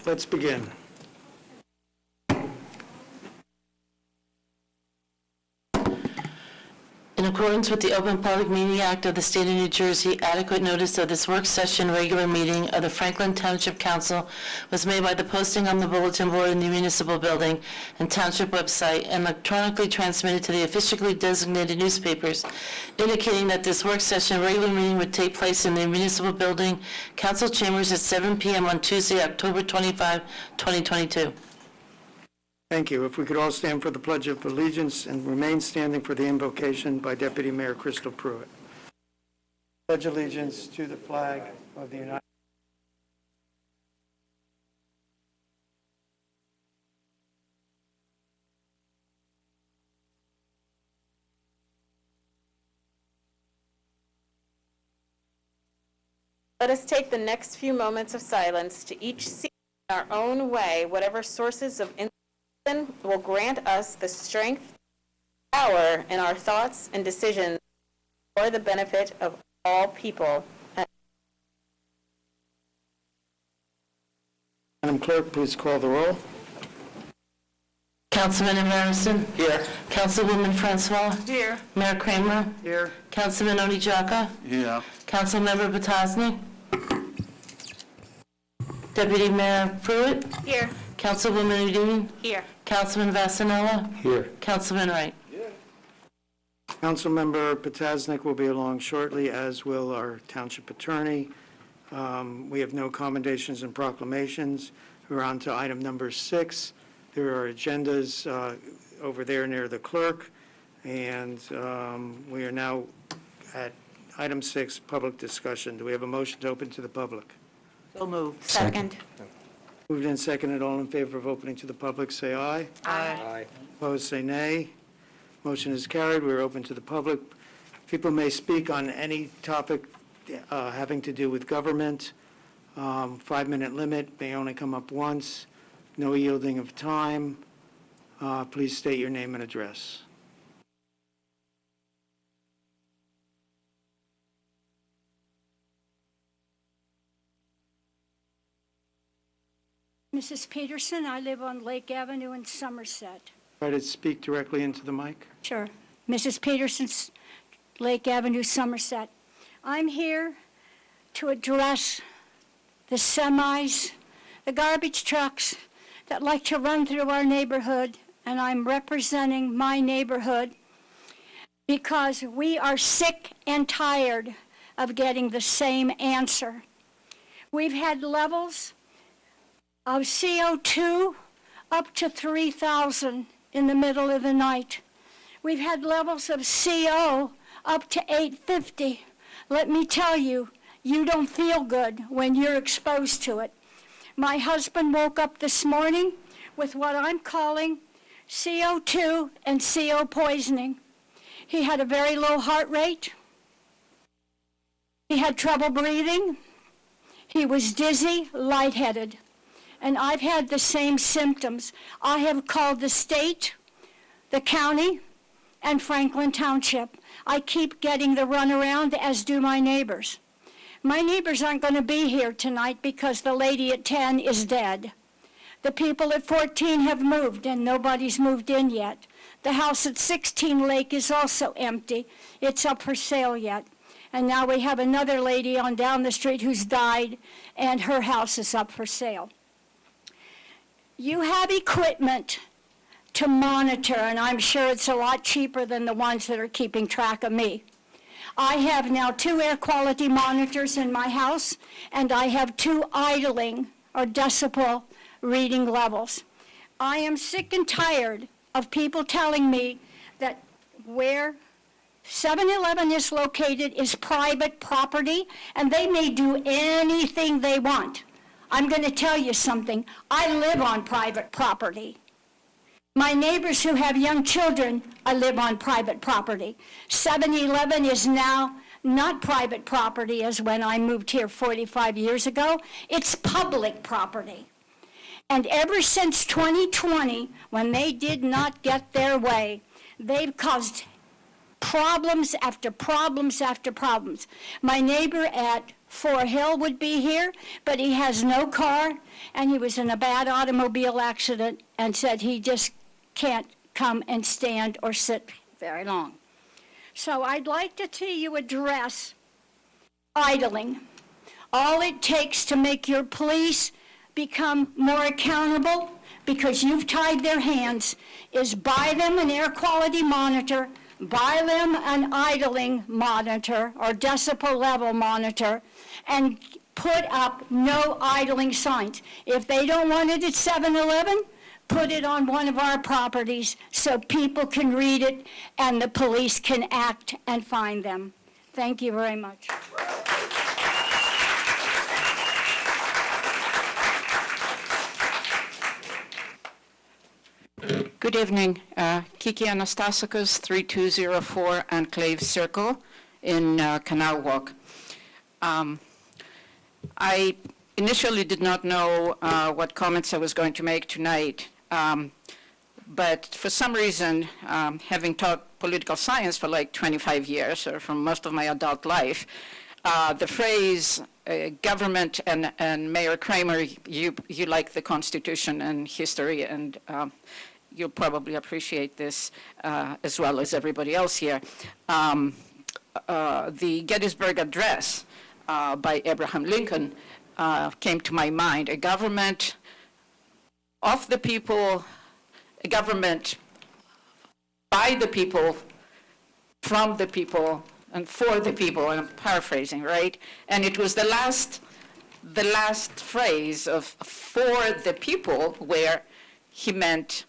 Let's begin. In accordance with the Open Public Meeting Act of the State of New Jersey, adequate notice of this work session regular meeting of the Franklin Township Council was made by the posting on the bulletin board in the municipal building and township website and electronically transmitted to the officially designated newspapers, indicating that this work session regular meeting would take place in the municipal building, council chambers at 7 p.m. on Tuesday, October 25, 2022. Thank you. If we could all stand for the Pledge of Allegiance and remain standing for the invocation by Deputy Mayor Crystal Pruitt. Pledge allegiance to the flag of the United States. Let us take the next few moments of silence to each seek in our own way whatever sources of inspiration will grant us the strength, power in our thoughts and decisions for the benefit of all people. Madam Clerk, please call the roll. Councilman Emerson? Here. Councilwoman Francois? Here. Mayor Kramer? Here. Councilman Onijaka? Here. Councilmember Potosny? Deputy Mayor Pruitt? Here. Councilwoman Udine? Here. Councilman Vasanella? Here. Councilman Wright? Councilmember Potosny will be along shortly, as will our township attorney. We have no commendations and proclamations. We're on to item number 6. There are agendas over there near the clerk, and we are now at item 6, public discussion. Do we have a motion to open to the public? So moved. Second. Moved and seconded. All in favor of opening to the public, say aye. Aye. Opposed, say nay. Motion is carried. We're open to the public. People may speak on any topic having to do with government. 5-minute limit, may only come up once. No yielding of time. Please state your name and address. Mrs. Peterson, I live on Lake Avenue in Somerset. Try to speak directly into the mic. Sure. Mrs. Peterson's Lake Avenue, Somerset. I'm here to address the semis, the garbage trucks that like to run through our neighborhood, and I'm representing my neighborhood because we are sick and tired of getting the same answer. We've had levels of CO2 up to 3,000 in the middle of the night. We've had levels of CO up to 850. Let me tell you, you don't feel good when you're exposed to it. My husband woke up this morning with what I'm calling CO2 and CO poisoning. He had a very low heart rate. He had trouble breathing. He was dizzy, lightheaded. And I've had the same symptoms. I have called the state, the county, and Franklin Township. I keep getting the runaround, as do my neighbors. My neighbors aren't going to be here tonight because the lady at 10 is dead. The people at 14 have moved, and nobody's moved in yet. The house at 16 Lake is also empty. It's up for sale yet. And now we have another lady on down the street who's died, and her house is up for sale. You have equipment to monitor, and I'm sure it's a lot cheaper than the ones that are keeping track of me. I have now 2 air quality monitors in my house, and I have 2 idling or decibel reading levels. I am sick and tired of people telling me that where 7-Eleven is located is private property, and they may do anything they want. I'm going to tell you something. I live on private property. My neighbors who have young children, I live on private property. 7-Eleven is now not private property as when I moved here 45 years ago. It's public property. And ever since 2020, when they did not get their way, they've caused problems after problems after problems. My neighbor at 4 Hill would be here, but he has no car, and he was in a bad automobile accident and said he just can't come and stand or sit very long. So I'd like to see you address idling. All it takes to make your police become more accountable, because you've tied their hands, is buy them an air quality monitor, buy them an idling monitor or decibel level monitor, and put up no idling signs. If they don't want it at 7-Eleven, put it on one of our properties so people can read it and the police can act and find them. Thank you very much. Good evening. Kiki Anastasakis, 3204 Enclave Circle in Canal Walk. I initially did not know what comments I was going to make tonight, but for some reason, having taught political science for like 25 years, or for most of my adult life, the phrase government and Mayor Kramer, you like the Constitution and history, and you'll probably appreciate this as well as everybody else here. The Gettysburg Address by Abraham Lincoln came to my mind. A government of the people, a government by the people, from the people, and for the people, and I'm paraphrasing, right? And it was the last phrase of for the people, where he meant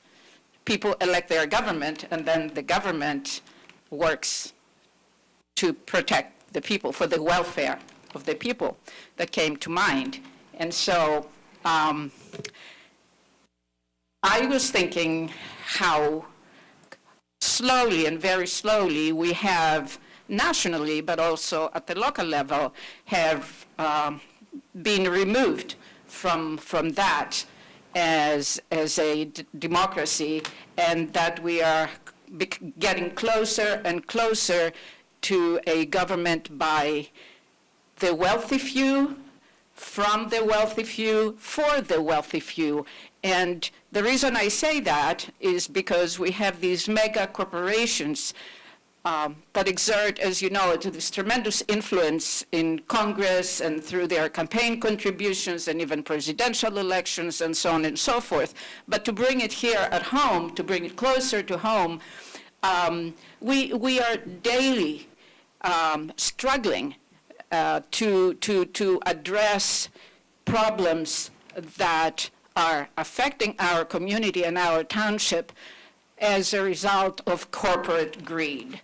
people elect their government, and then the government works to protect the people, for the welfare of the people, that came to mind. And so I was thinking how slowly and very slowly we have nationally, but also at the local level, have been removed from that as a democracy, and that we are getting closer and closer to a government by the wealthy few, from the wealthy few, for the wealthy few. And the reason I say that is because we have these mega corporations that exert, as you know, this tremendous influence in Congress and through their campaign contributions and even presidential elections and so on and so forth. But to bring it here at home, to bring it closer to home, we are daily struggling to address problems that are affecting our community and our township as a result of corporate greed.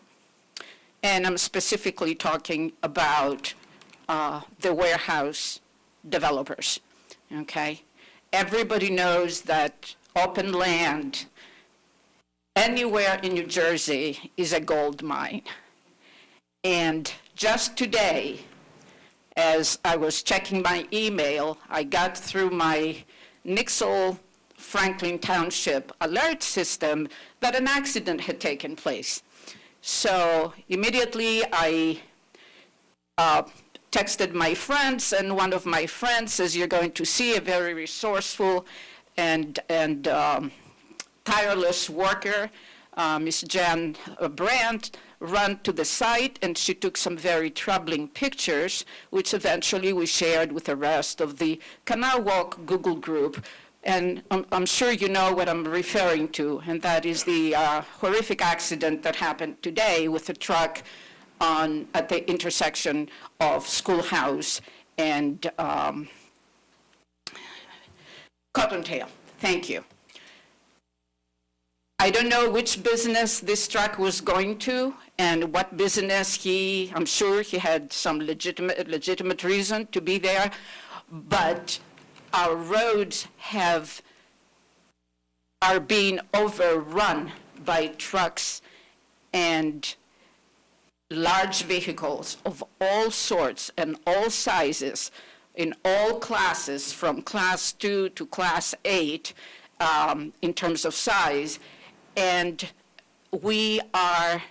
And I'm specifically talking about the warehouse developers, okay? Everybody knows that open land anywhere in New Jersey is a gold mine. And just today, as I was checking my email, I got through my Nixle Franklin Township alert system that an accident had taken place. So immediately I texted my friends, and one of my friends, as you're going to see, a very resourceful and tireless worker, Ms. Jan Brandt, ran to the site, and she took some very troubling pictures, which eventually we shared with the rest of the Canal Walk Google group. And I'm sure you know what I'm referring to, and that is the horrific accident that happened today with a truck at the intersection of Schoolhouse and Cottontail. Thank you. I don't know which business this truck was going to and what business I'm sure he had some legitimate reason to be there, but our roads are being overrun by trucks and large vehicles of all sorts and all sizes in all classes, from class 2 to class 8 in terms of size. And we are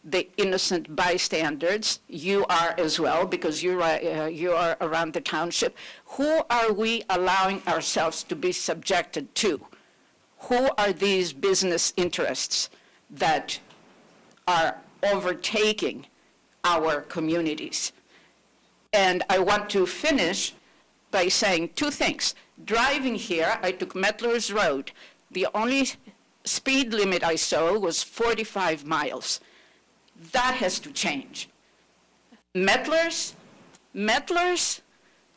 the innocent bystanders. You are as well, because you are around the township. Who are we allowing ourselves to be subjected to? Who are these business interests that are overtaking our communities? And I want to finish by saying two things. Driving here, I took Mettler's Road. The only speed limit I saw was 45 miles. That has to change. Mettler's,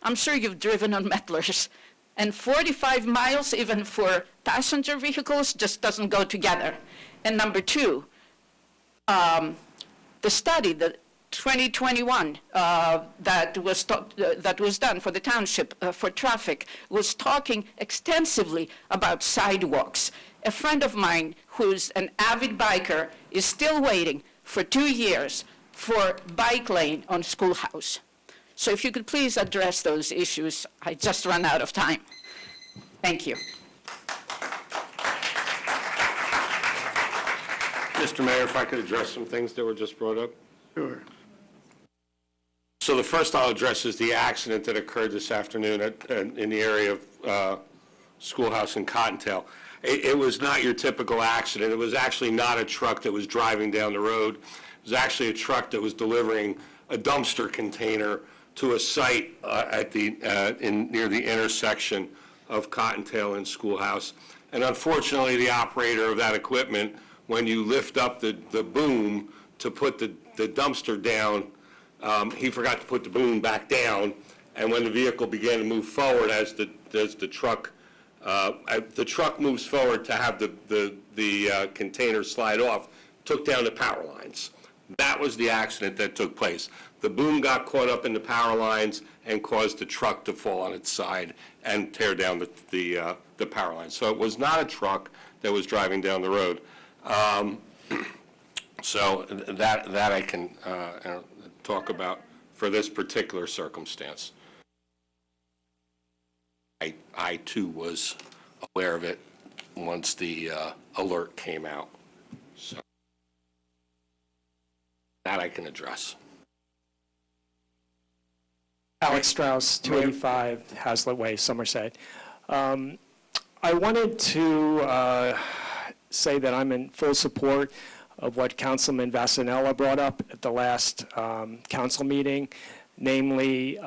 I'm sure you've driven on Mettler's, and 45 miles, even for passenger vehicles, just doesn't go together. And number two, the study, the 2021 that was done for the township for traffic was talking extensively about sidewalks. A friend of mine who's an avid biker is still waiting for 2 years for bike lane on Schoolhouse. So if you could please address those issues, I just ran out of time. Thank you. Mr. Mayor, if I could address some things that were just brought up. Sure. So the first I'll address is the accident that occurred this afternoon in the area of Schoolhouse and Cottontail. It was not your typical accident. It was actually not a truck that was driving down the road. It was actually a truck that was delivering a dumpster container to a site near the intersection of Cottontail and Schoolhouse. And unfortunately, the operator of that equipment, when you lift up the boom to put the dumpster down, he forgot to put the boom back down, and when the vehicle began to move forward, as the truck moves forward to have the container slide off, took down the power lines. That was the accident that took place. The boom got caught up in the power lines and caused the truck to fall on its side and tear down the power lines. So it was not a truck that was driving down the road. So that I can talk about for this particular circumstance. I too was aware of it once the alert came out. So that I can address. Alex Strauss, 285 Hazlitt Way, Somerset. I wanted to say that I'm in full support of what Councilman Vassanella brought up at the last council meeting, namely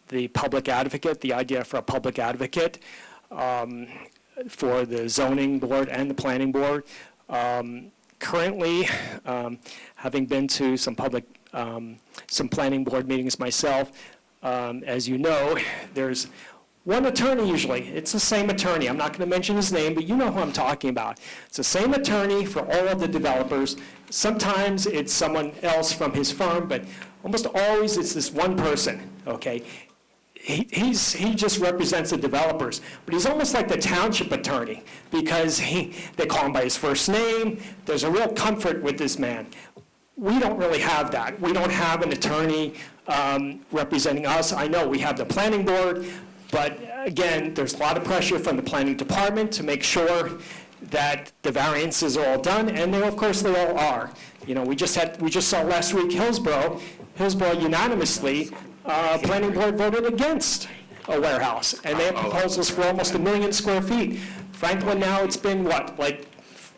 the public advocate, the idea for a public advocate for the zoning board and the planning board. Currently, having been to some planning board meetings myself, as you know, there's one attorney usually. It's the same attorney. I'm not going to mention his name, but you know who I'm talking about. It's the same attorney for all of the developers. Sometimes it's someone else from his firm, but almost always it's this one person, okay? He just represents the developers, but he's almost like the township attorney because they call him by his first name. There's a real comfort with this man. We don't really have that. We don't have an attorney representing us. I know we have the planning board, but again, there's a lot of pressure from the planning department to make sure that the variances are all done, and of course they all are. You know, we just saw last week Hillsborough unanimously, planning board voted against a warehouse, and they have proposals for almost 1 million square feet. Franklin now, it's been what, like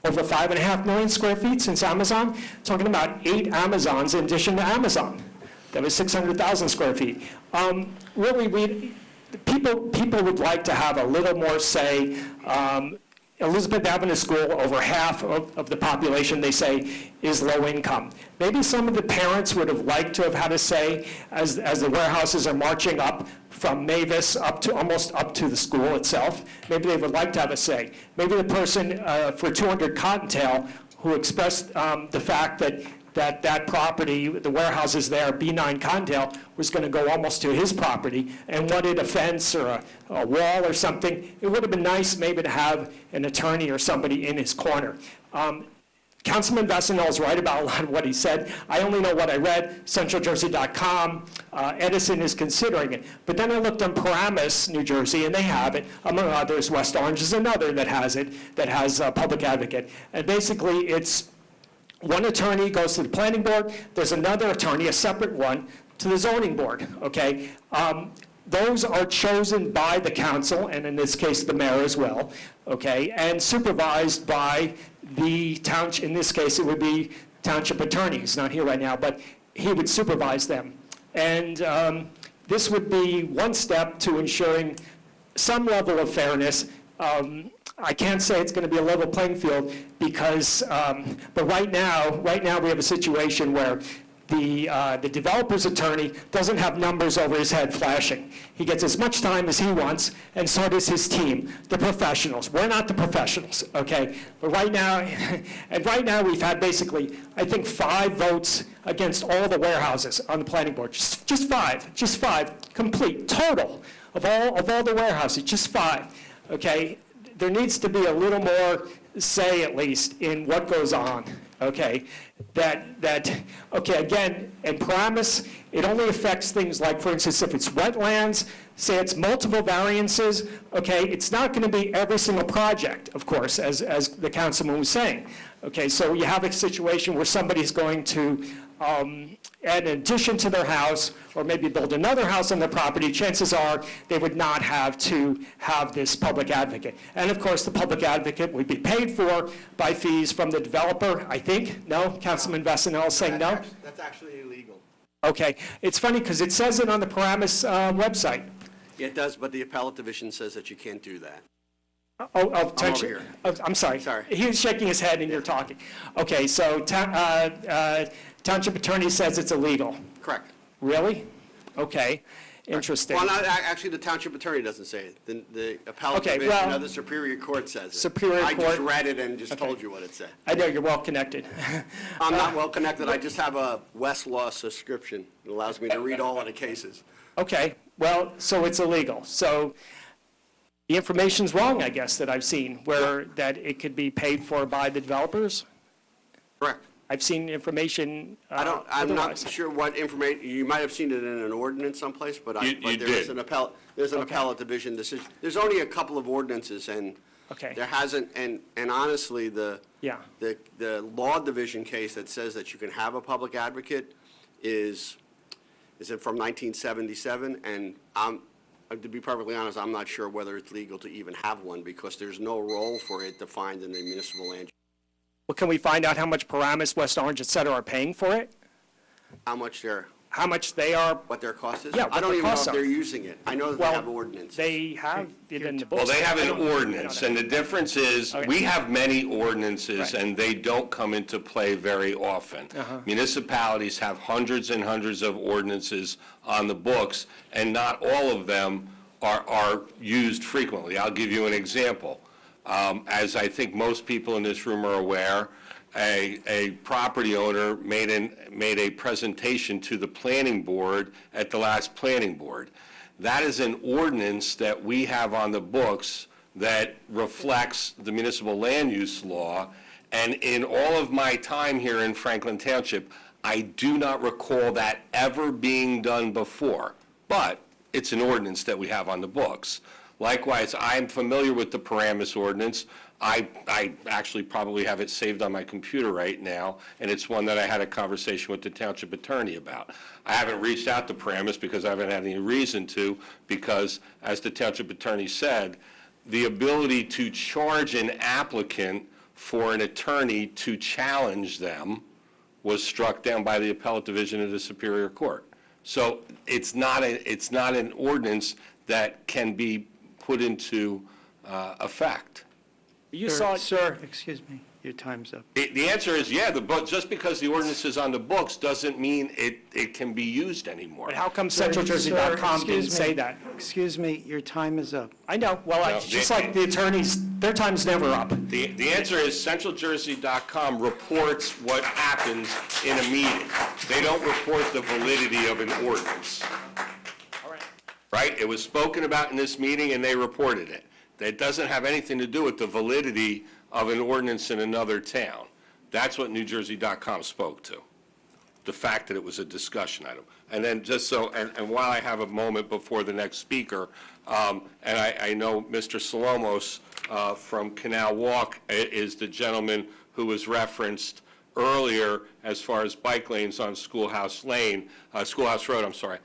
over 5.5 million square feet since Amazon? Talking about 8 Amazons in addition to Amazon. That was 600,000 square feet. Really, people would like to have a little more say. Elizabeth Avenue School, over half of the population, they say, is low income. Maybe some of the parents would have liked to have had a say as the warehouses are marching up from Mavis almost up to the school itself. Maybe they would like to have a say. Maybe the person for 200 Cottontail who expressed the fact that property, the warehouses there, B9 Cottontail, was going to go almost to his property and wanted a fence or a wall or something. It would have been nice maybe to have an attorney or somebody in his corner. Councilman Vassanell is right about a lot of what he said. I only know what I read, centraljersey.com. Edison is considering it. But then I looked on Paramus, New Jersey, and they have it. Among others, West Orange is another that has it, that has a public advocate. And basically, it's one attorney goes to the planning board, there's another attorney, a separate one, to the zoning board, okay? Those are chosen by the council, and in this case, the mayor as well, okay? And supervised by the township, in this case, it would be township attorney. He's not here right now, but he would supervise them. And this would be one step to ensuring some level of fairness. I can't say it's going to be a level playing field because, but right now we have a situation where the developer's attorney doesn't have numbers over his head flashing. He gets as much time as he wants, and so does his team, the professionals. We're not the professionals, okay? But right now, and right now we've had basically, I think, 5 votes against all the warehouses on the planning board. Just five, complete, total of all the warehouses, just 5, okay? There needs to be a little more say, at least, in what goes on, okay? Okay, again, in Paramus, it only affects things like, for instance, if it's wetlands, say it's multiple variances, okay, it's not going to be every single project, of course, as the councilman was saying. Okay, so you have a situation where somebody's going to add an addition to their house, or maybe build another house on their property. Chances are they would not have to have this public advocate. And of course, the public advocate would be paid for by fees from the developer, I think. No? Councilman Vessinel is saying no? That's actually illegal. Okay. It's funny because it says it on the Paramus website. Yeah, it does, but the appellate division says that you can't do that. Township. here. I'm sorry. Sorry. He was shaking his head and you're talking. Okay, so township attorney says it's illegal. Correct. Really? Okay, interesting. Well, actually, the township attorney doesn't say it. The appellate Okay, division well, of the Superior Court says it. Superior I Court- just read it and just Okay. told you what it said. I know you're well connected. I'm not well connected. I just have a Westlaw subscription. It allows me to read all of the cases. Okay, well, so it's illegal. So the information's wrong, I guess, that I've seen, where that it could be paid for by the developers. Correct. I've seen information I'm not otherwise. sure what information, you might have seen it in an ordinance someplace, but You there is did. there's an appellate division decision. There's only a couple of ordinances, and Okay. there hasn't, and honestly, Yeah. the law division case that says that you can have a public advocate is it from 1977? And to be perfectly honest, I'm not sure whether it's legal to even have one, because there's no role for it defined in the municipal land. Well, can we find out how much Paramus, West Orange, et cetera, are paying for it? How much How much they are? what their cost is? Yeah, I what don't the even know costs if are. they're using it. I know that they Well, have ordinance. They have it in the Well, books. they have I an don't- I don't ordinance, know. and the difference is, Okay. we have many ordinances, Right. and they don't come into play very often. Municipalities have hundreds and hundreds of ordinances on the books, and not all of them are used frequently. I'll give you an example. As I think most people in this room are aware, a property owner made a presentation to the planning board at the last planning board. That is an ordinance that we have on the books that reflects the municipal land use law. And in all of my time here in Franklin Township, I do not recall that ever being done before. But it's an ordinance that we have on the books. Likewise, I'm familiar with the Paramus ordinance. I actually probably have it saved on my computer right now, and it's one that I had a conversation with the township attorney about. I haven't reached out to Paramus because I haven't had any reason to, because, as the township attorney said, the ability to charge an applicant for an attorney to challenge them was struck down by the appellate division of the Superior Court. So it's not an ordinance that can be put into effect. You saw it. Sir, excuse me, your time's up. The answer is, yeah, but just because the ordinance is on the books doesn't mean it can be used anymore. But how come Sir, CentralJersey.com didn't excuse me. say that? Excuse me, your time is up. I know, well, No, just like the attorneys, their time's never up. The answer is CentralJersey.com reports what happens in a meeting. They don't report the validity of an ordinance. Right? It was spoken about in this meeting, and they reported it. That doesn't have anything to do with the validity of an ordinance in another town. That's what NewJersey.com spoke to, the fact that it was a discussion item. And then just so, and while I have a moment before the next speaker, and I know Mr. Salomos from Canal Walk is the gentleman who was referenced earlier as far as bike lanes on Schoolhouse Road, I'm sorry.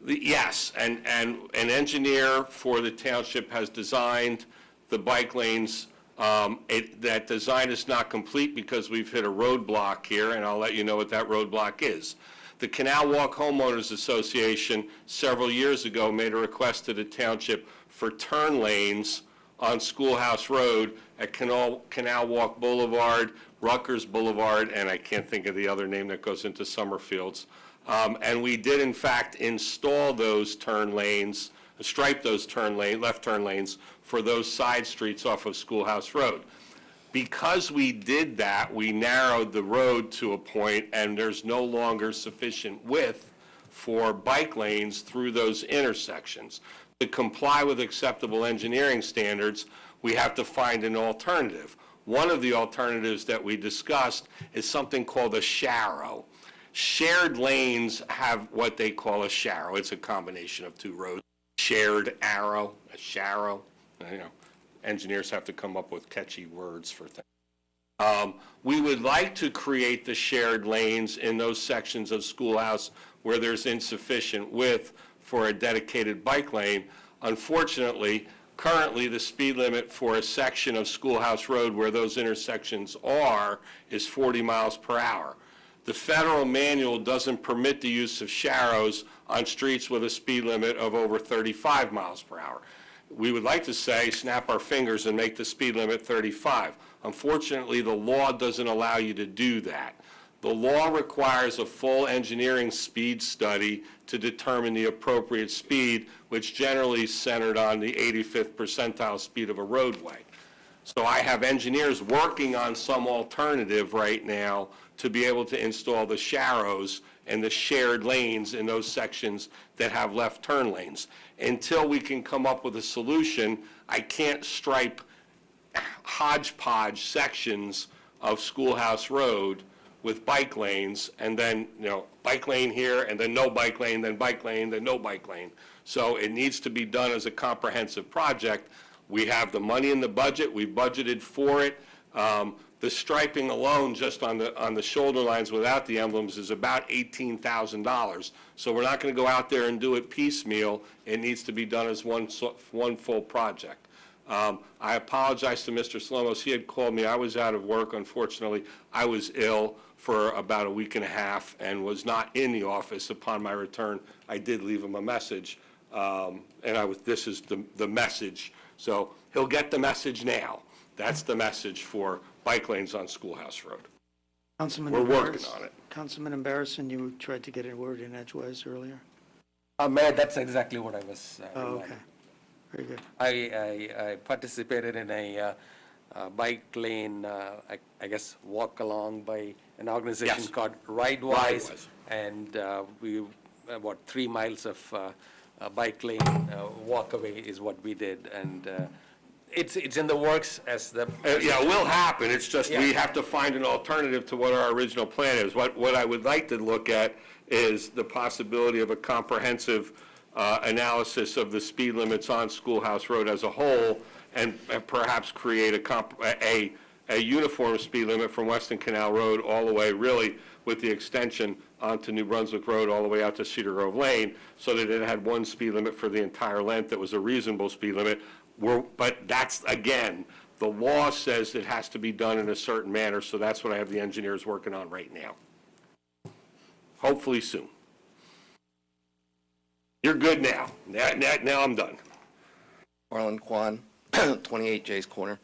Yes, and an engineer for the township has designed the bike lanes. That design is not complete because we've hit a roadblock here, and I'll let you know what that roadblock is. The Canal Walk Homeowners Association several years ago made a request to the township for turn lanes on Schoolhouse Road at Canal Walk Boulevard, Rutgers Boulevard, and I can't think of the other name that goes into Summerfields. And we did, in fact, install those turn lanes, stripe those left turn lanes for those side streets off of Schoolhouse Road. Because we did that, we narrowed the road to a point, and there's no longer sufficient width for bike lanes through those intersections. To comply with acceptable engineering standards, we have to find an alternative. One of the alternatives that we discussed is something called a sharrow. Shared lanes have what they call a sharrow. It's a combination of two roads. Shared arrow, a sharrow. You know, engineers have to come up with catchy words for things. We would like to create the shared lanes in those sections of Schoolhouse where there's insufficient width for a dedicated bike lane. Unfortunately, currently the speed limit for a section of Schoolhouse Road where those intersections are is 40 miles per hour. The federal manual doesn't permit the use of sharrows on streets with a speed limit of over 35 miles per hour. We would like to say, snap our fingers and make the speed limit 35. Unfortunately, the law doesn't allow you to do that. The law requires a full engineering speed study to determine the appropriate speed, which generally is centered on the 85th percentile speed of a roadway. So I have engineers working on some alternative right now to be able to install the sharrows and the shared lanes in those sections that have left turn lanes. Until we can come up with a solution, I can't stripe hodgepodge sections of Schoolhouse Road with bike lanes, and then, you know, bike lane here, and then no bike lane, then bike lane, then no bike lane. So it needs to be done as a comprehensive project. We have the money in the budget. We budgeted for it. The striping alone, just on the shoulder lines without the emblems, is about $18,000. So we're not going to go out there and do it piecemeal. It needs to be done as one full project. I apologize to Mr. Slomos. He had called me. I was out of work, unfortunately. I was ill for about a week and a half and was not in the office. Upon my return, I did leave him a message, and this is the message. So he'll get the message now. That's the message for bike lanes on Schoolhouse Road. Councilman We're working Embarrass- on it. Councilman Embarrasson, you tried to get a word in edgewise earlier. Mayor, that's exactly what I was. Oh, okay. Very good. I participated in a bike lane, I guess, walk along by an organization Yes. called Ridewise. Ridewise. And we, about 3 miles of bike lane walk away is what we did. And it's in the works as the. Yeah, it will happen. It's just we Yeah. have to find an alternative to what our original plan is. What I would like to look at is the possibility of a comprehensive analysis of the speed limits on Schoolhouse Road as a whole, and perhaps create a uniform speed limit from Weston Canal Road all the way, really, with the extension onto New Brunswick Road all the way out to Cedar Grove Lane, so that it had one speed limit for the entire length that was a reasonable speed limit. But that's, again, the law says it has to be done in a certain manner, so that's what I have the engineers working on right now. Hopefully soon. You're good now. Now I'm done. Marlon Kwan, 28 Jay's Corner.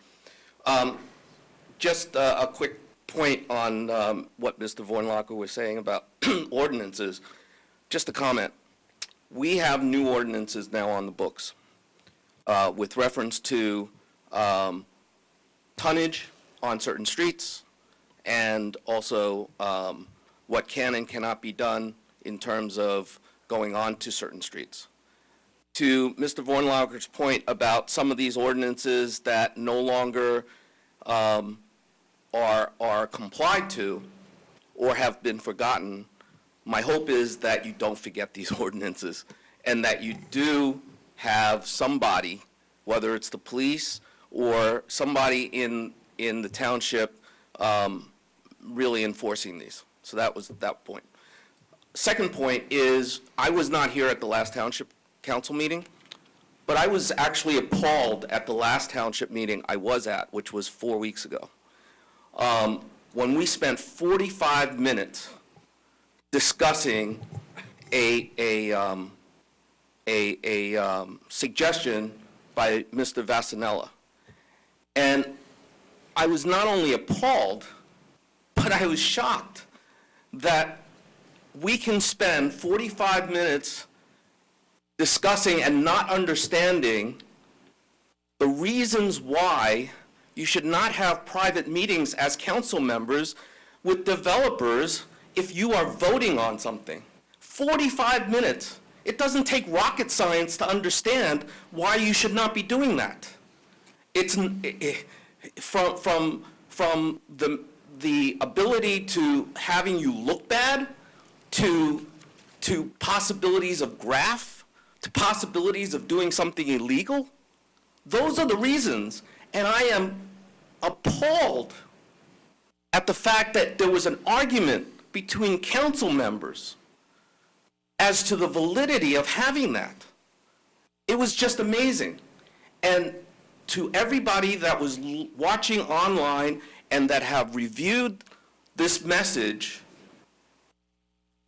Just a quick point on what Mr. Vornlacher was saying about ordinances. Just a comment. We have new ordinances now on the books with reference to tonnage on certain streets, and also what can and cannot be done in terms of going on to certain streets. To Mr. Vornlacher's point about some of these ordinances that no longer are complied to or have been forgotten, my hope is that you don't forget these ordinances, and that you do have somebody, whether it's the police or somebody in the township, really enforcing these. So that was that point. Second point is, I was not here at the last Township Council meeting, but I was actually appalled at the last Township meeting I was at, which was 4 weeks ago, when we spent 45 minutes discussing a suggestion by Mr. Vasanella. And I was not only appalled, but I was shocked that we can spend 45 minutes discussing and not understanding the reasons why you should not have private meetings as council members with developers if you are voting on something. 45 minutes. It doesn't take rocket science to understand why you should not be doing that. It's from the ability to having you look bad, to possibilities of graft, to possibilities of doing something illegal. Those are the reasons, and I am appalled at the fact that there was an argument between council members as to the validity of having that. It was just amazing. And to everybody that was watching online and that have reviewed this message,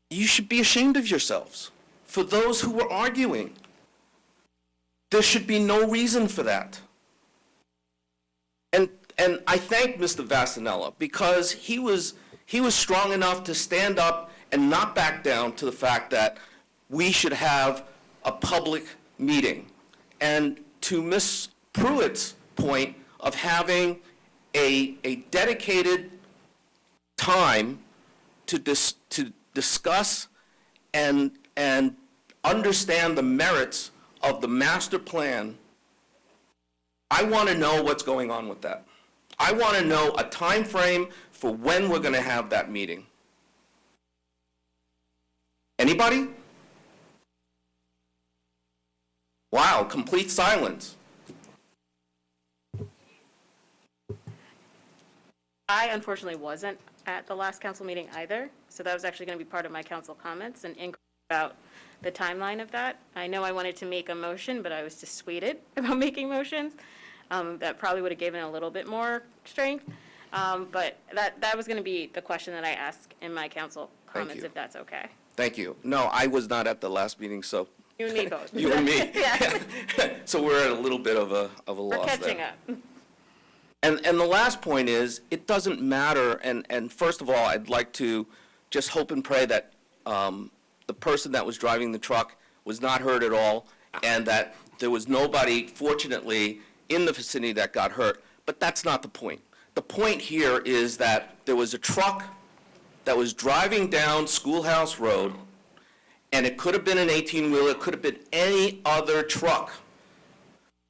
you should be ashamed of yourselves. For those who were arguing, there should be no reason for that. And I thank Mr. Vasanella because he was strong enough to stand up and not back down to the fact that we should have a public meeting. And to Ms. Pruitt's point of having a dedicated time to discuss and understand the merits of the master plan, I want to know what's going on with that. I want to know a time frame for when we're going to have that meeting. Anybody? Wow, complete silence. I unfortunately wasn't at the last council meeting either, so that was actually going to be part of my council comments and inquiry about the timeline of that. I know I wanted to make a motion, but I was dissuaded about making motions. That probably would have given a little bit more strength. But that was going to be the question that I asked in my council comments, if that's okay. Thank you. No, I was not at the last meeting, so. You and me both. You and me. Yeah. So we're at a little bit of a loss there. We're catching up. And the last point is, it doesn't matter, and first of all, I'd like to just hope and pray that the person that was driving the truck was not hurt at all, and that there was nobody, fortunately, in the vicinity that got hurt. But that's not the point. The point here is that there was a truck that was driving down Schoolhouse Road, and it could have been an 18-wheeler, it could have been any other truck.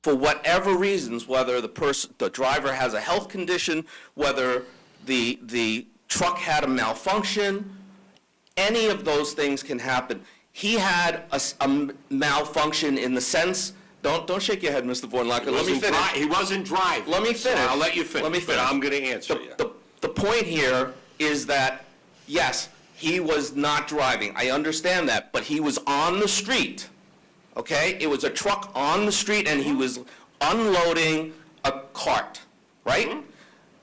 For whatever reasons, whether the driver has a health condition, whether the truck had a malfunction, any of those things can happen. He had a malfunction in the sense, don't shake your head, Mr. Vornlacker, let me finish. He wasn't driving. Let me finish. So I'll let you finish. Let me finish. But I'm going to answer you. The point here is that, yes, he was not driving. I understand that, but he was on the street. Okay? It was a truck on the street, and he was unloading a cart, right? Mm-hmm.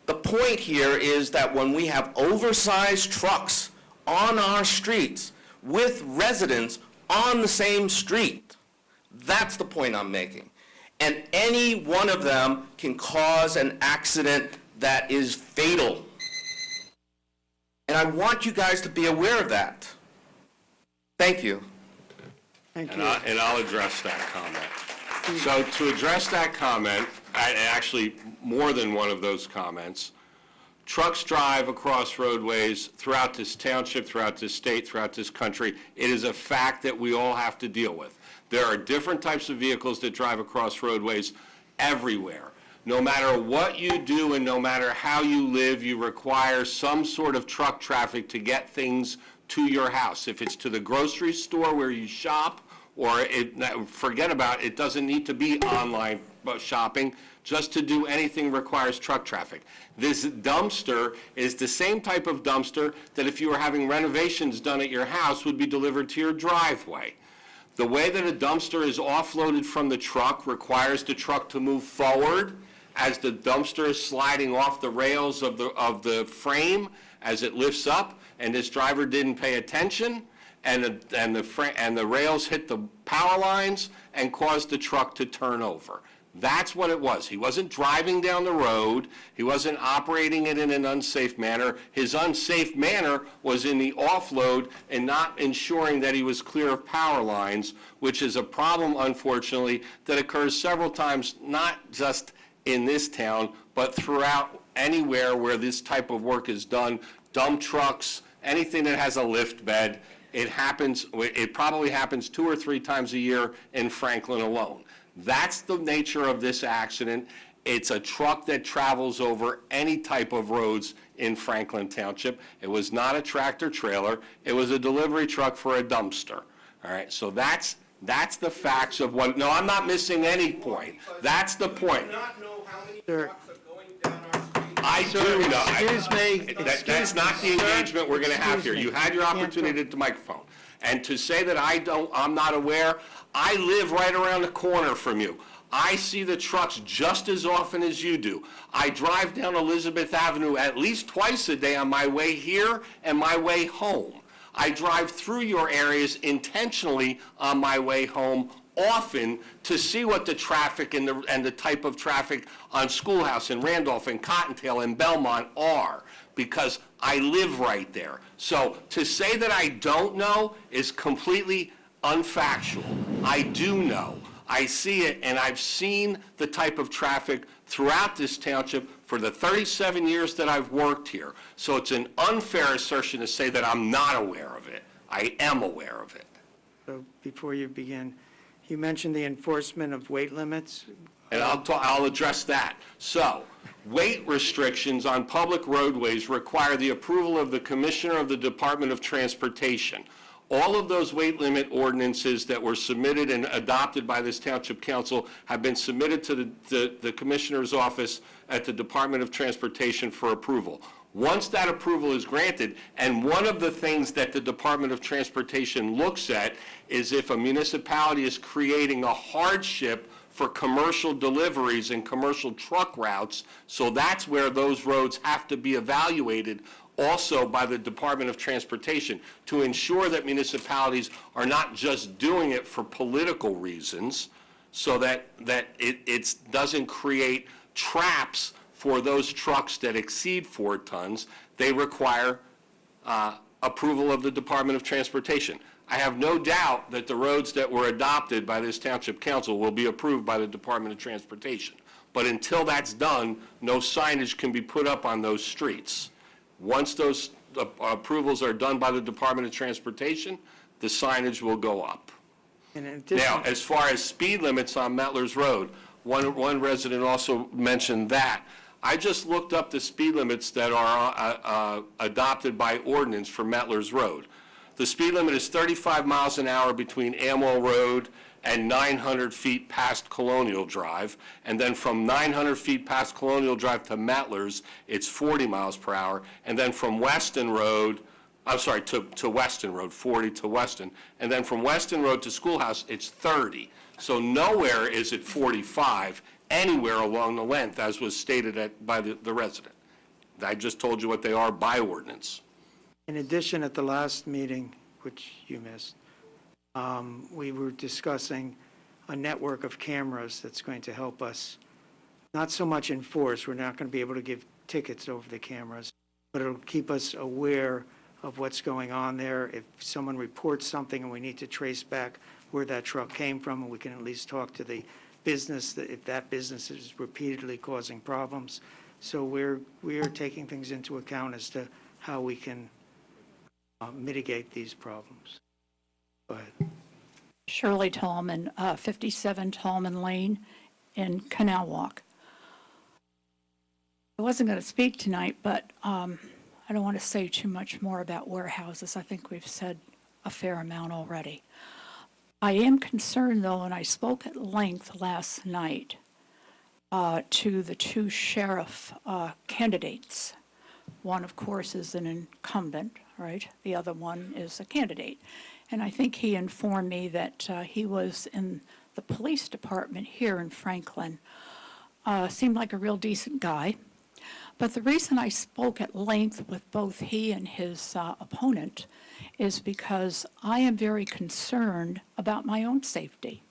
The point here is that when we have oversized trucks on our streets with residents on the same street, that's the point I'm making. And any one of them can cause an accident that is fatal. And I want you guys to be aware of that. Thank you. Thank you. And I'll address that comment. So to address that comment, actually more than one of those comments, trucks drive across roadways throughout this township, throughout this state, throughout this country. It is a fact that we all have to deal with. There are different types of vehicles that drive across roadways everywhere. No matter what you do and no matter how you live, you require some sort of truck traffic to get things to your house. If it's to the grocery store where you shop, or forget about it, it doesn't need to be online shopping. Just to do anything requires truck traffic. This dumpster is the same type of dumpster that if you were having renovations done at your house would be delivered to your driveway. The way that a dumpster is offloaded from the truck requires the truck to move forward as the dumpster is sliding off the rails of the frame as it lifts up, and this driver didn't pay attention, and the rails hit the power lines and caused the truck to turn over. That's what it was. He wasn't driving down the road. He wasn't operating it in an unsafe manner. His unsafe manner was in the offload and not ensuring that he was clear of power lines, which is a problem, unfortunately, that occurs several times, not just in this town, but throughout anywhere where this type of work is done. Dump trucks, anything that has a lift bed, it happens. It probably happens 2 or 3 times a year in Franklin alone. That's the nature of this accident. It's a truck that travels over any type of roads in Franklin Township. It was not a tractor trailer. It was a delivery truck for a dumpster. All right, so that's the facts of what, no, I'm not missing any point. That's the point. I do know. Excuse me. That's not the engagement we're going to have here. You had your opportunity at the microphone. And to say that I'm not aware, I live right around the corner from you. I see the trucks just as often as you do. I drive down Elizabeth Avenue at least twice a day on my way here and my way home. I drive through your areas intentionally on my way home often to see what the traffic and the type of traffic on Schoolhouse and Randolph and Cottontail and Belmont are, because I live right there. So to say that I don't know is completely unfactual. I do know. I see it, and I've seen the type of traffic throughout this township for the 37 years that I've worked here. So it's an unfair assertion to say that I'm not aware of it. I am aware of it. So before you begin, you mentioned the enforcement of weight limits. And I'll address that. So, weight restrictions on public roadways require the approval of the Commissioner of the Department of Transportation. All of those weight limit ordinances that were submitted and adopted by this Township Council have been submitted to the Commissioner's office at the Department of Transportation for approval. Once that approval is granted, and one of the things that the Department of Transportation looks at is if a municipality is creating a hardship for commercial deliveries and commercial truck routes, so that's where those roads have to be evaluated also by the Department of Transportation to ensure that municipalities are not just doing it for political reasons, so that it doesn't create traps for those trucks that exceed 4 tons. They require approval of the Department of Transportation. I have no doubt that the roads that were adopted by this Township Council will be approved by the Department of Transportation. But until that's done, no signage can be put up on those streets. Once those approvals are done by the Department of Transportation, the signage will go up. And in addition, Now, as far as speed limits on Metlers Road, one resident also mentioned that. I just looked up the speed limits that are adopted by ordinance for Metlers Road. The speed limit is 35 miles an hour between Amwell Road and 900 feet past Colonial Drive, and then from 900 feet past Colonial Drive to Metlers, it's 40 miles per hour, and then from Weston Road, to Weston Road, 40 to Weston, and then from Weston Road to Schoolhouse, it's 30. So nowhere is it 45, anywhere along the length, as was stated by the resident. I just told you what they are by ordinance. in addition, at the last meeting, which you missed, we were discussing a network of cameras that's going to help us, not so much enforce, we're not going to be able to give tickets over the cameras, but it'll keep us aware of what's going on there. If someone reports something and we need to trace back where that truck came from, and we can at least talk to the business, if that business is repeatedly causing problems. So we are taking things into account as to how we can mitigate these problems. Go ahead. Shirley Tallman, 57 Tallman Lane in Canal Walk. I wasn't going to speak tonight, but I don't want to say too much more about warehouses. I think we've said a fair amount already. I am concerned, though, and I spoke at length last night to the two sheriff candidates. One, of course, is an incumbent, right? The other one is a candidate. And I think he informed me that he was in the police department here in Franklin. Seemed like a real decent guy. But the reason I spoke at length with both he and his opponent is because I am very concerned about my own safety.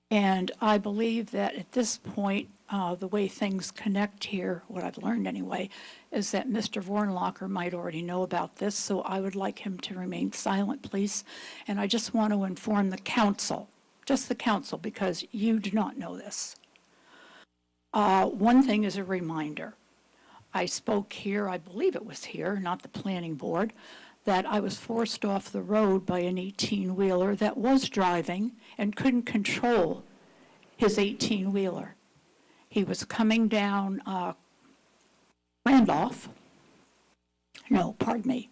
And I believe that at this point, the way things connect here, what I've learned anyway, is that Mr. Vornlocker might already know about this, so I would like him to remain silent, please. And I just want to inform the council, just the council, because you do not know this. One thing is a reminder. I spoke here, I believe it was here, not the planning board, that I was forced off the road by an 18-wheeler that was driving and couldn't control his 18-wheeler. He was coming down Randolph. No, pardon me.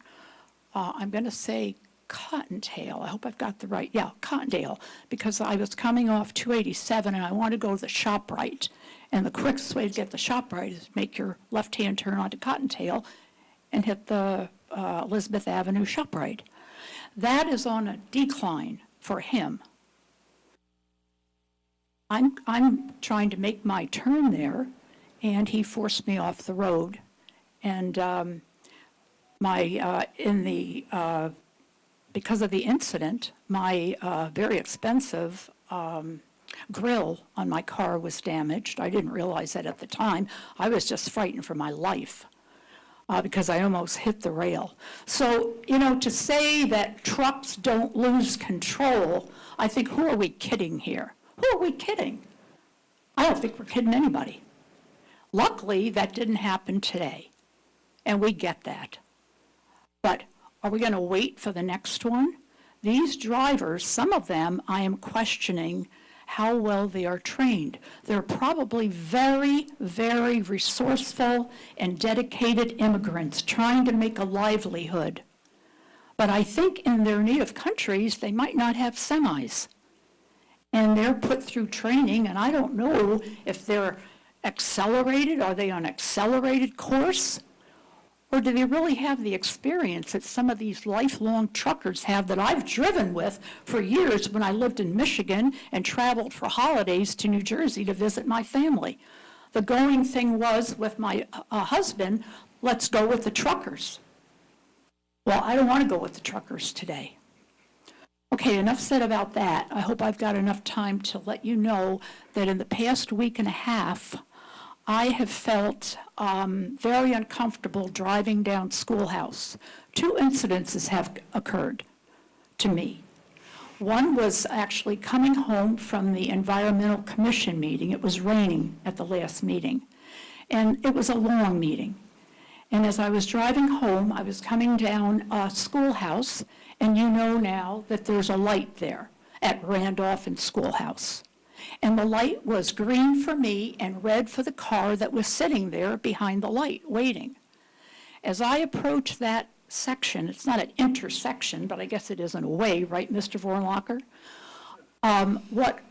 I'm going to say Cottontail. I hope I've got the right. Yeah, Cottondale, because I was coming off 287 and I wanted to go to the ShopRite. And the quickest way to get the ShopRite is make your left-hand turn onto Cottontail and hit the Elizabeth Avenue ShopRite. That is on a decline for him. I'm trying to make my turn there, and he forced me off the road. And because of the incident, my very expensive grill on my car was damaged. I didn't realize that at the time. I was just frightened for my life because I almost hit the rail. So, you know, to say that trucks don't lose control, I think, who are we kidding here? Who are we kidding? I don't think we're kidding anybody. Luckily, that didn't happen today, and we get that. But are we going to wait for the next one? These drivers, some of them, I am questioning how well they are trained. They're probably very, very resourceful and dedicated immigrants trying to make a livelihood. But I think in their native countries, they might not have semis. And they're put through training, and I don't know if they're accelerated. Are they on an accelerated course? Or do they really have the experience that some of these lifelong truckers have that I've driven with for years when I lived in Michigan and traveled for holidays to New Jersey to visit my family? The going thing was with my husband, let's go with the truckers. Well, I don't want to go with the truckers today. Okay, enough said about that. I hope I've got enough time to let you know that in the past week and a half, I have felt very uncomfortable driving down Schoolhouse. Two incidences have occurred to me. One was actually coming home from the Environmental Commission meeting. It was raining at the last meeting, and it was a long meeting. And as I was driving home, I was coming down Schoolhouse, and you know now that there's a light there at Randolph and Schoolhouse. And the light was green for me and red for the car that was sitting there behind the light, waiting. As I approached that section, it's not an intersection, but I guess it is in a way, right, Mr. Vornlocker?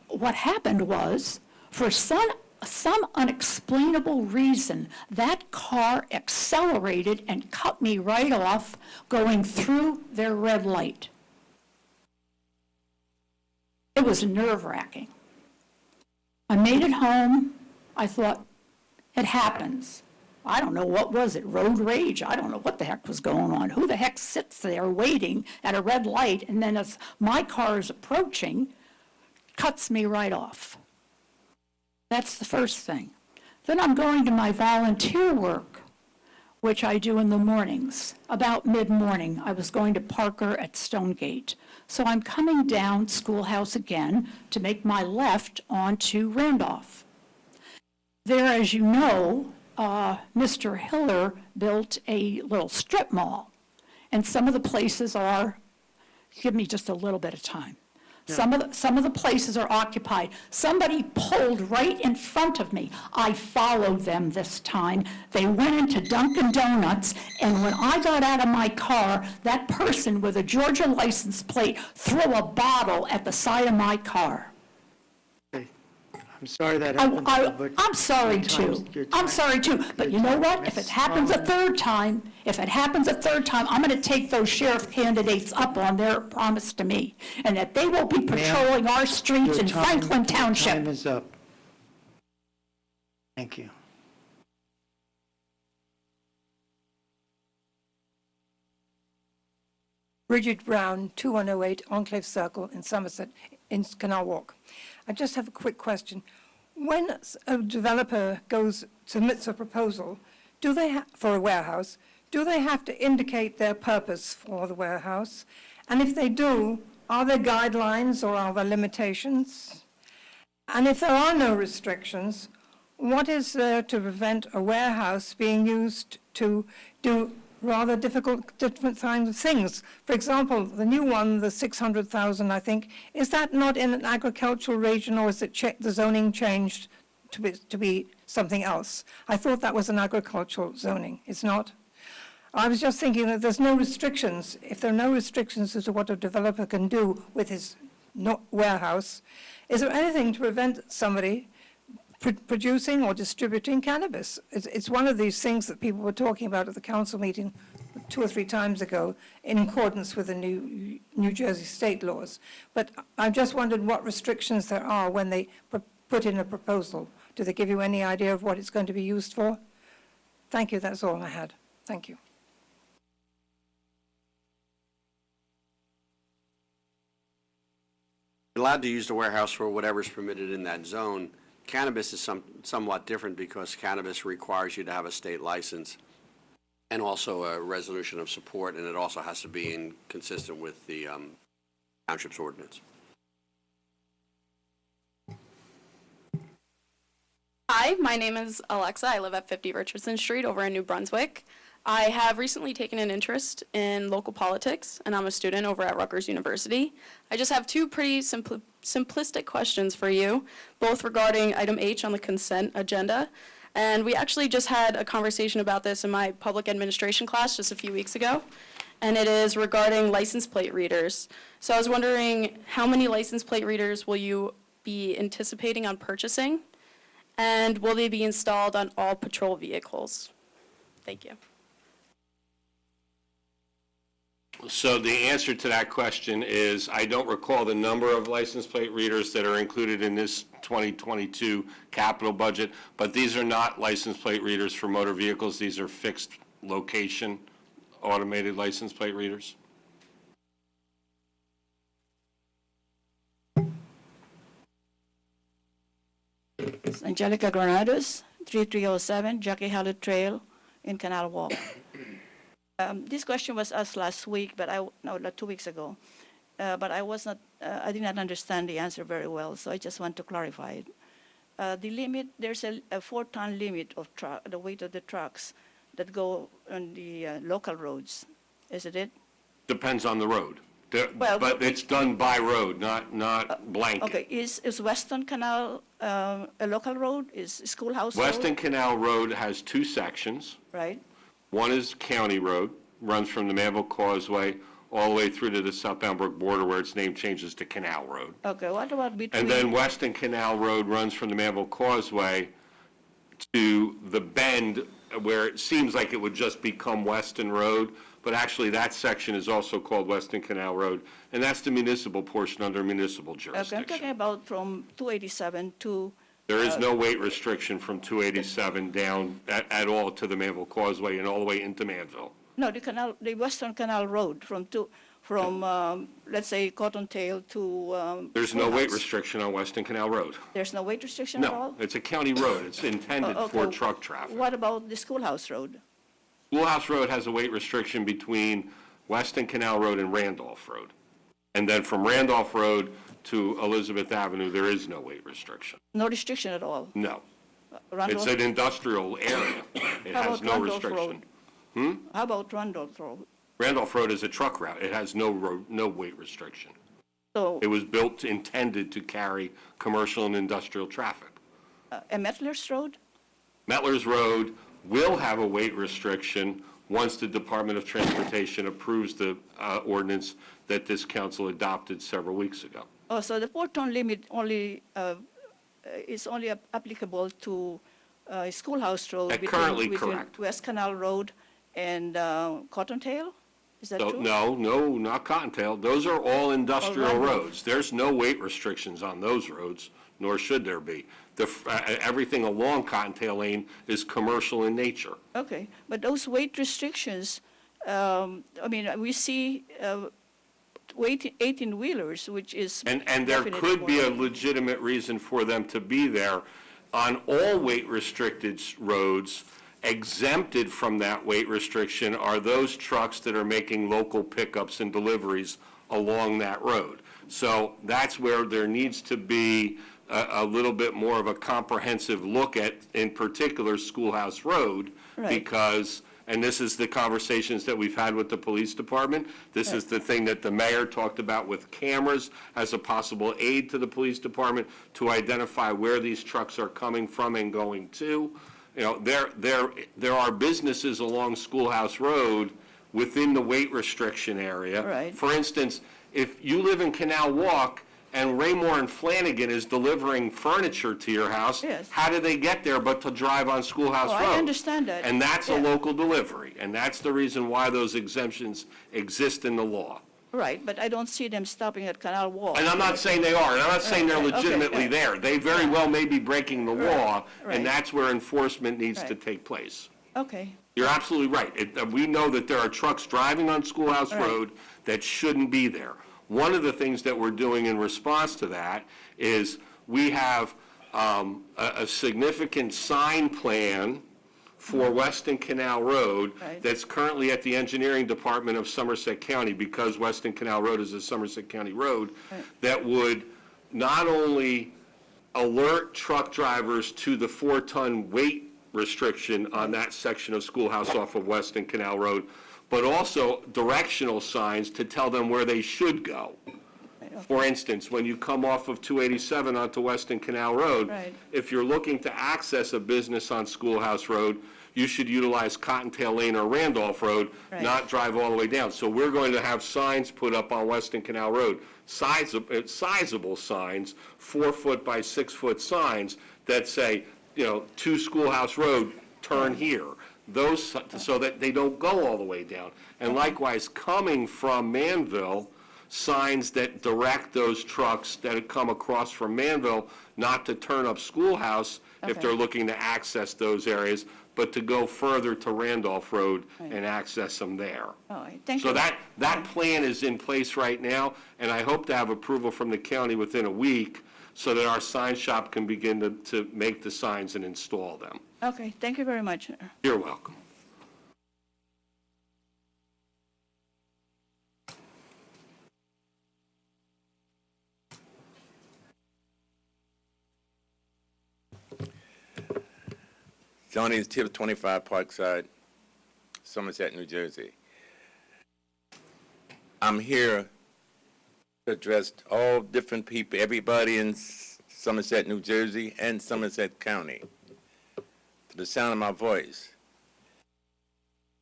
What happened was, for some unexplainable reason, that car accelerated and cut me right off going through their red light. It was nerve-wracking. I made it home. I thought, it happens. I don't know, what was it, road rage? I don't know what the heck was going on. Who the heck sits there waiting at a red light, and then as my car is approaching, cuts me right off? That's the first thing. Then I'm going to my volunteer work, which I do in the mornings. About mid-morning, I was going to Parker at Stonegate. So I'm coming down Schoolhouse again to make my left onto Randolph. There, as you know, Mr. Hiller built a little strip mall. And some of the places are, give me just a little bit of time. Some of the places are occupied. Somebody pulled right in front of me. I followed them this time. They went into Dunkin' Donuts, and when I got out of my car, that person with a Georgia license plate threw a bottle at the side of my car. Okay. I'm sorry that happened, but I'm sorry too. I'm sorry too. But you know what? If it happens a third time, I'm going to take those sheriff candidates up on their promise to me, and that they will be patrolling our streets in Franklin Your Township. time is up. Thank you. Bridget Brown, 2108 Enclave Circle in Somerset, in Canal Walk. I just have a quick question. When a developer submits a proposal, for a warehouse, do they have to indicate their purpose for the warehouse? And if they do, are there guidelines or are there limitations? And if there are no restrictions, what is there to prevent a warehouse being used to do rather different kinds of things? For example, the new one, the 600,000, I think, is that not in an agricultural region, or is it the zoning changed to be something else? I thought that was an agricultural zoning. It's not? I was just thinking that there's no restrictions. If there are no restrictions as to what a developer can do with his warehouse, is there anything to prevent somebody producing or distributing cannabis? It's one of these things that people were talking about at the council meeting 2 or 3 times ago in accordance with the New Jersey state laws. But I just wondered what restrictions there are when they put in a proposal. Do they give you any idea of what it's going to be used for? Thank you, that's all I had. Thank you. You're allowed to use the warehouse for whatever's permitted in that zone. Cannabis is somewhat different because cannabis requires you to have a state license and also a resolution of support, and it also has to be consistent with the township's ordinance. Hi, my name is Alexa. I live at 50 Richardson Street over in New Brunswick. I have recently taken an interest in local politics, and I'm a student over at Rutgers University. I just have 2 pretty simplistic questions for you, both regarding item H on the consent agenda. And we actually just had a conversation about this in my public administration class just a few weeks ago, and it is regarding license plate readers. So I was wondering, how many license plate readers will you be anticipating on purchasing? And will they be installed on all patrol vehicles? Thank you. So the answer to that question is, I don't recall the number of license plate readers that are included in this 2022 capital budget, but these are not license plate readers for motor vehicles. These are fixed location automated license plate readers. Angelica Granados, 3307 Jackie Hallett Trail in Canal Walk. This question was asked last week, but no, 2 weeks ago. But I did not understand the answer very well, so I just want to clarify it. The limit, there's a 4-ton limit of the weight of the trucks that go on the local roads. Is it? Depends on the road. But it's done by road, not blanket. Okay, is Western Canal a local road? Is Schoolhouse Road? Western Canal Road has 2 sections. Right. One is County Road, runs from the Manville Causeway all the way through to the South Boundbrook border where its name changes to Canal Road. Okay, what about between? And then Western Canal Road runs from the Manville Causeway to the bend where it seems like it would just become Weston Road, but actually that section is also called Western Canal Road, and that's the municipal portion under municipal jurisdiction. Okay, I'm talking about from 287 to... There is no weight restriction from 287 down at all to the Manville Causeway and all the way into Manville. No, the Western Canal Road from let's say Cottontail to... There's no weight restriction on Western Canal Road. There's no weight restriction at all? No, it's a county road. It's intended for truck traffic. What about the Schoolhouse Road? Schoolhouse Road has a weight restriction between Western Canal Road and Randolph Road. And then from Randolph Road to Elizabeth Avenue, there is no weight restriction. No restriction at all? No. It's an industrial area. It has no restriction. How about Randolph Road? Randolph Road is a truck route. It has no weight restriction. So, It was built intended to carry commercial and industrial traffic. Mettler's Road? Mettler's Road will have a weight restriction once the Department of Transportation approves the ordinance that this council adopted several weeks ago. Oh, so the 4-ton limit only is only applicable to Schoolhouse Road Currently between correct. West Canal Road and Cottontail? Is that true? No, not Cottontail. Those are all industrial Randolph. roads. There's no weight restrictions on those roads, nor should there be. Everything along Cottontail Lane is commercial in nature. Okay, but those weight restrictions, I mean, we see 18-wheelers, which is And there definitely could be a more- legitimate reason for them to be there. On all weight-restricted roads, exempted from that weight restriction are those trucks that are making local pickups and deliveries along that road. So that's where there needs to be a little bit more of a comprehensive look at, in particular, Schoolhouse Road, Right. because, and this is the conversations that we've had with the police department, this is the thing that the mayor talked about with cameras as a possible aid to the police department to identify where these trucks are coming from and going to. You know, there are businesses along Schoolhouse Road within the weight restriction area. Right. For instance, if you live in Canal Walk and Raymore and Flanagan is delivering furniture to your house, Yes. how do they get there but to drive on Schoolhouse Oh, Road? I understand that. And that's a Yeah. local delivery, and that's the reason why those exemptions exist in the law. Right, but I don't see them stopping at Canal Walk. And I'm not saying they are, and I'm not saying they're Right, okay, legitimately right. there. They very well may be breaking the law, right. and that's where enforcement needs to Right. take place. Okay, You're absolutely right. We know that there are trucks driving on Schoolhouse Right. Road that shouldn't be there. One of the things that we're doing in response to that is we have a significant sign plan for Weston Canal Road Right. that's currently at the Engineering Department of Somerset County, because Weston Canal Road is a Somerset County road, Right. that would not only alert truck drivers to the 4-ton weight restriction on that section of Schoolhouse off of Weston Canal Road, but also directional signs to tell them where they should go. For instance, when you come off of 287 onto Weston Canal Road, Right. if you're looking to access a business on Schoolhouse Road, you should utilize Cottontail Lane or Randolph Road, Right. not drive all the way down. So we're going to have signs put up on Weston Canal Road, sizable signs, 4-foot by 6-foot signs that say, to Schoolhouse Road, turn here. Those, so that they don't go all the way down. And likewise, coming from Manville, signs that direct those trucks that come across from Manville not to turn up Schoolhouse if Okay. they're looking to access those areas, but to go further to Randolph Road and access them there. all right, thank you. So that plan is in place right now, and I hope to have approval from the county within a week so that our sign shop can begin to make the signs and install them. Okay, thank you very much. You're welcome. Zoning is Tip 25 Parkside, Somerset, New Jersey. I'm here to address all different people, everybody in Somerset, New Jersey, and Somerset County. To the sound of my voice,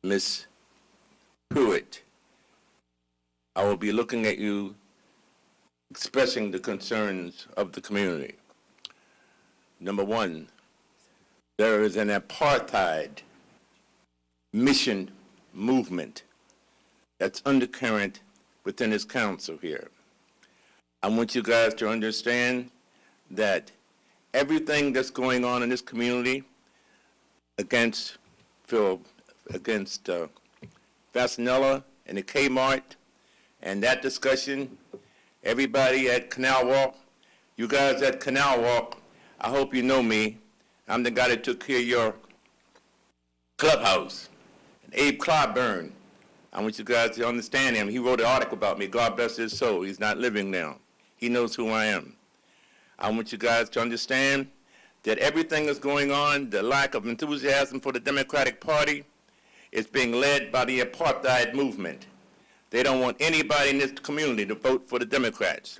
Miss Pruitt, I will be looking at you expressing the concerns of the community. Number one, there is an apartheid mission movement that's undercurrent within this council here. I want you guys to understand that everything that's going on in this community against Fasanella and the Kmart and that discussion, everybody at Canal Walk, you guys at Canal Walk, I hope you know me. I'm the guy that took care of your clubhouse. And Abe Clyburn, I want you guys to understand him. He wrote an article about me. God bless his soul. He's not living now. He knows who I am. I want you guys to understand that everything that's going on, the lack of enthusiasm for the Democratic Party, is being led by the apartheid movement. They don't want anybody in this community to vote for the Democrats.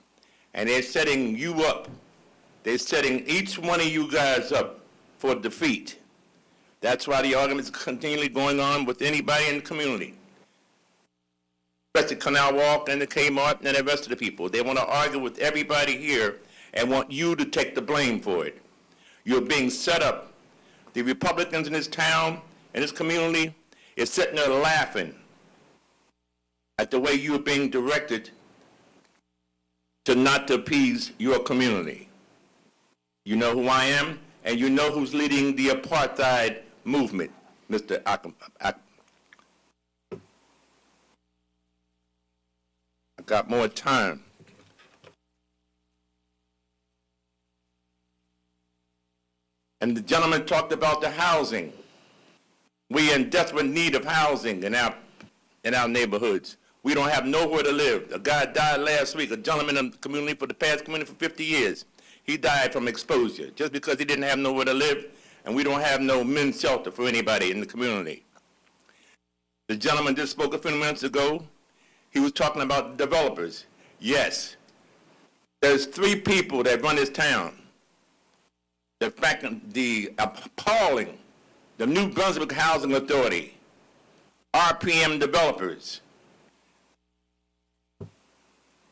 and they're setting you up. They're setting each one of you guys up for defeat. That's why the argument is continually going on with anybody in the community, especially Canal Walk and the Kmart and the rest of the people. They want to argue with everybody here and want you to take the blame for it. You're being set up. The Republicans in this town, in this community, is sitting there laughing at the way you're being directed to not to appease your community. You know who I am, and you know who's leading the apartheid movement, Mr. I got more time. And the gentleman talked about the housing. We're in desperate need of housing in our neighborhoods. We don't have nowhere to live. A guy died last week, a gentleman in the community for the past community for 50 years. He died from exposure just because he didn't have nowhere to live, and we don't have no men's shelter for anybody in the community. The gentleman just spoke a few minutes ago. He was talking about developers. Yes, there's 3 people that run this town. The appalling, the New Brunswick Housing Authority, RPM developers,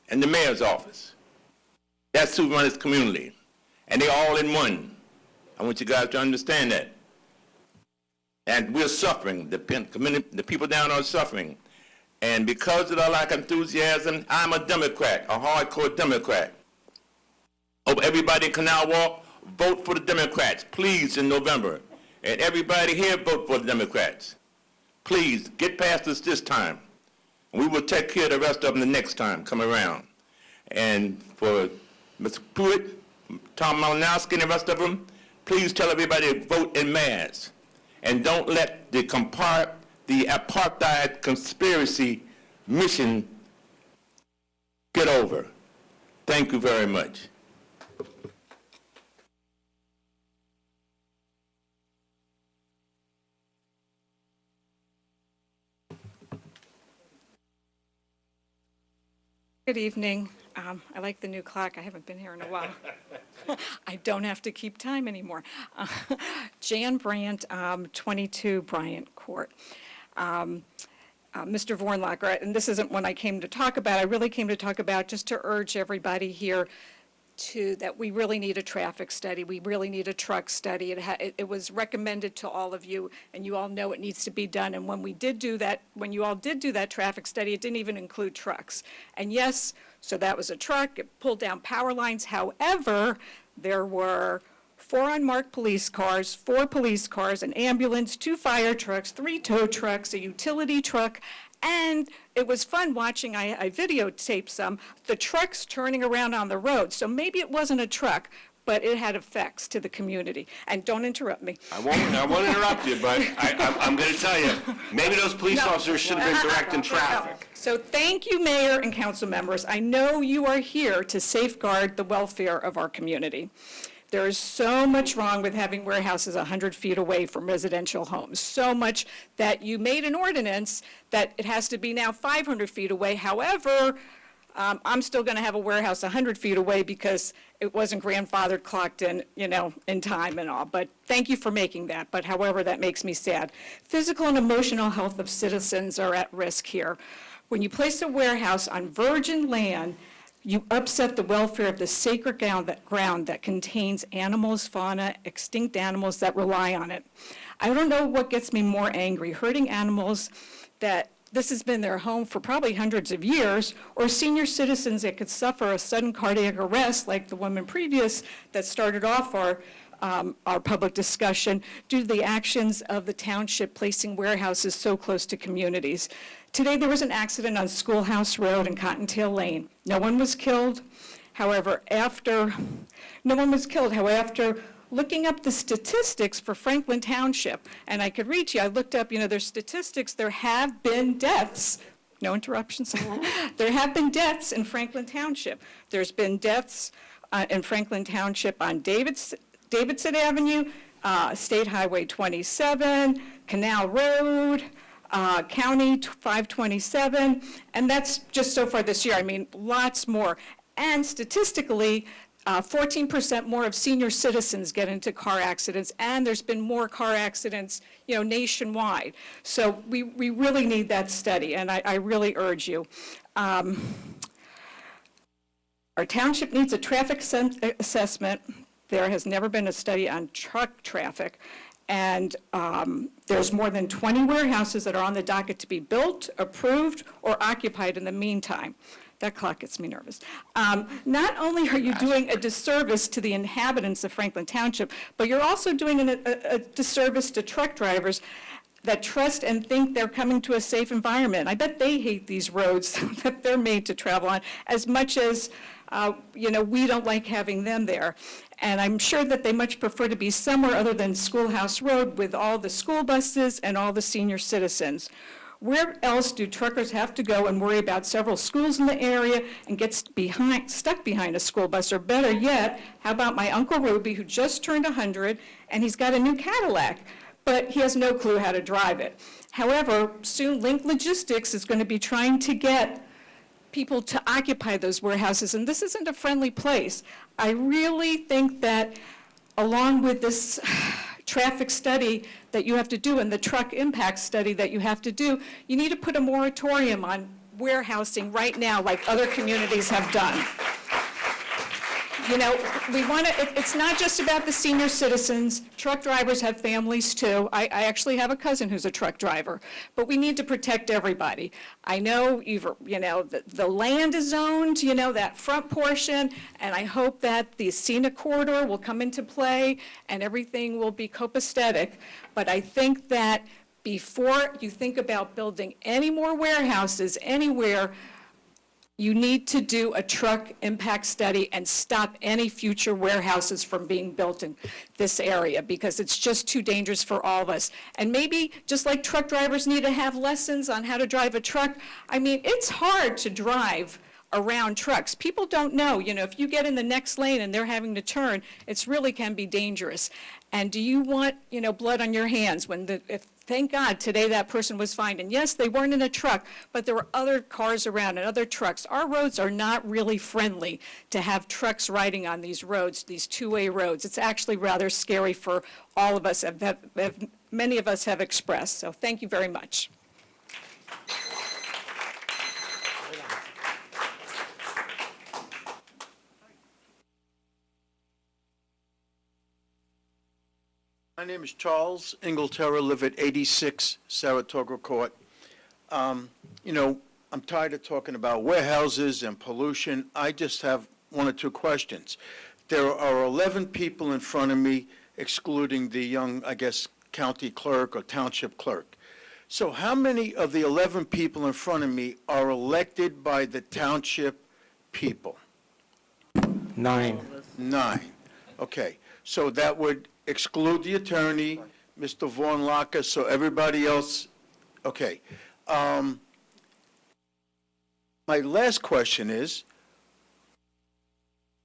and the mayor's office. That's who runs this community. And they're all in one. I want you guys to understand that. And we're suffering. The people down are suffering. And because of the lack of enthusiasm, I'm a Democrat, a hardcore Democrat. Hope everybody in Canal Walk, vote for the Democrats, please, in November. And everybody here, vote for the Democrats. Please, get past us this time. We will take care of the rest of them the next time come around. And for Mr. Pruitt, Tom Malinowski, and the rest of them, please tell everybody to vote en masse. And don't let the apartheid conspiracy mission get over. Thank you very much. Good evening. I like the new clock. I haven't been here in a while. I don't have to keep time anymore. Jan Brandt, 22 Bryant Court. Mr. Vornlacher, and this isn't one I came to talk about. I really came to talk about just to urge everybody here that we really need a traffic study. We really need a truck study. It was recommended to all of you, and you all know it needs to be done. And when we did do that, when you all did do that traffic study, it didn't even include trucks. And yes, so that was a truck. It pulled down power lines. However, there were 4 unmarked police cars, 4 police cars, an ambulance, 2 fire trucks, 3 tow trucks, a utility truck, and it was fun watching, I videotaped some, the trucks turning around on the road. So maybe it wasn't a truck, but it had effects to the community. And don't interrupt me. I won't interrupt you, but I'm going to tell you, maybe those police officers should have been directing traffic. So thank you, Mayor and council members. I know you are here to safeguard the welfare of our community. There is so much wrong with having warehouses 100 feet away from residential homes. So much that you made an ordinance that it has to be now 500 feet away. However, I'm still going to have a warehouse 100 feet away because it wasn't grandfathered, clocked in, in time and all. But thank you for making that. But however, that makes me sad. Physical and emotional health of citizens are at risk here. When you place a warehouse on virgin land, you upset the welfare of the sacred ground that contains animals, fauna, extinct animals that rely on it. I don't know what gets me more angry, hurting animals that this has been their home for probably hundreds of years, or senior citizens that could suffer a sudden cardiac arrest like the woman previous that started off our public discussion due to the actions of the township placing warehouses so close to communities. Today there was an accident on Schoolhouse Road and Cottontail Lane. No one was killed. However, after looking up the statistics for Franklin Township, and I could read you, I looked up, their statistics, there have been deaths. No interruptions. There have been deaths in Franklin Township. There's been deaths in Franklin Township on Davidson Avenue, State Highway 27, Canal Road, County 527, and that's just so far this year. I mean, lots more. And statistically, 14% more of senior citizens get into car accidents, and there's been more car accidents, nationwide. So we really need that study, and I really urge you. Our township needs a traffic assessment. There has never been a study on truck traffic, and there's more than 20 warehouses that are on the docket to be built, approved, or occupied in the meantime. That clock gets me nervous. Not only are you doing a disservice to the inhabitants of Franklin Township, but you're also doing a disservice to truck drivers that trust and think they're coming to a safe environment. I bet they hate these roads that they're made to travel on as much as we don't like having them there. And I'm sure that they much prefer to be somewhere other than Schoolhouse Road with all the school buses and all the senior citizens. Where else do truckers have to go and worry about several schools in the area and get stuck behind a school bus? Or better yet, how about my Uncle Ruby, who just turned 100, and he's got a new Cadillac, but he has no clue how to drive it. However, soon Link Logistics is going to be trying to get people to occupy those warehouses, and this isn't a friendly place. I really think that along with this traffic study that you have to do and the truck impact study that you have to do, you need to put a moratorium on warehousing right now like other communities have done. It's not just about the senior citizens. Truck drivers have families too. I actually have a cousin who's a truck driver, but we need to protect everybody. I know the land is owned, that front portion, and I hope that the scenic corridor will come into play and everything will be copacetic. But I think that before you think about building any more warehouses anywhere, you need to do a truck impact study and stop any future warehouses from being built in this area, because it's just too dangerous for all of us. And maybe just like truck drivers need to have lessons on how to drive a truck, it's hard to drive around trucks. People don't know, if you get in the next lane and they're having to turn, it really can be dangerous. And do you want, blood on your hands thank God today that person was fine. And yes, they weren't in a truck, but there were other cars around and other trucks. Our roads are not really friendly to have trucks riding on these roads, these two-way roads. It's actually rather scary for all of us, many of us have expressed. So thank you very much. My name is Charles Ingleterra, live at 86 Saratoga Court. I'm tired of talking about warehouses and pollution. I just have one or two questions. There are 11 people in front of me, excluding the young, county clerk or township clerk. So how many of the 11 people in front of me are elected by the township people? 9. 9. Okay, so that would exclude the attorney, Mr. Vaughn Locker, so everybody else, okay. My last question is,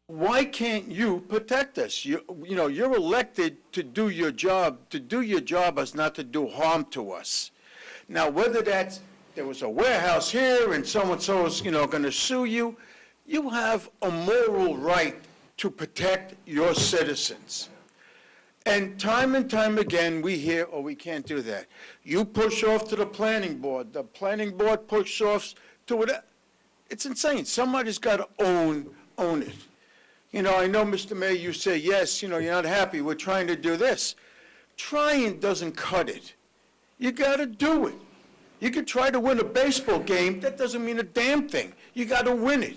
why can't you protect us? You're elected to do your job. To do your job is not to do harm to us. Now, whether there was a warehouse here and so-and-so is, going to sue you, you have a moral right to protect your citizens. And time again, we hear, oh, we can't do that. You push off to the planning board. The planning board pushes off to it. It's insane. Somebody's got to own it. I know, Mr. Mayor, you say, yes, you're not happy. We're trying to do this. Trying doesn't cut it. You got to do it. You could try to win a baseball game. That doesn't mean a damn thing. You got to win it.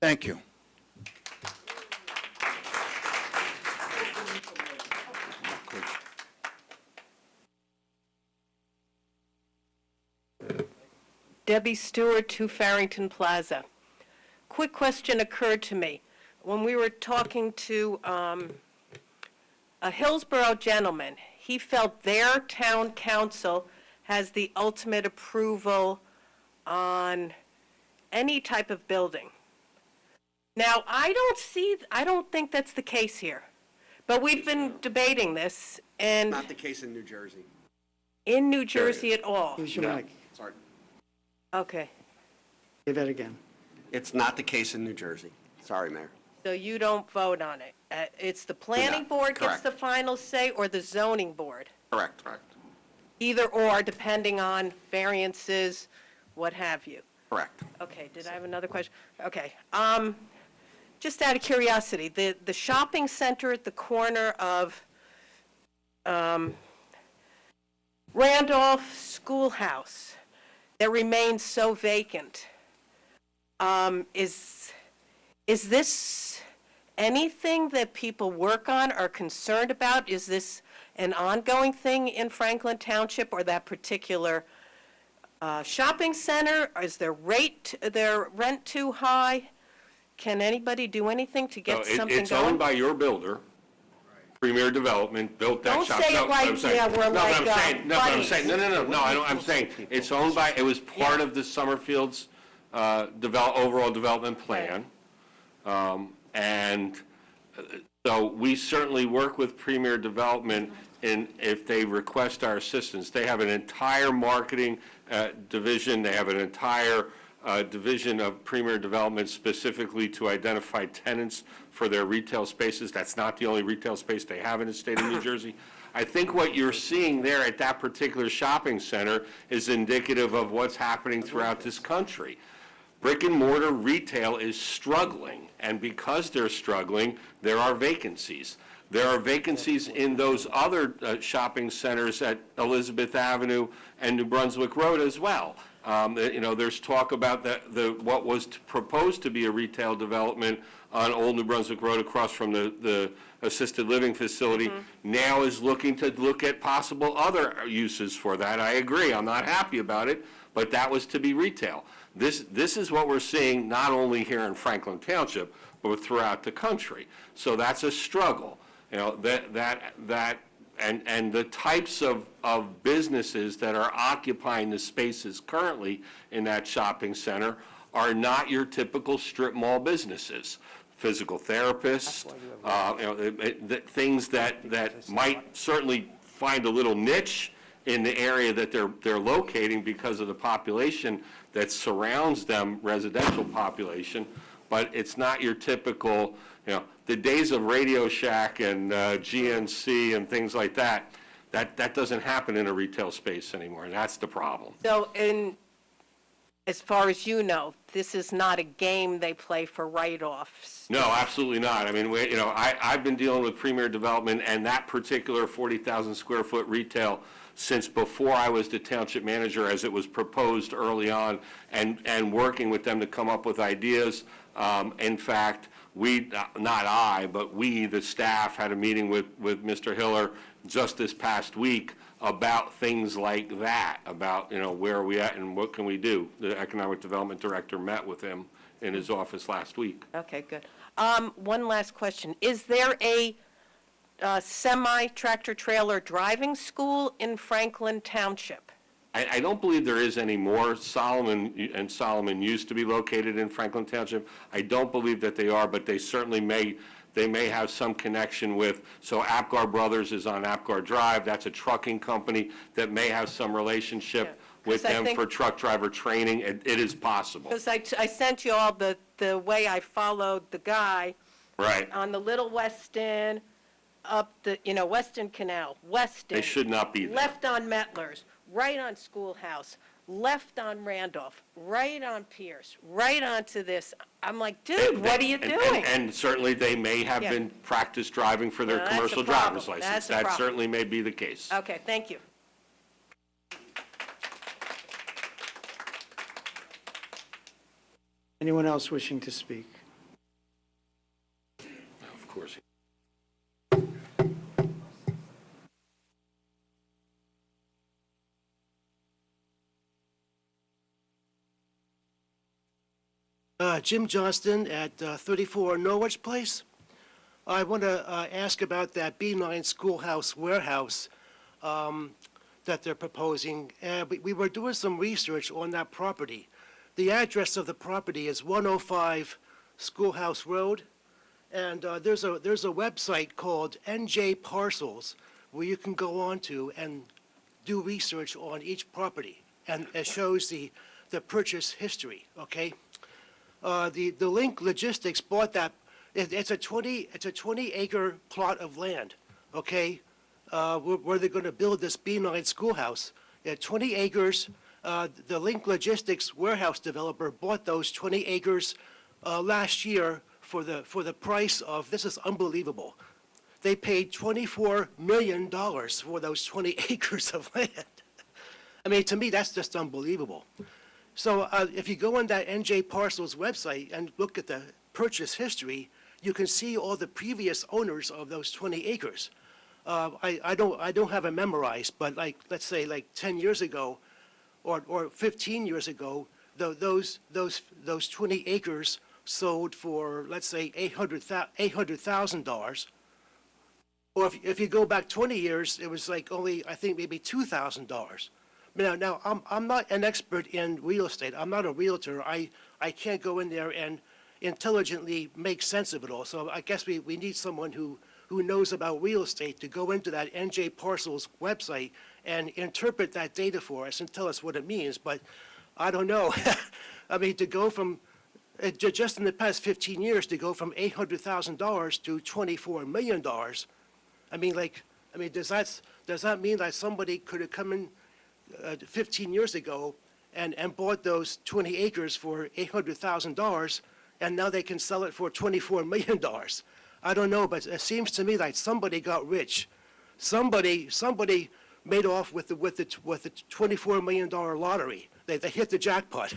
Thank you. Debbie Stewart, 2 Farrington Plaza. Quick question occurred to me. When we were talking to a Hillsborough gentleman, he felt their town council has the ultimate approval on any type of building. Now, I don't think that's the case here, but we've been debating this, and Not the case in New Jersey. in New Jersey at all. Use your mic. Sorry. Okay. Say that again. It's not the case in New Jersey. Sorry, Mayor. So you don't vote on it? It's the planning board gets Correct. the final say, or the zoning board? Correct. Correct. Either or, depending on variances, what have you? Correct. Okay, did I have another question? Okay. Just out of curiosity, the shopping center at the corner of Randolph Schoolhouse that remains so vacant, is this anything that people work on or are concerned about? Is this an ongoing thing in Franklin Township or that particular shopping center? Is their rent too high? Can anybody do anything to get something going? It's owned by your builder. Premier Development built that Don't shop. say it No, like, I'm saying- yeah, we're no, but I'm like, saying- No, but I'm buddies. saying, no, I'm saying, it's owned by, it was part of the Summerfield's overall development plan. And so we certainly work with Premier Development in, if they request our assistance. They have an entire marketing division, they have an entire division of Premier Development specifically to identify tenants for their retail spaces. That's not the only retail space they have in the state of New Jersey. I think what you're seeing there at that particular shopping center is indicative of what's happening throughout this country. Brick and mortar retail is struggling, and because they're struggling, there are vacancies. There are vacancies in those other shopping centers at Elizabeth Avenue and New Brunswick Road as well. There's talk about what was proposed to be a retail development on Old New Brunswick Road across from the assisted living facility, now is looking to look at possible other uses for that. I agree, I'm not happy about it, but that was to be retail. This is what we're seeing not only here in Franklin Township, but throughout the country. So that's a struggle. And the types of businesses that are occupying the spaces currently in that shopping center are not your typical strip mall businesses. Physical therapists, things that might certainly find a little niche in the area that they're locating because of the population that surrounds them, residential population, but it's not your typical, the days of Radio Shack and GNC and things like that doesn't happen in a retail space anymore, and that's the problem. So as far as you know, this is not a game they play for write-offs? No, absolutely not. I mean, I've been dealing with Premier Development and that particular 40,000 square foot retail since before I was the township manager, as it was proposed early on, and working with them to come up with ideas. In fact, not I, but we, the staff, had a meeting with Mr. Hiller just this past week about things like that, about, where are we at and what can we do. The Economic Development Director met with him in his office last week. Okay, good. One last question. Is there a semi-tractor trailer driving school in Franklin Township? I don't believe there is any more. Solomon used to be located in Franklin Township. I don't believe that they are, but they certainly may have some connection with, so Apgar Brothers is on Apgar Drive. That's a trucking company that may have some relationship with them for truck driver training. It is possible. Because I sent you all the way I followed the guy. Right. On the Little Weston, up the, Weston Canal, Weston. They should not be there. Left on Metlers, right on Schoolhouse, left on Randolph, right on Pierce, right onto this. I'm like, dude, what are you doing? And certainly they may have been practice driving for their No, that's a commercial problem. driver's license. That's a That problem. certainly may be the case. Okay, thank you. Anyone else wishing to speak? Of course. Jim Johnston at 34 Norwich Place. I want to ask about that B9 schoolhouse warehouse that they're proposing. We were doing some research on that property. The address of the property is 105 Schoolhouse Road, and there's a website called NJ Parcels where you can go on to and do research on each property, and it shows the purchase history, okay? The Link Logistics bought that. It's a 20-acre plot of land, okay, where they're going to build this B9 schoolhouse. 20 acres. The Link Logistics warehouse developer bought those 20 acres last year for the price of, this is unbelievable. They paid $24 million for those 20 acres of land. I mean, to me, that's just unbelievable. So if you go on that NJ Parcels website and look at the purchase history, you can see all the previous owners of those 20 acres. I don't have it memorized, but like, let's say like 10 years ago or 15 years ago, those 20 acres sold for, let's say, $800,000. Or if you go back 20 years, it was like only, I think, maybe $2,000. Now, I'm not an expert in real estate. I'm not a realtor. I can't go in there and intelligently make sense of it all. So I guess we need someone who knows about real estate to go into that NJ Parcels website and interpret that data for us and tell us what it means. But I don't know. I mean, to go from, just in the past 15 years, to go from $800,000 to $24 million, I mean, does that mean that somebody could have come in 15 years ago and bought those 20 acres for $800,000, and now they can sell it for $24 million? I don't know, but it seems to me like somebody got rich. Somebody made off with the $24 million lottery. They hit the jackpot.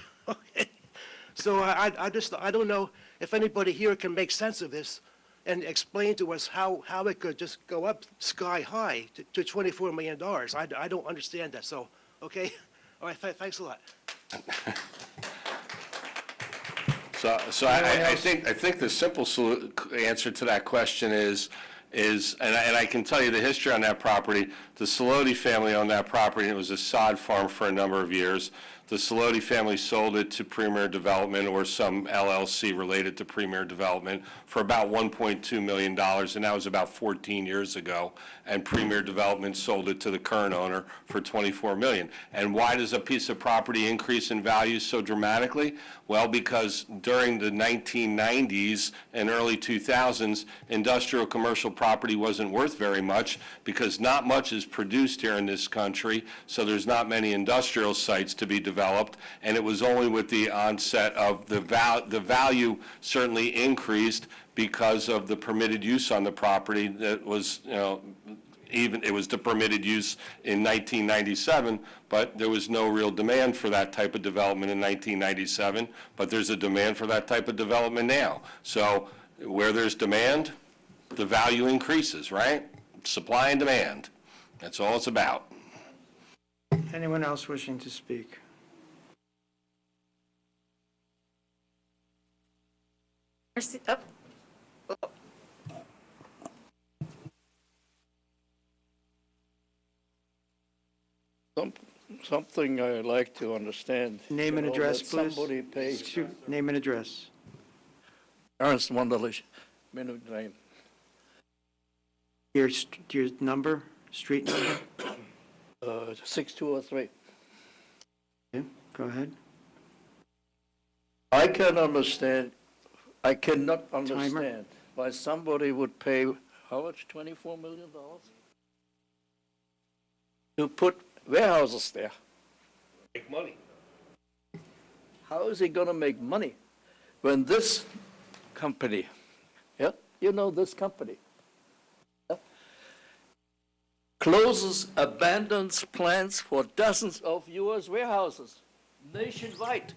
So I don't know if anybody here can make sense of this and explain to us how it could just go up sky high to $24 million. I don't understand that, so, okay? All right, thanks a lot. So I think the simple answer to that question is, and I can tell you the history on that property. The Saloti family owned that property, and it was a sod farm for a number of years. The Saloti family sold it to Premier Development or some LLC related to Premier Development for about $1.2 million, and that was about 14 years ago. And Premier Development sold it to the current owner for $24 million. And why does a piece of property increase in value so dramatically? Well, because during the 1990s and early 2000s, industrial commercial property wasn't worth very much because not much is produced here in this country, so there's not many industrial sites to be developed, and it was only with the onset of the value certainly increased because of the permitted use on the property that was, it was the permitted use in 1997, but there was no real demand for that type of development in 1997, but there's a demand for that type of development now. So where there's demand, the value increases, right? Supply and demand. That's all it's about. Anyone else wishing to speak? Something I'd like to understand. Name and address, please. Somebody pays. Name and address. Ernst Wunderlich, Minute Lane. Your number, street number? 6203. Yeah, go ahead. I cannot understand why somebody would pay, how much, $24 million? To put warehouses there. Make money. How is he going to make money when this company, yeah, you know this company, yeah, closes, abandons plants for dozens of U.S. warehouses nationwide?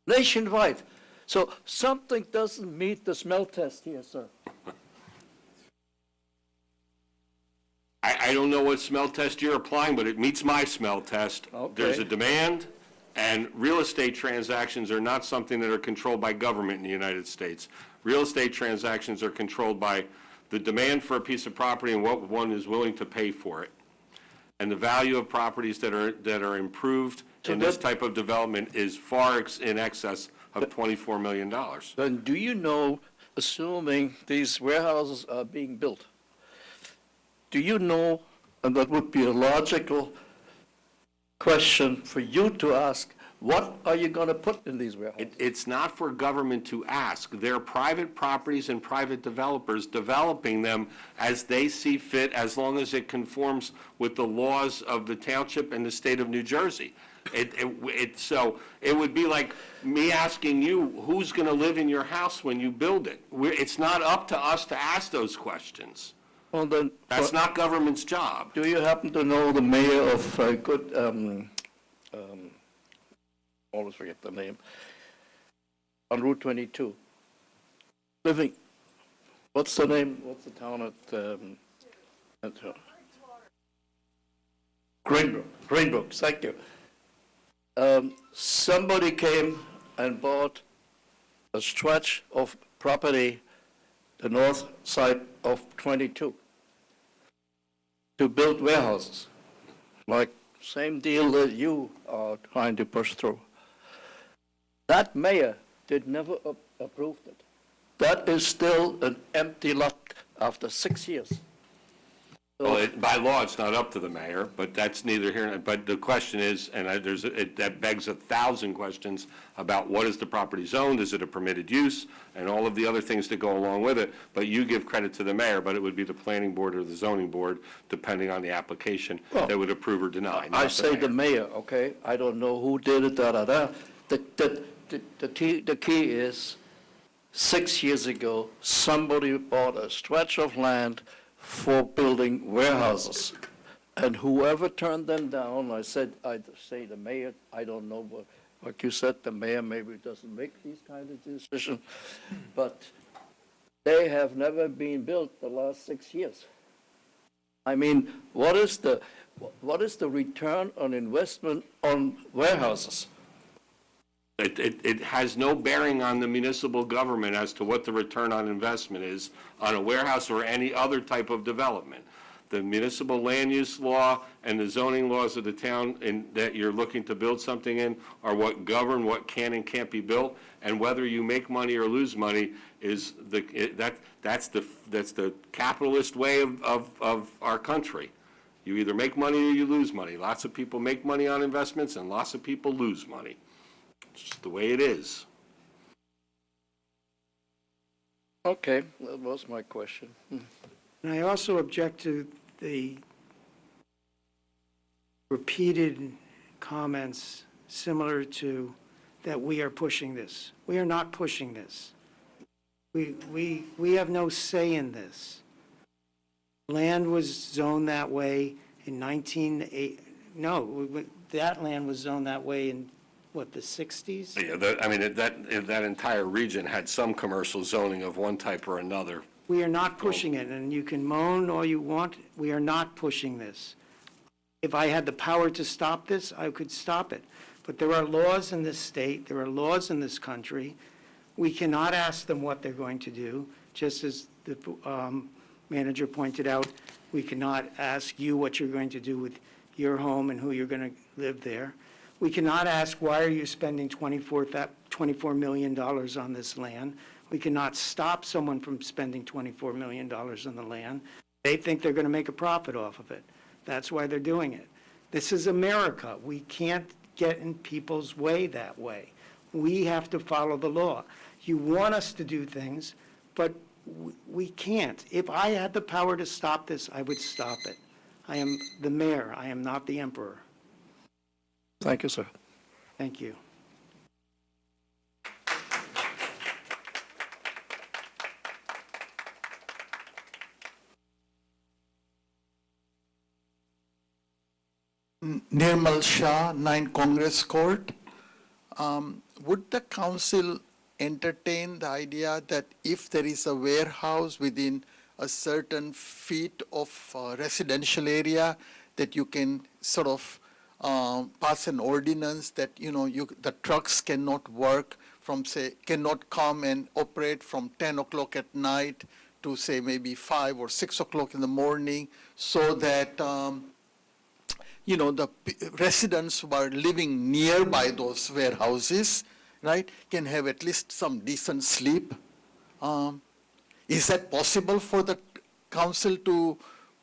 Nationwide. So something doesn't meet the smell test here, sir. I don't know what smell test you're applying, but it meets my smell test. Okay. There's a demand, and real estate transactions are not something that are controlled by government in the United States. Real estate transactions are controlled by the demand for a piece of property and what one is willing to pay for it. And the value of properties that are improved in this type of development is far in excess of $24 million. Then do you know, assuming these warehouses are being built, do you know, and that would be a logical question for you to ask, What are you going to put in these warehouses? It's not for government to ask. They're private properties and private developers developing them as they see fit, as long as it conforms with the laws of the township and the state of New Jersey. So it would be like me asking you, who's going to live in your house when you build it? It's not up to us to ask those questions. Well, then, That's not government's job. do you happen to know the mayor of always forget the name, on Route 22? Living, what's the name, what's the town at Greenbrook, thank you. Somebody came and bought a stretch of property, the north side of 22, to build warehouses, like same deal that you are trying to push through. That mayor did never approve it. That is still an empty lot after 6 years. Well, by law, it's not up to the mayor, but that's neither here, but the question is, and that begs 1,000 questions about what is the property zoned, is it a permitted use, and all of the other things that go along with it, but you give credit to the mayor, but it would be the planning board or the zoning board, depending on the application, that would approve or deny. I say the mayor, okay? I don't know who did it, da-da-da. The key is, 6 years ago, somebody bought a stretch of land for building warehouses. And whoever turned them down, I'd say the mayor, I don't know what you said, the mayor maybe doesn't make these kind of decisions, but they have never been built the last 6 years. I mean, what is the return on investment on warehouses? It has no bearing on the municipal government as to what the return on investment is on a warehouse or any other type of development. The municipal land use law and the zoning laws of the town that you're looking to build something in are what govern what can and can't be built, and whether you make money or lose money is that's the capitalist way of our country. You either make money or you lose money. Lots of people make money on investments and lots of people lose money. It's just the way it is. Okay, that was my question. And I also object to the repeated comments similar to that we are pushing this. We are not pushing this. We have no say in this. Land was zoned that way in that land was zoned that way in, what, the 60s? Yeah, that entire region had some commercial zoning of one type or another. We are not pushing it, and you can moan all you want. We are not pushing this. If I had the power to stop this, I could stop it. But there are laws in this state, there are laws in this country. We cannot ask them what they're going to do, just as the manager pointed out, we cannot ask you what you're going to do with your home and who you're going to live there. We cannot ask, why are you spending $24 million on this land? We cannot stop someone from spending $24 million on the land. They think they're going to make a profit off of it. That's why they're doing it. This is America. We can't get in people's way that way. We have to follow the law. You want us to do things, but we can't. If I had the power to stop this, I would stop it. I am the mayor. I am not the emperor. Thank you, sir. Thank you. Nirmal Shah, 9 Congress Court. Would the council entertain the idea that if there is a warehouse within a certain feet of residential area, that you can sort of pass an ordinance that, the trucks cannot work from, say, cannot come and operate from 10 o'clock at night to, say, maybe 5 or 6 o'clock in the morning, so that the residents who are living nearby those warehouses, right, can have at least some decent sleep. Is that possible for the council to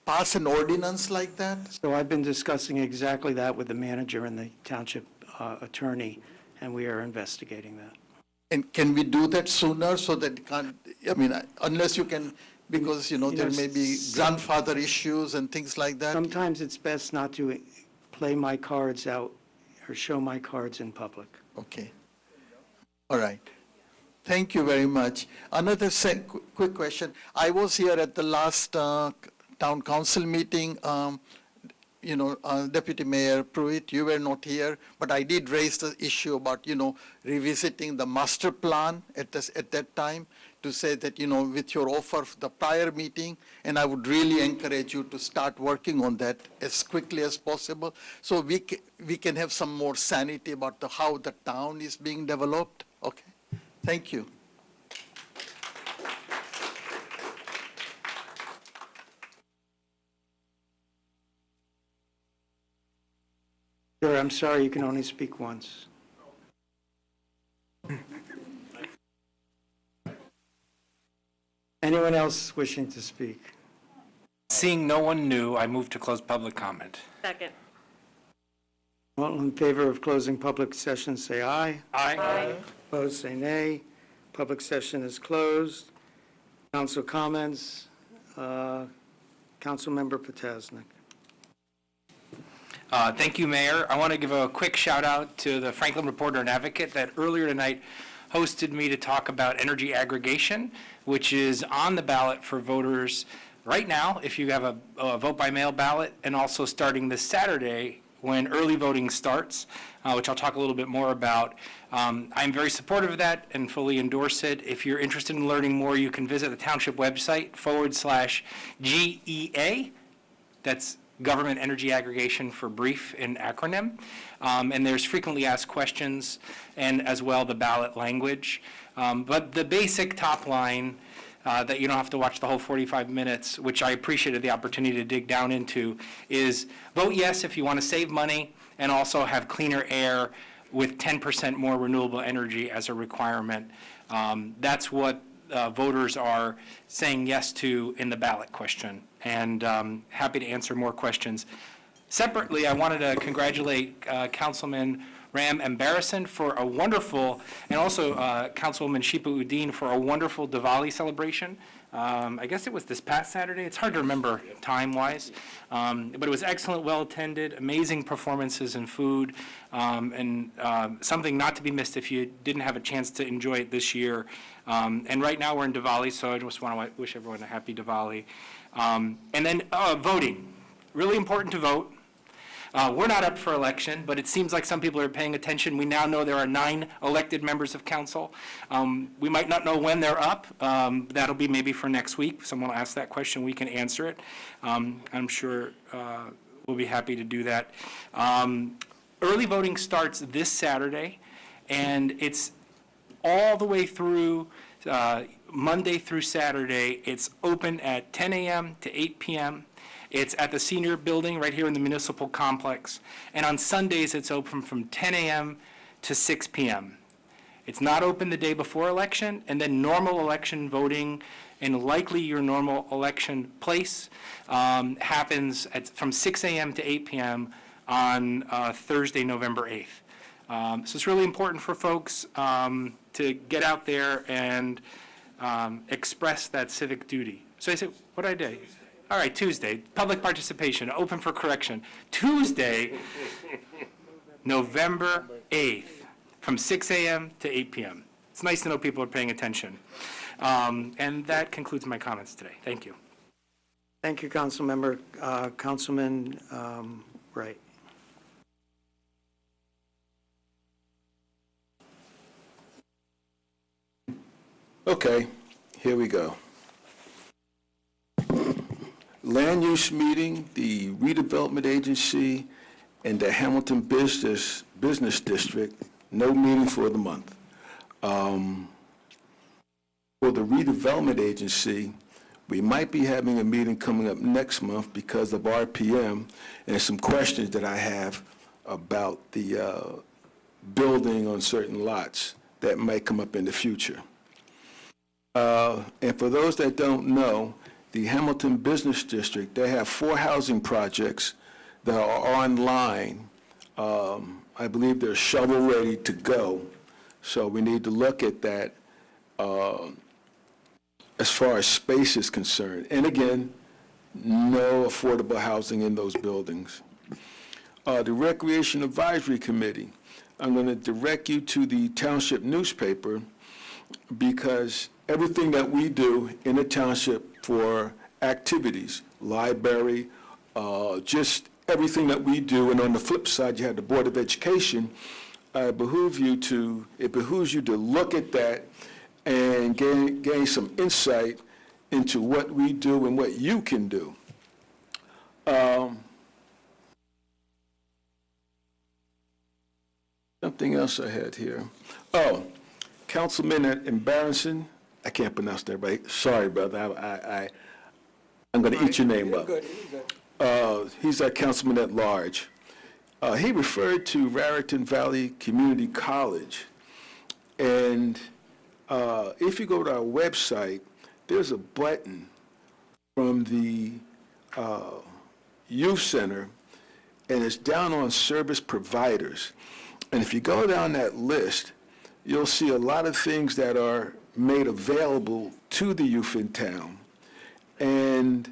pass an ordinance like that? So I've been discussing exactly that with the manager and the township attorney, and we are investigating that. And can we do that sooner so that it can't, I mean, unless you can, because, there may be grandfather issues and things like that? Sometimes it's best not to play my cards out or show my cards in public. Okay. All right. Thank you very much. Another quick question. I was here at the last town council meeting. Deputy Mayor Pruitt, you were not here, but I did raise the issue about, revisiting the master plan at that time to say that, with your offer of the prior meeting, and I would really encourage you to start working on that as quickly as possible so we can have some more sanity about how the town is being developed. Okay. Thank you. Sir, I'm sorry, you can only speak once. Anyone else wishing to speak? Seeing no one new, I move to close public comment. Second. All in favor of closing public session, say aye. Aye. Opposed, say nay. Public session is closed. Council comments. Councilmember Potasnik. Thank you, Mayor. I want to give a quick shout out to the Franklin Reporter and Advocate that earlier tonight hosted me to talk about energy aggregation, which is on the ballot for voters right now if you have a vote by mail ballot, and also starting this Saturday when early voting starts, which I'll talk a little bit more about. I'm very supportive of that and fully endorse it. If you're interested in learning more, you can visit the Township website /GEA. That's Government Energy Aggregation for brief in acronym. And there's frequently asked questions and as well the ballot language. But the basic top line that you don't have to watch the whole 45 minutes, which I appreciated the opportunity to dig down into, is vote yes if you want to save money and also have cleaner air with 10% more renewable energy as a requirement. That's what voters are saying yes to in the ballot question, and happy to answer more questions. Separately, I wanted to congratulate Councilman Ram Ambarrasan for a wonderful, and also Councilwoman Shipa Udine for a wonderful Diwali celebration. I guess it was this past Saturday. It's hard to remember time-wise, but it was excellent, well-attended, amazing performances and food, and something not to be missed if you didn't have a chance to enjoy it this year. And right now we're in Diwali, so I just want to wish everyone a happy Diwali. And then voting. Really important to vote. We're not up for election, but it seems like some people are paying attention. We now know there are 9 elected members of council. We might not know when they're up. That'll be maybe for next week. Someone will ask that question. We can answer it. I'm sure we'll be happy to do that. Early voting starts this Saturday, and it's all the way through Monday through Saturday. It's open at 10 a.m. to 8 p.m. It's at the senior building right here in the municipal complex. And on Sundays, it's open from 10 a.m. to 6 p.m. It's not open the day before election, and then normal election voting in likely your normal election place happens from 6 a.m. to 8 p.m. on Thursday, November 8th. So it's really important for folks to get out there and express that civic duty. So I said, what did I do? All right, Tuesday, public participation, open for correction. Tuesday, November 8th, from 6 a.m. to 8 p.m. It's nice to know people are paying attention. And that concludes my comments today. Thank you. Thank you, Councilmember. Councilman Wright. Okay, here we go. Land use meeting, the redevelopment agency, and the Hamilton Business District, no meeting for the month. For the redevelopment agency, we might be having a meeting coming up next month because of RPM and some questions that I have about the building on certain lots that might come up in the future. And for those that don't know, the Hamilton Business District, they have 4 housing projects that are online I believe they're shovel-ready to go. So we need to look at that as far as space is concerned. And again, no affordable housing in those buildings. The Recreation Advisory Committee, I'm going to direct you to the Township newspaper because everything that we do in the township for activities, library, just everything that we do, and on the flip side, you have the Board of Education, it behooves you to look at that and gain some insight into what we do and what you can do. Something else I had here. Oh, Councilman Embarrassing, I can't pronounce that right. Sorry, brother. I'm going to eat your name up. He's our councilman at large. He referred to Raritan Valley Community College. And if you go to our website, there's a button from the youth center, and it's down on service providers. And if you go down that list, you'll see a lot of things that are made available to the youth in town. And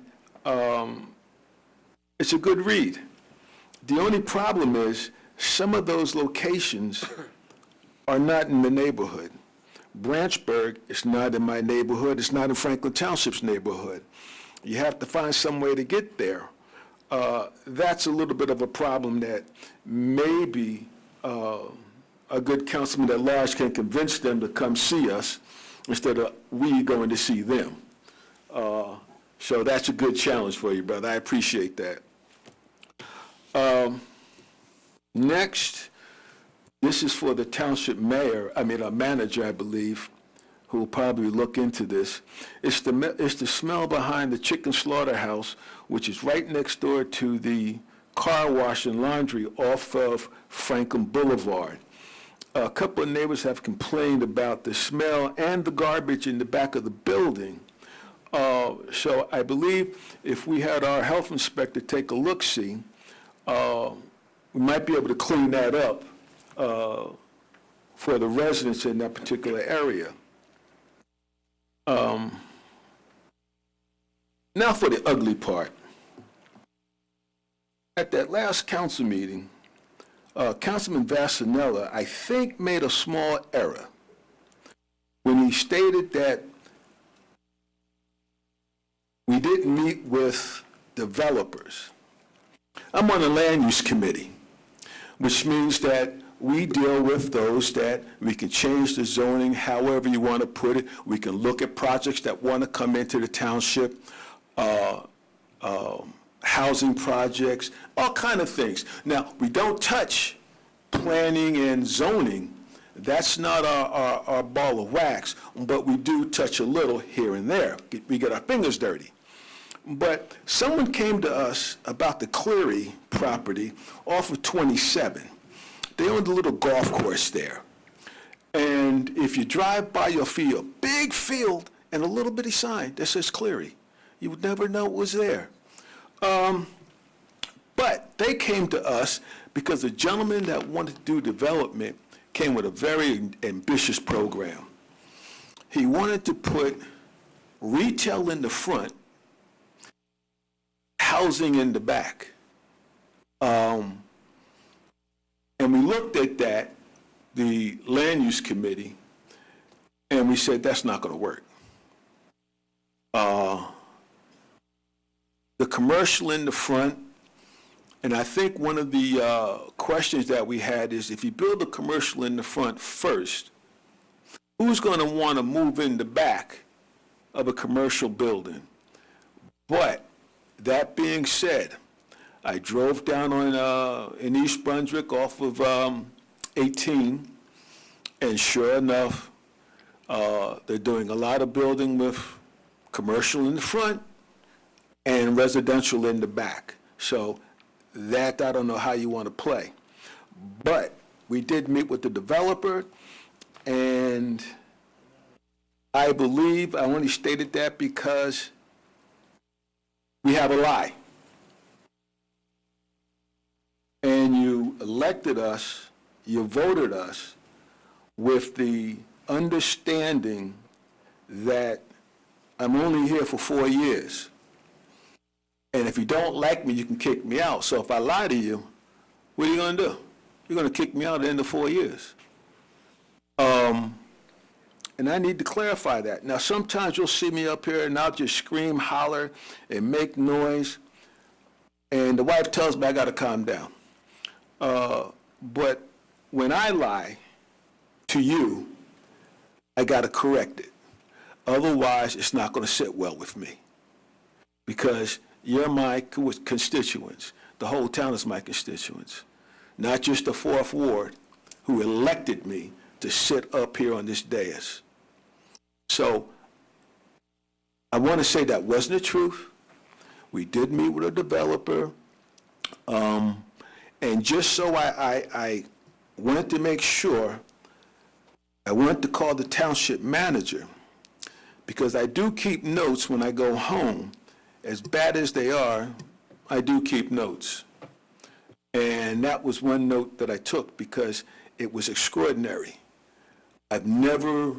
it's a good read. The only problem is some of those locations are not in the neighborhood. Branchburg is not in my neighborhood. It's not in Franklin Township's neighborhood. You have to find some way to get there. That's a little bit of a problem that maybe a good councilman at large can convince them to come see us instead of we going to see them. So that's a good challenge for you, brother. I appreciate that. Next, this is for the township manager, I believe, who will probably look into this. It's the smell behind the chicken slaughterhouse, which is right next door to the car wash and laundry off of Franklin Boulevard. A couple of neighbors have complained about the smell and the garbage in the back of the building. So I believe if we had our health inspector take a look-see, we might be able to clean that up for the residents in that particular area. Now for the ugly part. At that last council meeting, Councilman Vassanella, I think, made a small error when he stated that we didn't meet with developers. I'm on the land use committee, which means that we deal with those that we can change the zoning however you want to put it. We can look at projects that want to come into the township, housing projects, all kind of things. Now, we don't touch planning and zoning. That's not our ball of wax, but we do touch a little here and there. We get our fingers dirty. But someone came to us about the Cleary property off of 27. They owned a little golf course there. And if you drive by, you'll see a big field and a little bitty sign that says Cleary. You would never know it was there. But they came to us because the gentleman that wanted to do development came with a very ambitious program. He wanted to put retail in the front, housing in the back. And we looked at that, the land use committee, and we said, that's not going to work. The commercial in the front, and I think one of the questions that we had is if you build a commercial in the front first, who's going to want to move in the back of a commercial building? But that being said, I drove down on in East Brunswick off of 18, and sure enough, they're doing a lot of building with commercial in the front and residential in the back. So that, I don't know how you want to play. But we did meet with the developer, and I believe I only stated that because we have a lie. And you elected us you voted us with the understanding that I'm only here for 4 years. And if you don't like me, you can kick me out. So if I lie to you, what are you going to do? You're going to kick me out at the end of 4 years. And I need to clarify that. Now, sometimes you'll see me up here and I'll just scream, holler, and make noise. And the wife tells me I got to calm down. But when I lie to you, I got to correct it. Otherwise, it's not going to sit well with me. Because you're my constituents. The whole town is my constituents. Not just the 4th Ward, who elected me to sit up here on this dais. So I want to say that wasn't the truth. We did meet with a developer. And just so I wanted to make sure, I wanted to call the township manager, because I do keep notes when I go home. As bad as they are, I do keep notes. And that was one note that I took because it was extraordinary. I've never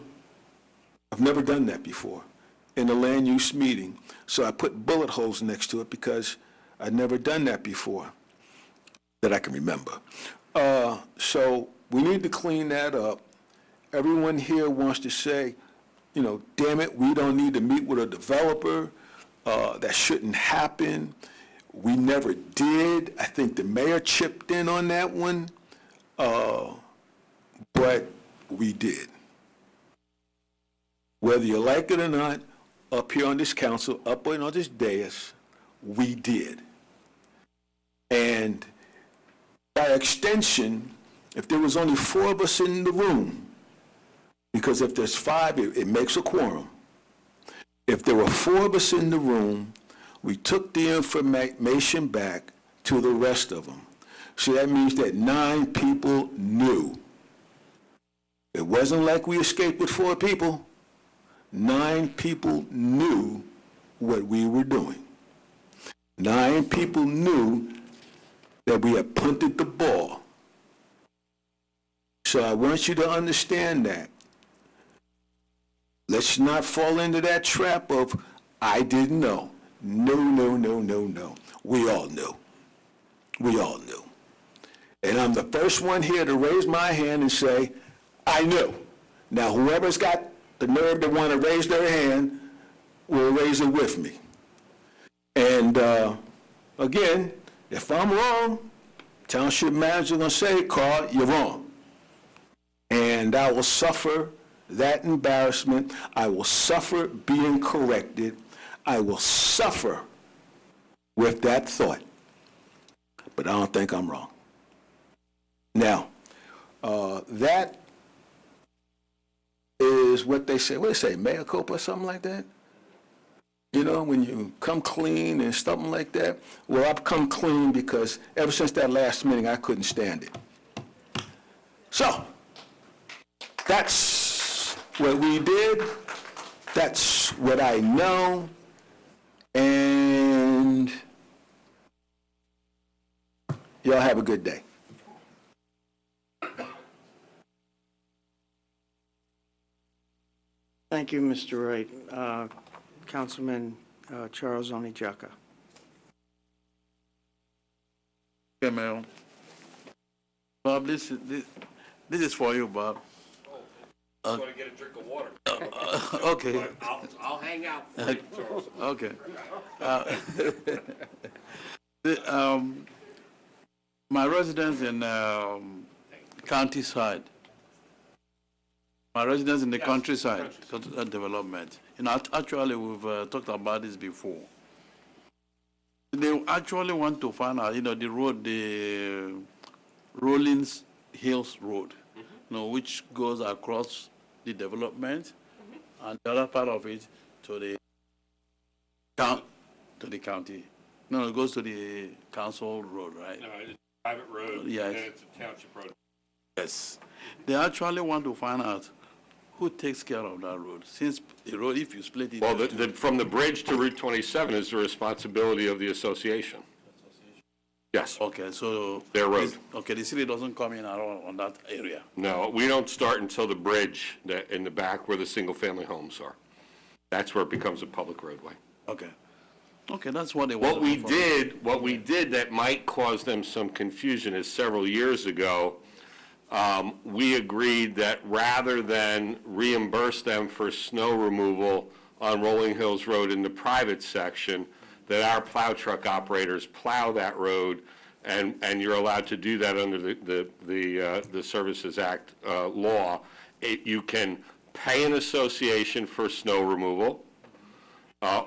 done that before in a land use meeting. So I put bullet holes next to it because I'd never done that before that I can remember. So we need to clean that up. Everyone here wants to say, you know, damn it, we don't need to meet with a developer. That shouldn't happen. We never did. I think the mayor chipped in on that one, but we did. Whether you like it or not, up here on this council, up on this dais, we did. And by extension, if there was only 4 of us in the room, because if there's 5, it makes a quorum. If there were 4 of us in the room, we took the information back to the rest of them. So that means that 9 people knew. It wasn't like we escaped with 4 people. 9 people knew what we were doing. 9 people knew that we had punted the ball. So I want you to understand that. Let's not fall into that trap of, I didn't know. No, no, no, no, no. We all knew. We all knew. And I'm the first one here to raise my hand and say, I knew. Now, whoever's got the nerve to want to raise their hand will raise it with me. And again, if I'm wrong, township manager gonna say, Carl, you're wrong. And I will suffer that embarrassment. I will suffer being corrected. I will suffer with that thought. But I don't think I'm wrong. Now, that is what they say. What do they say, mea culpa or something like that? You know, when you come clean and something like that. Well, I've come clean because ever since that last meeting, I couldn't stand it. So, that's what we did. That's what I know. And y'all have a good day. Thank you, Mr. Wright. Councilman Charles Onijaka. Okay, Mayor. Bob, this is for you, Bob. I want to get a drink of water. Okay. I'll hang out for you, Charles. Okay. My residence in countryside. My residence in the countryside development. You know, actually, we've talked about this before. They actually want to find out, you know, the road, the Rollins Hills Road, you know, which goes across the development, and the other part of it to the county. No, it goes to the council road, right? No, it's a private road, Yes. and it's a township road. Yes. They actually want to find out who takes care of that road, since the road, if you split it. Well, from the bridge to Route 27 is the responsibility of the association. Yes. Okay, so. Their road. Okay, the city doesn't come in at all on that area. No, we don't start until the bridge in the back where the single-family homes are. That's where it becomes a public roadway. Okay. Okay, that's what they What want. we did that might cause them some confusion is several years ago, we agreed that rather than reimburse them for snow removal on Rolling Hills Road in the private section, that our plow truck operators plow that road, and you're allowed to do that under the Services Act law. You can pay an association for snow removal,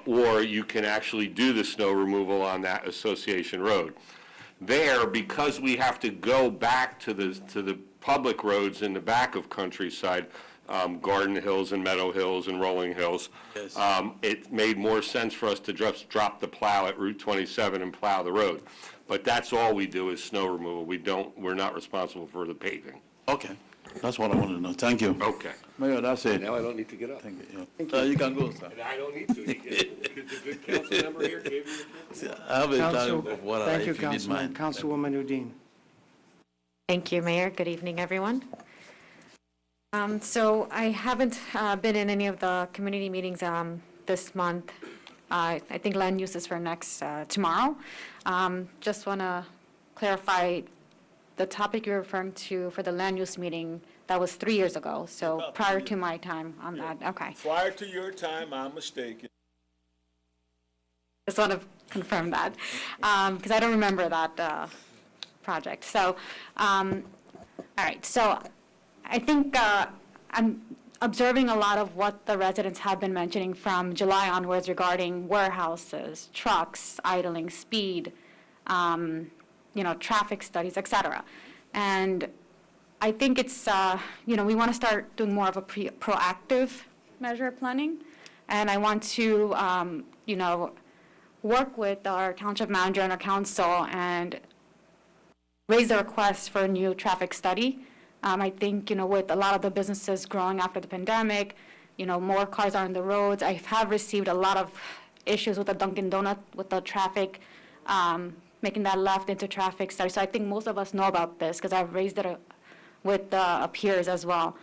or you can actually do the snow removal on that association road. There, because we have to go back to the public roads in the back of Countryside, Garden Hills and Meadow Hills and Rolling Hills, Yes. it made more sense for us to just drop the plow at Route 27 and plow the road. But that's all we do is snow removal. We're not responsible for the paving. Okay, that's what I wanted to know. Thank you. Okay. Mayor, that's it. Now I don't need to get up. Thank you. You can go, sir. I don't need to. The good council member here gave you I have a Council- time of water Thank you, if you need Councilman. mine. Councilwoman Udine. Thank you, Mayor. Good evening, everyone. So I haven't been in any of the community meetings this month. I think land use is for next tomorrow. Just want to clarify the topic you're referring to for the land use meeting. That was 3 years ago, so prior to my time on that. Okay. Prior to your time, I'm mistaken. Just want to confirm that, because I don't remember that project. So, all right, so I think I'm observing a lot of what the residents have been mentioning from July onwards regarding warehouses, trucks, idling, speed, traffic studies, et cetera. And I think it's, we want to start doing more of a proactive measure planning. And I want to, work with our township manager and our council and raise the request for a new traffic study. I think, with a lot of the businesses growing after the pandemic, more cars are on the roads. I have received a lot of issues with the Dunkin' Donut, with the traffic, making that left into traffic study. So I think most of us know about this because I've raised it with peers as well.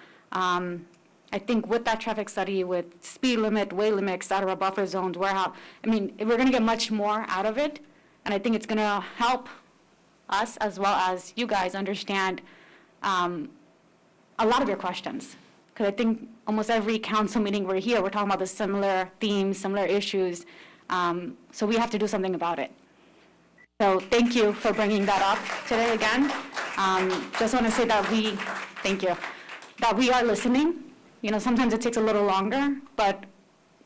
I think with that traffic study, with speed limit, weight limit, et cetera, buffer zones, warehouse, we're going to get much more out of it. And I think it's going to help us as well as you guys understand a lot of your questions. Because I think almost every council meeting we're here, we're talking about the similar themes, similar issues. So we have to do something about it. So thank you for bringing that up today again. Just want to say that that we are listening. Sometimes it takes a little longer, but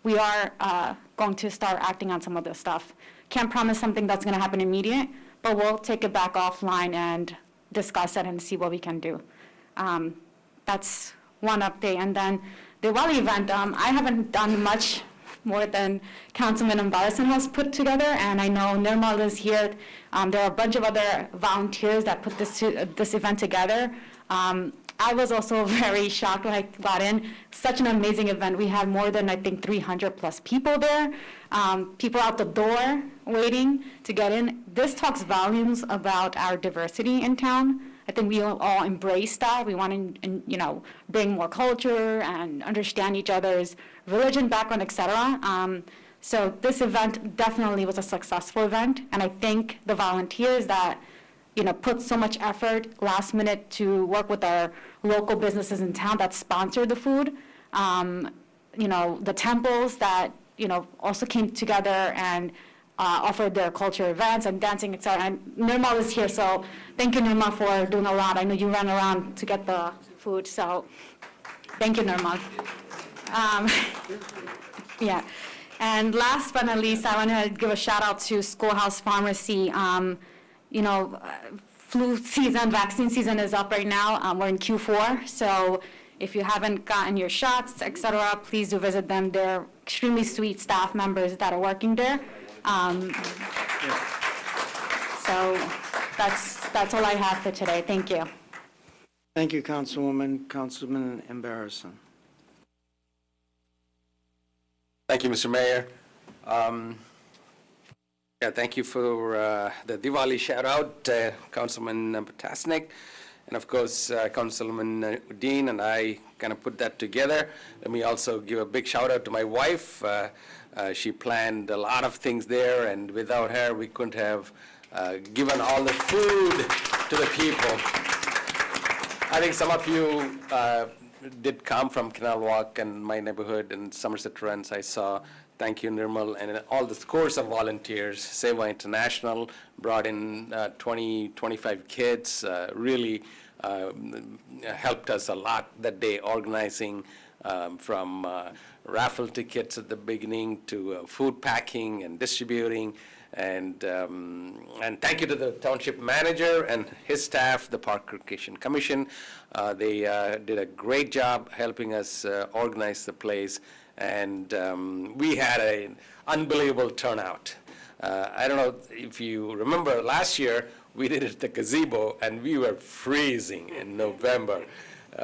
we are going to start acting on some of this stuff. Can't promise something that's going to happen immediate, but we'll take it back offline and discuss it and see what we can do. That's one update. And then the Diwali event, I haven't done much more than Councilman Embarrasson has put together, and I know Nirmal is here. There are a bunch of other volunteers that put this event together. I was also very shocked when I got in. Such an amazing event. We had more than, I think, 300 plus people there. People out the door waiting to get in. This talks volumes about our diversity in town. I think we all embrace that. We want to, bring more culture and understand each other's religion, background, et cetera. So this event definitely was a successful event, and I thank the volunteers that, put so much effort last minute to work with our local businesses in town that sponsored the food. The temples that, also came together and offered their culture events and dancing, et cetera. And Nirmal is here, so thank you, Nirmal, for doing a lot. I know you ran around to get the food, so thank you, Nirmal. Yeah. And last but not least, I want to give a shout out to Schoolhouse Pharmacy. Flu season, vaccine season is up right now. We're in Q4, so if you haven't gotten your shots, et cetera, please do visit them. They're extremely sweet staff members that are working there. So that's all I have for today. Thank you. Thank you, Councilwoman. Councilman Embarrasson. Thank you, Mr. Mayor. Yeah, thank you for the Diwali shout out, Councilman Potasnik. And of course, Councilman Dean and I kind of put that together. Let me also give a big shout out to my wife. She planned a lot of things there, and without her, we couldn't have given all the food to the people. I think some of you did come from Canal Walk and my neighborhood and Somerset Runs. I saw. Thank you, Nirmal, and all the scores of volunteers. Seva International brought in 20, 25 kids, really helped us a lot that day, organizing from raffle tickets at the beginning to food packing and distributing. And thank you to the township manager and his staff, the Park Recreation Commission. They did a great job helping us organize the place. And we had an unbelievable turnout. I don't know if you remember last year, we did it at the gazebo, and we were freezing in November.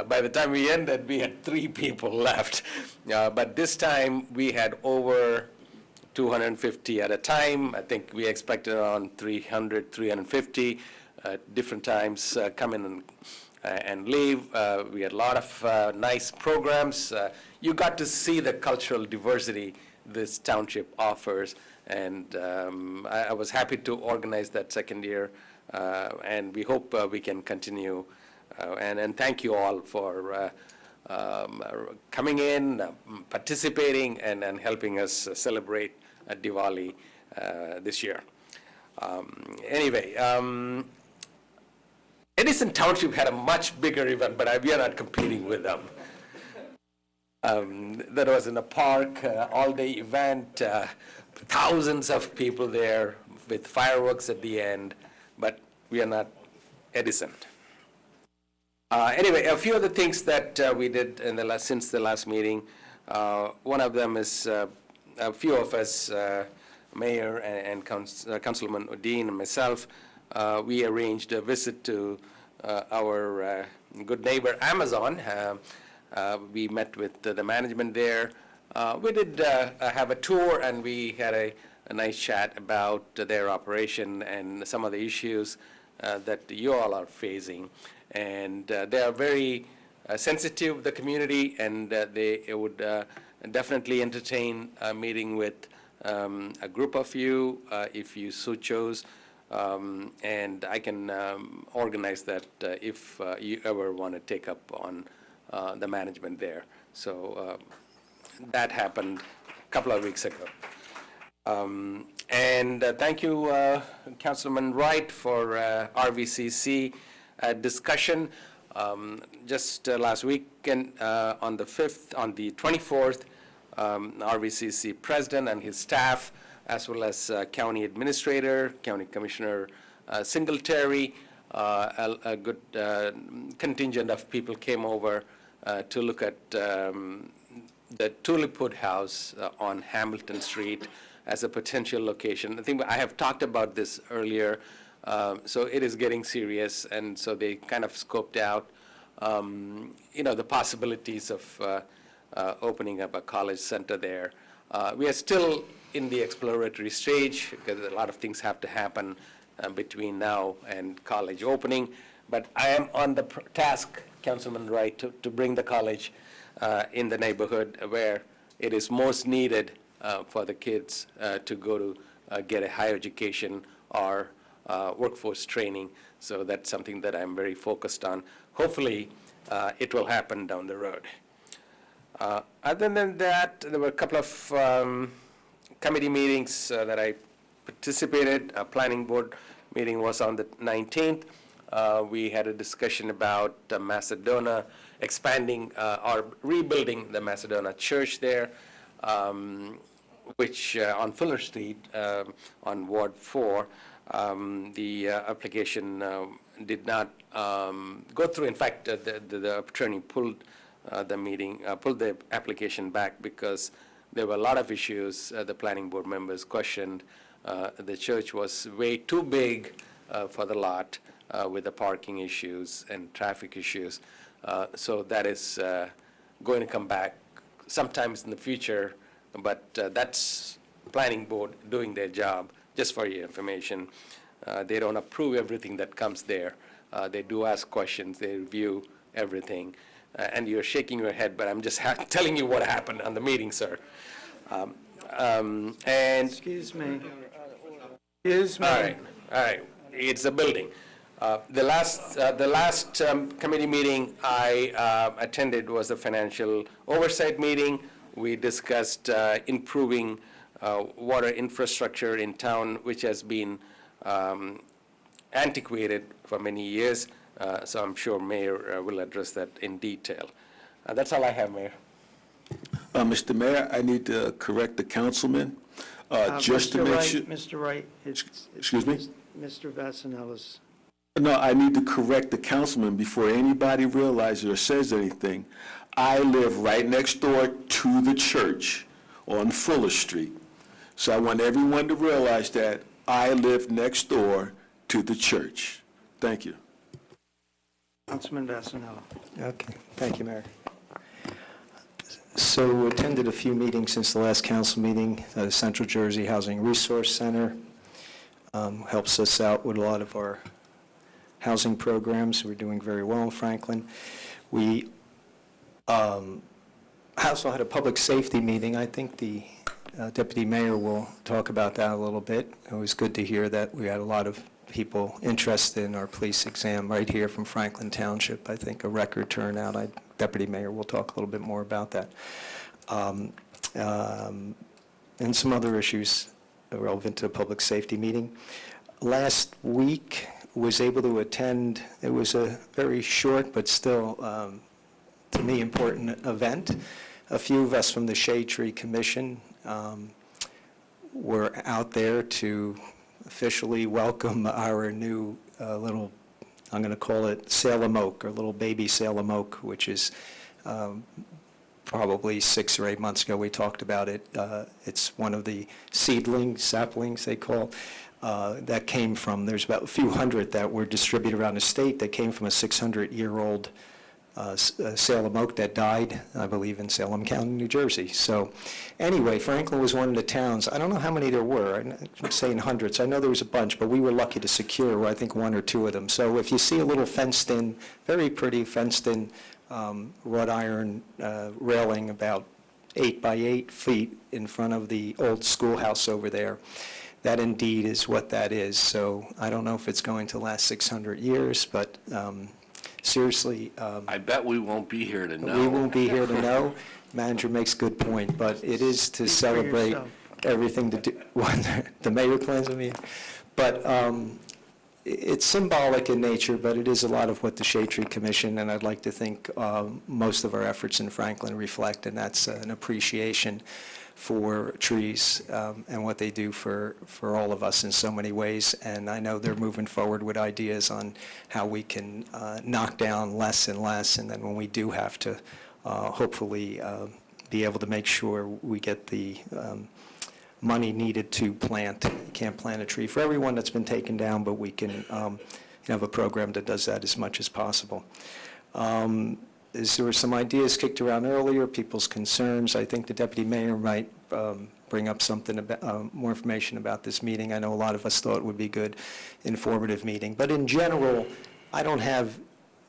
By the time we ended, we had 3 people left. But this time, we had over 250 at a time. I think we expected around 300, 350 different times come in and leave. We had a lot of nice programs. You got to see the cultural diversity this township offers, and I was happy to organize that second year, and we hope we can continue. And thank you all for coming in, participating, and helping us celebrate Diwali this year. Anyway, Edison Township had a much bigger event, but we are not competing with them. That was in a park, all-day event, thousands of people there with fireworks at the end, but we are not Edison. Anyway, a few of the things that we did in since the last meeting. One of them is a few of us, Mayor and Councilman Udine and myself, we arranged a visit to our good neighbor Amazon. We met with the management there. We did have a tour, and we had a nice chat about their operation and some of the issues that you all are facing. And they are very sensitive, the community, and they would definitely entertain a meeting with a group of you if you so chose. And I can organize that if you ever want to take up on the management there. So that happened a couple of weeks ago. And thank you, Councilman Wright, for RVCC discussion. Just last weekend, on the 24th, RVCC president and his staff, as well as county administrator, county commissioner Singletary, a good contingent of people came over to look at the Tulip Wood House on Hamilton Street as a potential location. I think I have talked about this earlier, so it is getting serious, and so they kind of scoped out, the possibilities of opening up a college center there. We are still in the exploratory stage because a lot of things have to happen between now and college opening, but I am on the task, Councilman Wright, to bring the college in the neighborhood where it is most needed for the kids to go to get a higher education or workforce training. So that's something that I'm very focused on. Hopefully, it will happen down the road. Other than that, there were a couple of committee meetings that I participated. A planning board meeting was on the 19th. We had a discussion about Macedonia expanding or rebuilding the Macedonia church there, which on Fuller Street on Ward 4, the application did not go through. In fact, the attorney pulled the application back because there were a lot of issues the planning board members questioned. The church was way too big for the lot with the parking issues and traffic issues. So that is going to come back sometimes in the future, but that's planning board doing their job just for your information. They don't approve everything that comes there. They do ask questions, they review everything. And you're shaking your head, but I'm just telling you what happened on the meeting, sir. And Excuse me. Excuse me. all right, it's a building. The last committee meeting I attended was a financial oversight meeting. We discussed improving water infrastructure in town, which has been antiquated for many years. So I'm sure Mayor will address that in detail. That's all I have, Mayor. Mr. Mayor, I need to correct the councilman, just to make sure. Mr. Wright, Excuse me? Mr. Vassinella's. No, I need to correct the councilman before anybody realizes or says anything. I live right next door to the church on Fuller Street. So I want everyone to realize that I live next door to the church. Thank you. Councilman Vassanello. Okay, thank you, Mayor. So attended a few meetings since the last council meeting. Central Jersey Housing Resource Center helps us out with a lot of our housing programs. We're doing very well in Franklin. We also had a public safety meeting. I think the Deputy Mayor will talk about that a little bit. It was good to hear that we had a lot of people interested in our police exam right here from Franklin Township. I think a record turnout. Deputy Mayor will talk a little bit more about that. And some other issues relevant to a public safety meeting. Last week, was able to attend, it was a very short but still, to me, important event. A few of us from the Shade Tree Commission were out there to officially welcome our new little, I'm going to call it Salem Oak, or little baby Salem Oak, which is probably 6 or 8 months ago we talked about it. It's one of the saplings they call, that came from, there's about a few hundred that were distributed around the state that came from a 600-year-old Salem oak that died, I believe, in Salem County, New Jersey. So anyway, Franklin was one of the towns. I don't know how many there were. I'm saying hundreds. I know there was a bunch, but we were lucky to secure, I think, 1 or 2 of them. So if you see a little fenced-in, very pretty fenced-in wrought iron railing about 8 by 8 feet in front of the old schoolhouse over there, that indeed is what that is. So I don't know if it's going to last 600 years, but seriously. I bet we won't be here to know. We won't be here to know. Manager makes a good point, but it is to celebrate everything to do, the mayor plans with me. But it's symbolic in nature, but it is a lot of what the Shade Tree Commission, and I'd like to think most of our efforts in Franklin reflect, and that's an appreciation for trees and what they do for all of us in so many ways. And I know they're moving forward with ideas on how we can knock down less and less, and then when we do have to, hopefully be able to make sure we get the money needed to plant. You can't plant a tree for everyone that's been taken down, but we can have a program that does that as much as possible. There were some ideas kicked around earlier, people's concerns. I think the Deputy Mayor might bring up something about, more information about this meeting. I know a lot of us thought it would be a good, informative meeting. But in general, I don't have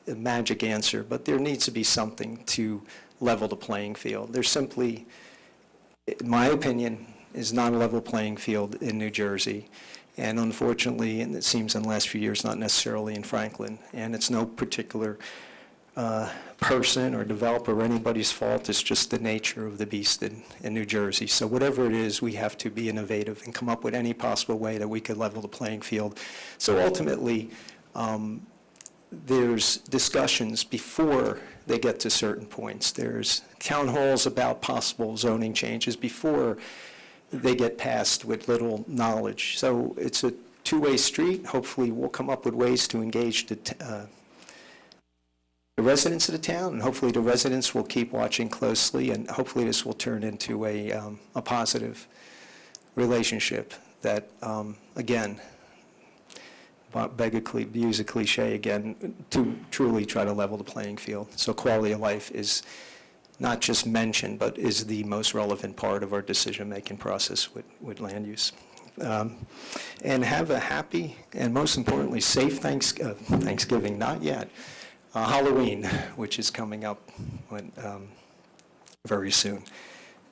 a magic answer, but there needs to be something to level the playing field. There's simply, in my opinion, is not a level playing field in New Jersey. And unfortunately, and it seems in the last few years, not necessarily in Franklin. And it's no particular person or developer or anybody's fault. It's just the nature of the beast in New Jersey. So whatever it is, we have to be innovative and come up with any possible way that we could level the playing field. So ultimately, there's discussions before they get to certain points. There's town halls about possible zoning changes before they get passed with little knowledge. So it's a two-way street. Hopefully we'll come up with ways to engage the residents of the town, and hopefully the residents will keep watching closely, and hopefully this will turn into a positive relationship that, again, use a cliche again, to truly try to level the playing field. So quality of life is not just mentioned, but is the most relevant part of our decision-making process with land use. And have a happy and most importantly, safe Thanksgiving, not yet, Halloween, which is coming up very soon,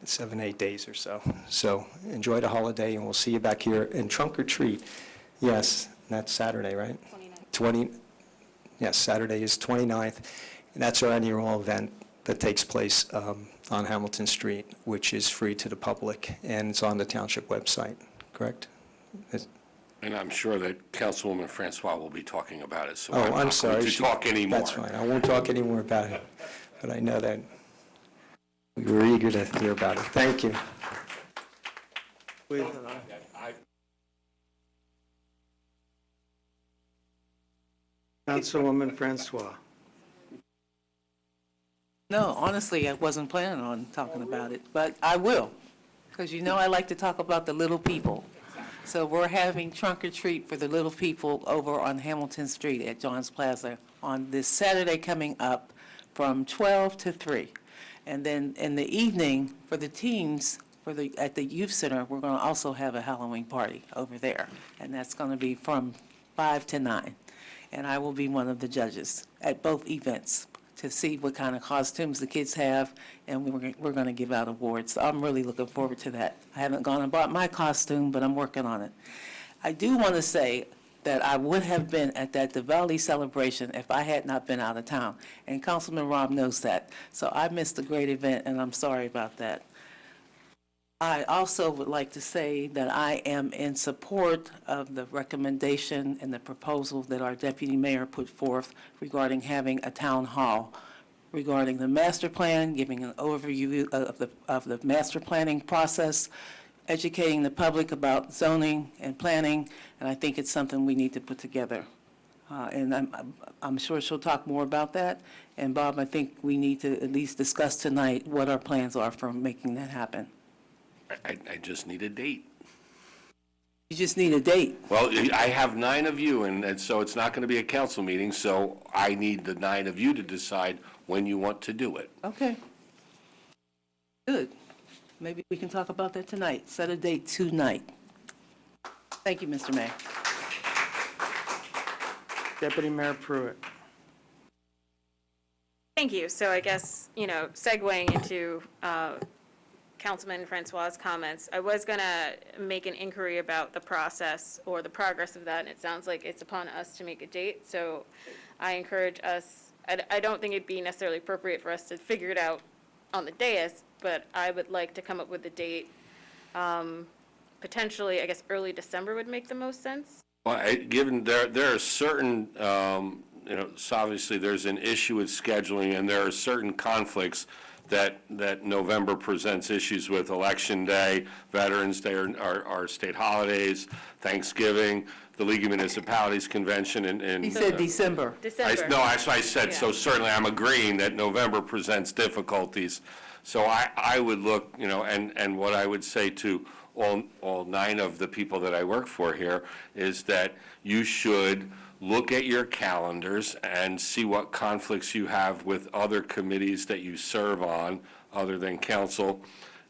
7, 8 days or so. So enjoy the holiday, and we'll see you back here. And trunk or treat, yes, that's Saturday, right? 29th. Yes, Saturday is 29th, and that's our annual event that takes place on Hamilton Street, which is free to the public, and it's on the Township website, correct? And I'm sure that Councilwoman Francois will be talking about it, so Oh, I'm I'm not sorry. going to talk anymore. That's fine. I won't talk anymore about it, but I know that we were eager to hear about it. Thank you. Councilwoman Francois. No, honestly, I wasn't planning on talking about it, but I will, because you know I like to talk about the little people. So we're having trunk or treat for the little people over on Hamilton Street at John's Plaza on this Saturday coming up from 12 to 3. And then in the evening, for the teens, at the youth center, we're going to also have a Halloween party over there. And that's going to be from 5 to 9. And I will be one of the judges at both events to see what kind of costumes the kids have, and we're going to give out awards. So I'm really looking forward to that. I haven't gone and bought my costume, but I'm working on it. I do want to say that I would have been at that Diwali celebration if I had not been out of town, and Councilman Rob knows that. So I missed a great event, and I'm sorry about that. I also would like to say that I am in support of the recommendation and the proposal that our deputy mayor put forth regarding having a town hall regarding the master plan, giving an overview of the master planning process, educating the public about zoning and planning, and I think it's something we need to put together. And I'm sure she'll talk more about that. And Bob, I think we need to at least discuss tonight what our plans are for making that happen. I just need a date. You just need a date. Well, I have 9 of you, and so it's not going to be a council meeting, so I need the 9 of you to decide when you want to do it. Okay. Good. Maybe we can talk about that tonight. Set a date tonight. Thank you, Mr. Mayor. Deputy Mayor Pruitt. Thank you. So I guess, segueing into Councilman Francois' comments, I was going to make an inquiry about the process or the progress of that, and it sounds like it's upon us to make a date. So I encourage us, I don't think it'd be necessarily appropriate for us to figure it out on the dais, but I would like to come up with a date. Potentially, I guess early December would make the most sense. Well, given there are certain, so obviously there's an issue with scheduling, and there are certain conflicts that November presents issues with. Election Day, Veterans Day are state holidays, Thanksgiving, the League of Municipalities Convention, and He said December. December. No, that's what I said. Yeah. So certainly I'm agreeing that November presents difficulties. So I would look, and what I would say to all 9 of the people that I work for here is that you should look at your calendars and see what conflicts you have with other committees that you serve on, other than council,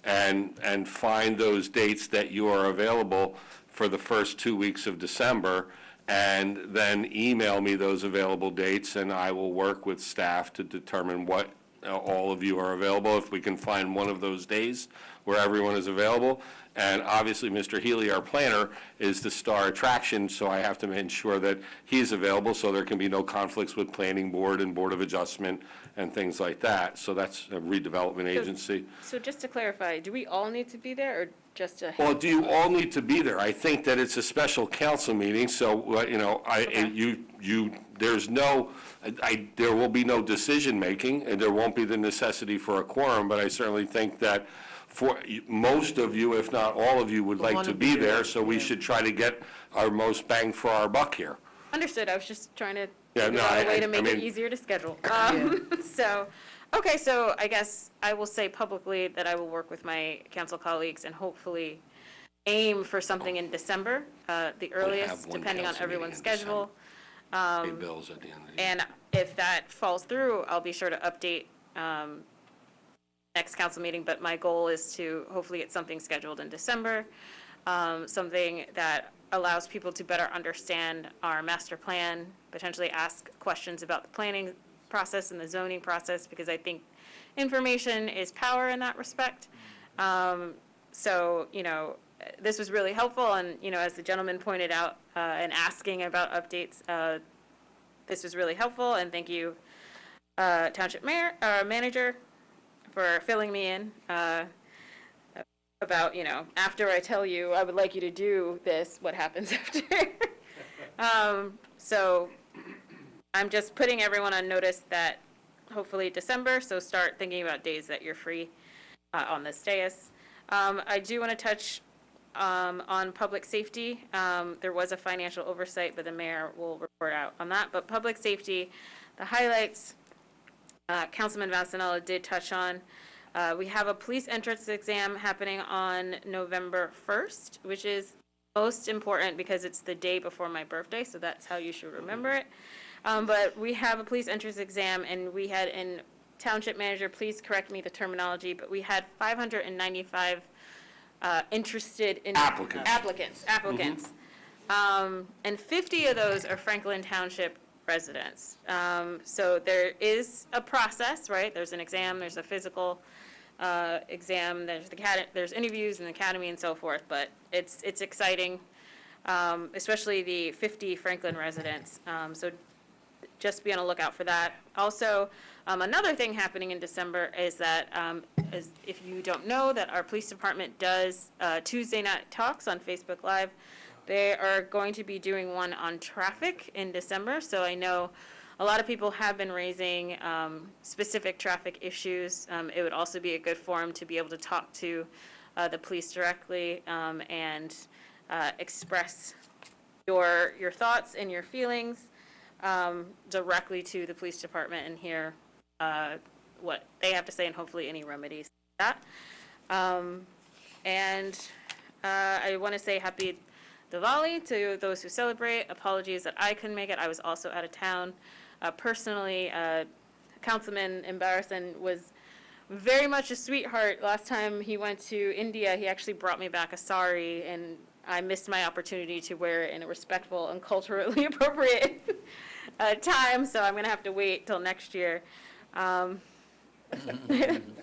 and find those dates that you are available for the first 2 weeks of December, and then email me those available dates, and I will work with staff to determine what all of you are available, if we can find one of those days where everyone is available. And obviously, Mr. Healy, our planner, is the star attraction, so I have to ensure that he's available so there can be no conflicts with Planning Board and Board of Adjustment and things like that. So that's a redevelopment agency. So just to clarify, do we all need to be there, or just a? Well, do you all need to be there? I think that it's a special council meeting, so, there will be no decision-making, and there won't be the necessity for a quorum, but I certainly think that for most of you, if not all of you, would like to be there, so we should try to get our most bang for our buck here. Understood. I was just trying to Yeah, figure no, out a way I to make it mean- easier to schedule. So, okay, so I guess I will say publicly that I will work with my council colleagues and hopefully aim for something in December, the earliest, one depending on council everyone's meeting in schedule. Pay bills at the end of the year. And if that falls through, I'll be sure to update next council meeting, but my goal is to hopefully get something scheduled in December. something that allows people to better understand our master plan, potentially ask questions about the planning process and the zoning process, because I think information is power in that respect. So, this was really helpful, and, as the gentleman pointed out, and asking about updates, this was really helpful, and thank you, Township Manager, for filling me in about, after I tell you I would like you to do this, what happens after. So I'm just putting everyone on notice that hopefully December, so start thinking about days that you're free on this dais. I do want to touch on public safety. There was a financial oversight, but the mayor will report out on that. But public safety, the highlights, Councilman Vasanella did touch on. We have a police entrance exam happening on November 1st, which is most important because it's the day before my birthday, so that's how you should remember it. But we have a police entrance exam, and we had, and Township Manager, please correct me the terminology, but we had 595 interested in applicants. And 50 of those are Franklin Township residents. So there is a process, right? There's an exam, there's a physical exam, there's interviews in the academy and so forth, but it's exciting, especially the 50 Franklin residents. So just be on the lookout for that. Also, another thing happening in December is that, if you don't know, that our police department does Tuesday night talks on Facebook Live. They are going to be doing one on traffic in December, so I know a lot of people have been raising specific traffic issues. It would also be a good forum to be able to talk to the police directly and express your thoughts and your feelings directly to the police department and hear what they have to say and hopefully any remedies to that. And I want to say happy Diwali to those who celebrate. Apologies that I couldn't make it. I was also out of town. Personally, Councilman Embarrasson was very much a sweetheart. Last time he went to India, he actually brought me back a sari, and I missed my opportunity to wear it in a respectful and culturally appropriate time, so I'm going to have to wait till next year.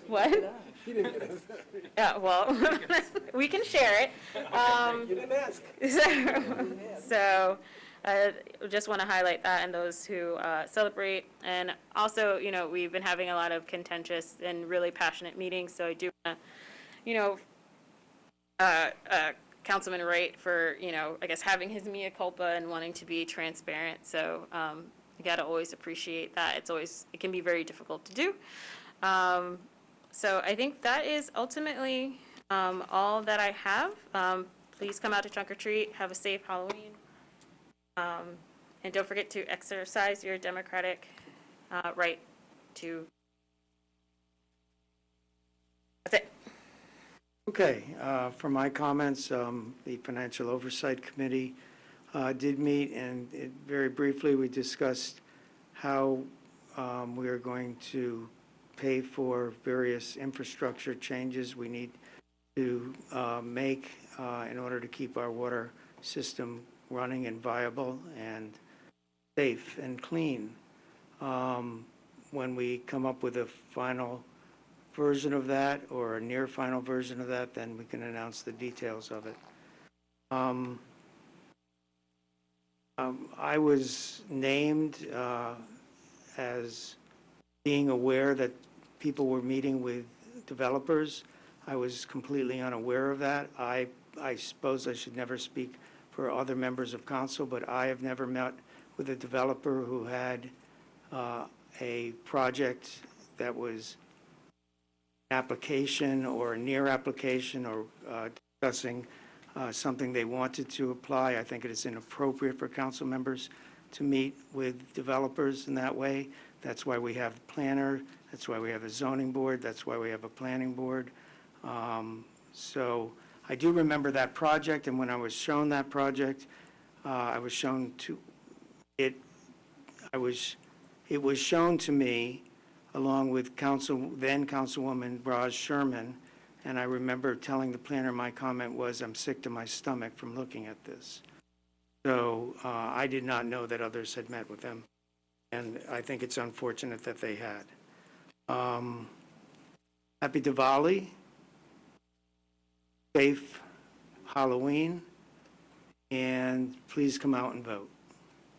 What? Yeah, well, we can share it. You didn't ask. So just want to highlight that and those who celebrate. And also, we've been having a lot of contentious and really passionate meetings, so I do want to, Councilman Wright for, I guess having his mea culpa and wanting to be transparent. So you got to always appreciate that. It can be very difficult to do. So I think that is ultimately all that I have. Please come out to trunk or treat. Have a safe Halloween. And don't forget to exercise your democratic right to. That's it. Okay, for my comments, the Financial Oversight Committee did meet, and very briefly, we discussed how we are going to pay for various infrastructure changes we need to make in order to keep our water system running and viable and safe and clean. When we come up with a final version of that, or a near final version of that, then we can announce the details of it. I was named as being aware that people were meeting with developers. I was completely unaware of that. I suppose I should never speak for other members of council, but I have never met with a developer who had a project that was application or near application or discussing something they wanted to apply. I think it is inappropriate for council members to meet with developers in that way. That's why we have the planner. That's why we have a zoning board. That's why we have a planning board. So I do remember that project, and when I was shown that project, I was shown to it. It was shown to me, along with then Councilwoman Raj Sherman, And I remember telling the planner my comment was, I'm sick to my stomach from looking at this. So I did not know that others had met with them, and I think it's unfortunate that they had. Happy Diwali, safe Halloween, and please come out and vote.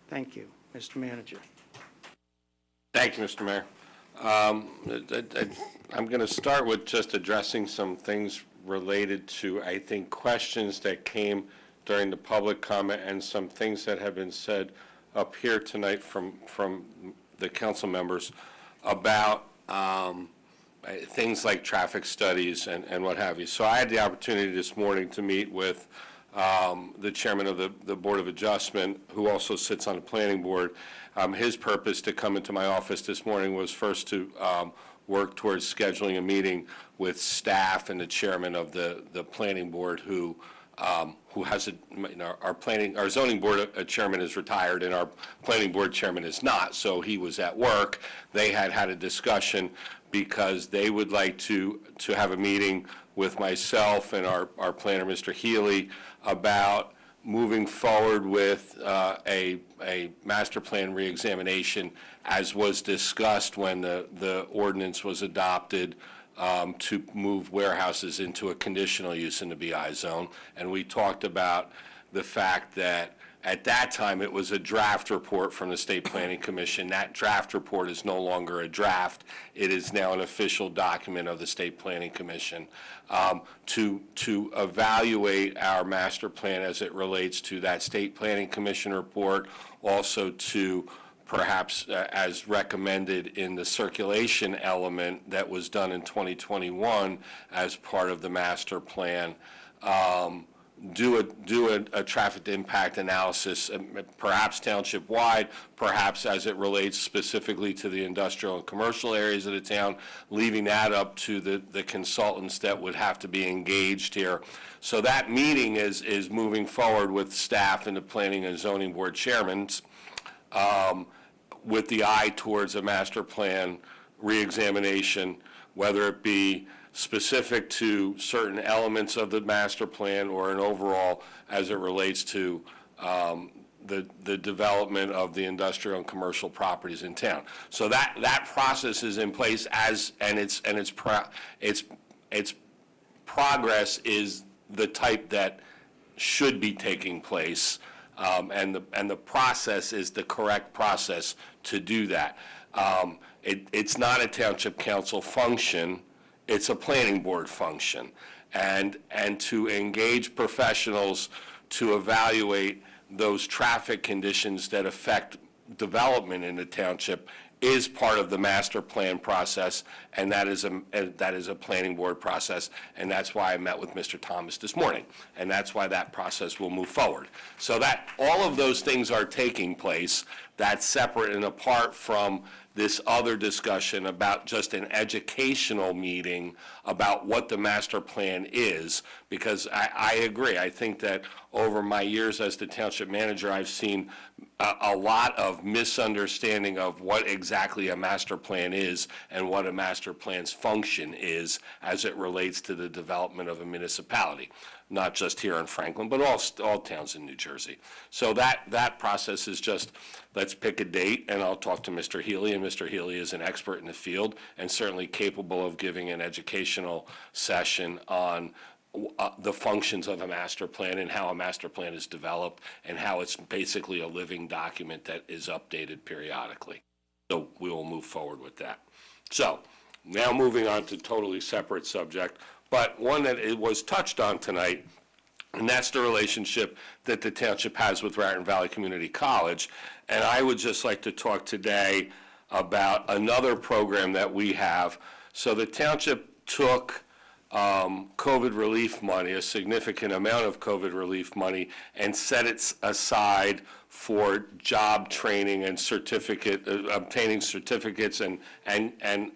Thank you, Mr. Manager. Thank you, Mr. Mayor. I'm going to start with just addressing some things related to, I think, questions that came during the public comment and some things that have been said up here tonight from the council members about things like traffic studies and what have you. So I had the opportunity this morning to meet with the chairman of the Board of Adjustment, who also sits on the planning board. His purpose to come into my office this morning was first to work towards scheduling a meeting with staff and the chairman of the planning board, who has our zoning board chairman is retired and our planning board chairman is not, so he was at work. They had a discussion because they would like to have a meeting with myself and our planner, Mr. Healy, about moving forward with a master plan reexamination, as was discussed when the ordinance was adopted to move warehouses into a conditional use in the BI zone. And we talked about the fact that at that time it was a draft report from the State Planning Commission. That draft report is no longer a draft. It is now an official document of the State Planning Commission to evaluate our master plan as it relates to that State Planning Commission report, also to perhaps as recommended in the circulation element that was done in 2021 as part of the master plan, do a traffic impact analysis, perhaps township-wide, perhaps as it relates specifically to the industrial and commercial areas of the town, leaving that up to the consultants that would have to be engaged here. So that meeting is moving forward with staff and the planning and zoning board chairmen, with the eye towards a master plan reexamination, whether it be specific to certain elements of the master plan or an overall as it relates to the development of the industrial and commercial properties in town. So that process is in place and its progress is the type that should be taking place, and the process is the correct process to do that. It's not a township council function. It's a planning board function, and to engage professionals to evaluate those traffic conditions that affect development in the township is part of the master plan process, and that is a planning board process, and that's why I met with Mr. Thomas this morning, and that's why that process will move forward. So that all of those things are taking place. That's separate and apart from this other discussion about just an educational meeting about what the master plan is, because I agree. I think that over my years as the township manager, I've seen a lot of misunderstanding of what exactly a master plan is and what a master plan's function is as it relates to the development of a municipality, not just here in Franklin, but all towns in New Jersey. So that process is just, let's pick a date, and I'll talk to Mr. Healy, and Mr. Healy is an expert in the field and certainly capable of giving an educational session on the functions of a master plan and how a master plan is developed and how it's basically a living document that is updated periodically. So we will move forward with that. So now moving on to totally separate subject, but one that it was touched on tonight, and that's the relationship that the township has with Raritan Valley Community College. And I would just like to talk today about another program that we have. So the township took COVID relief money, a significant amount of COVID relief money, and set it aside for job training and obtaining certificates and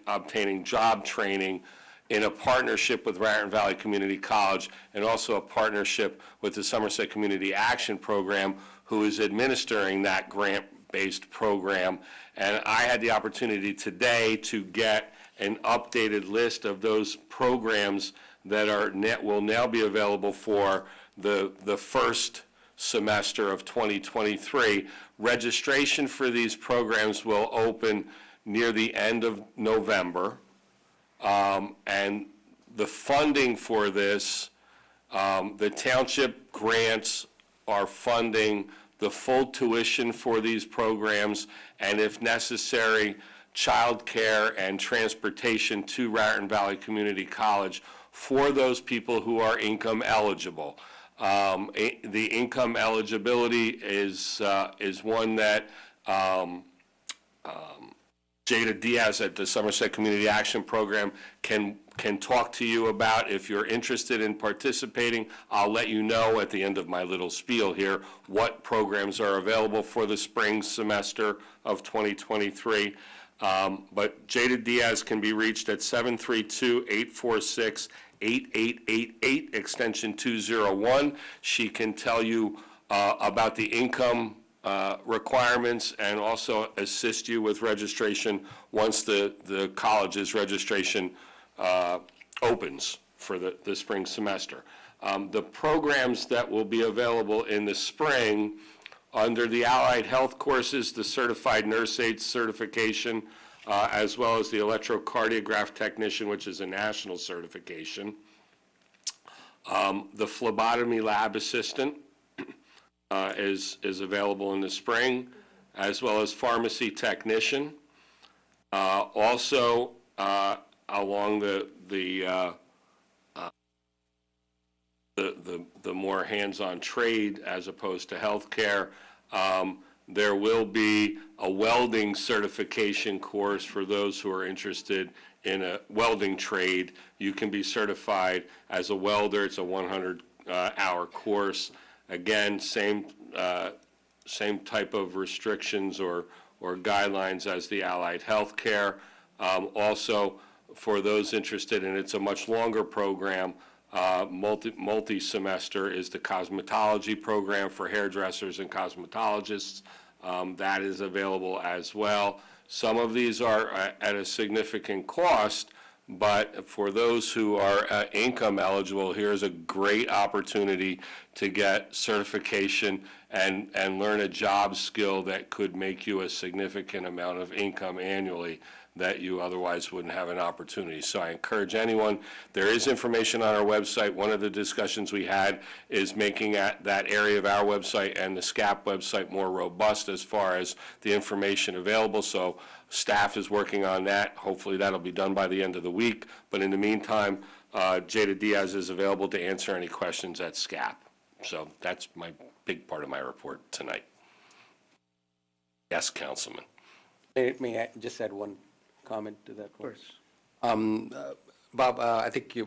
obtaining job training in a partnership with Raritan Valley Community College, and also a partnership with the Somerset Community Action Program, who is administering that grant-based program. And I had the opportunity today to get an updated list of those programs that will now be available for the first semester of 2023. Registration for these programs will open near the end of November. And the funding for this, the township grants are funding the full tuition for these programs, and if necessary, childcare and transportation to Raritan Valley Community College for those people who are income eligible. The income eligibility is one that Jada Diaz at the Somerset Community Action Program can talk to you about. If you're interested in participating, I'll let you know at the end of my little spiel here what programs are available for the spring semester of 2023. But Jada Diaz can be reached at 732-846-8888, extension 201. She can tell you about the income requirements and also assist you with registration once the college's registration opens for the spring semester. The programs that will be available in the spring under the allied health courses, the certified nurse aide certification, as well as the electrocardiograph technician, which is a national certification. The phlebotomy lab assistant is available in the spring, as well as pharmacy technician. Also, along the more hands-on trade as opposed to healthcare, there will be a welding certification course for those who are interested in a welding trade. You can be certified as a welder. It's a 100-hour course. Again, same type of restrictions or guidelines as the allied healthcare. Also, for those interested, and it's a much longer program, multi-semester is the cosmetology program for hairdressers and cosmetologists. That is available as well. Some of these are at a significant cost, but for those who are income eligible, here's a great opportunity to get certification and learn a job skill that could make you a significant amount of income annually that you otherwise wouldn't have an opportunity. So I encourage anyone, there is information on our website. One of the discussions we had is making that area of our website and the SCAP website more robust as far as the information available. So staff is working on that. Hopefully that'll be done by the end of the week. But in the meantime, Jada Diaz is available to answer any questions at SCAP. So that's my big part of my report tonight. Yes, Councilman. May I just add one comment to that? Of course. Bob, I think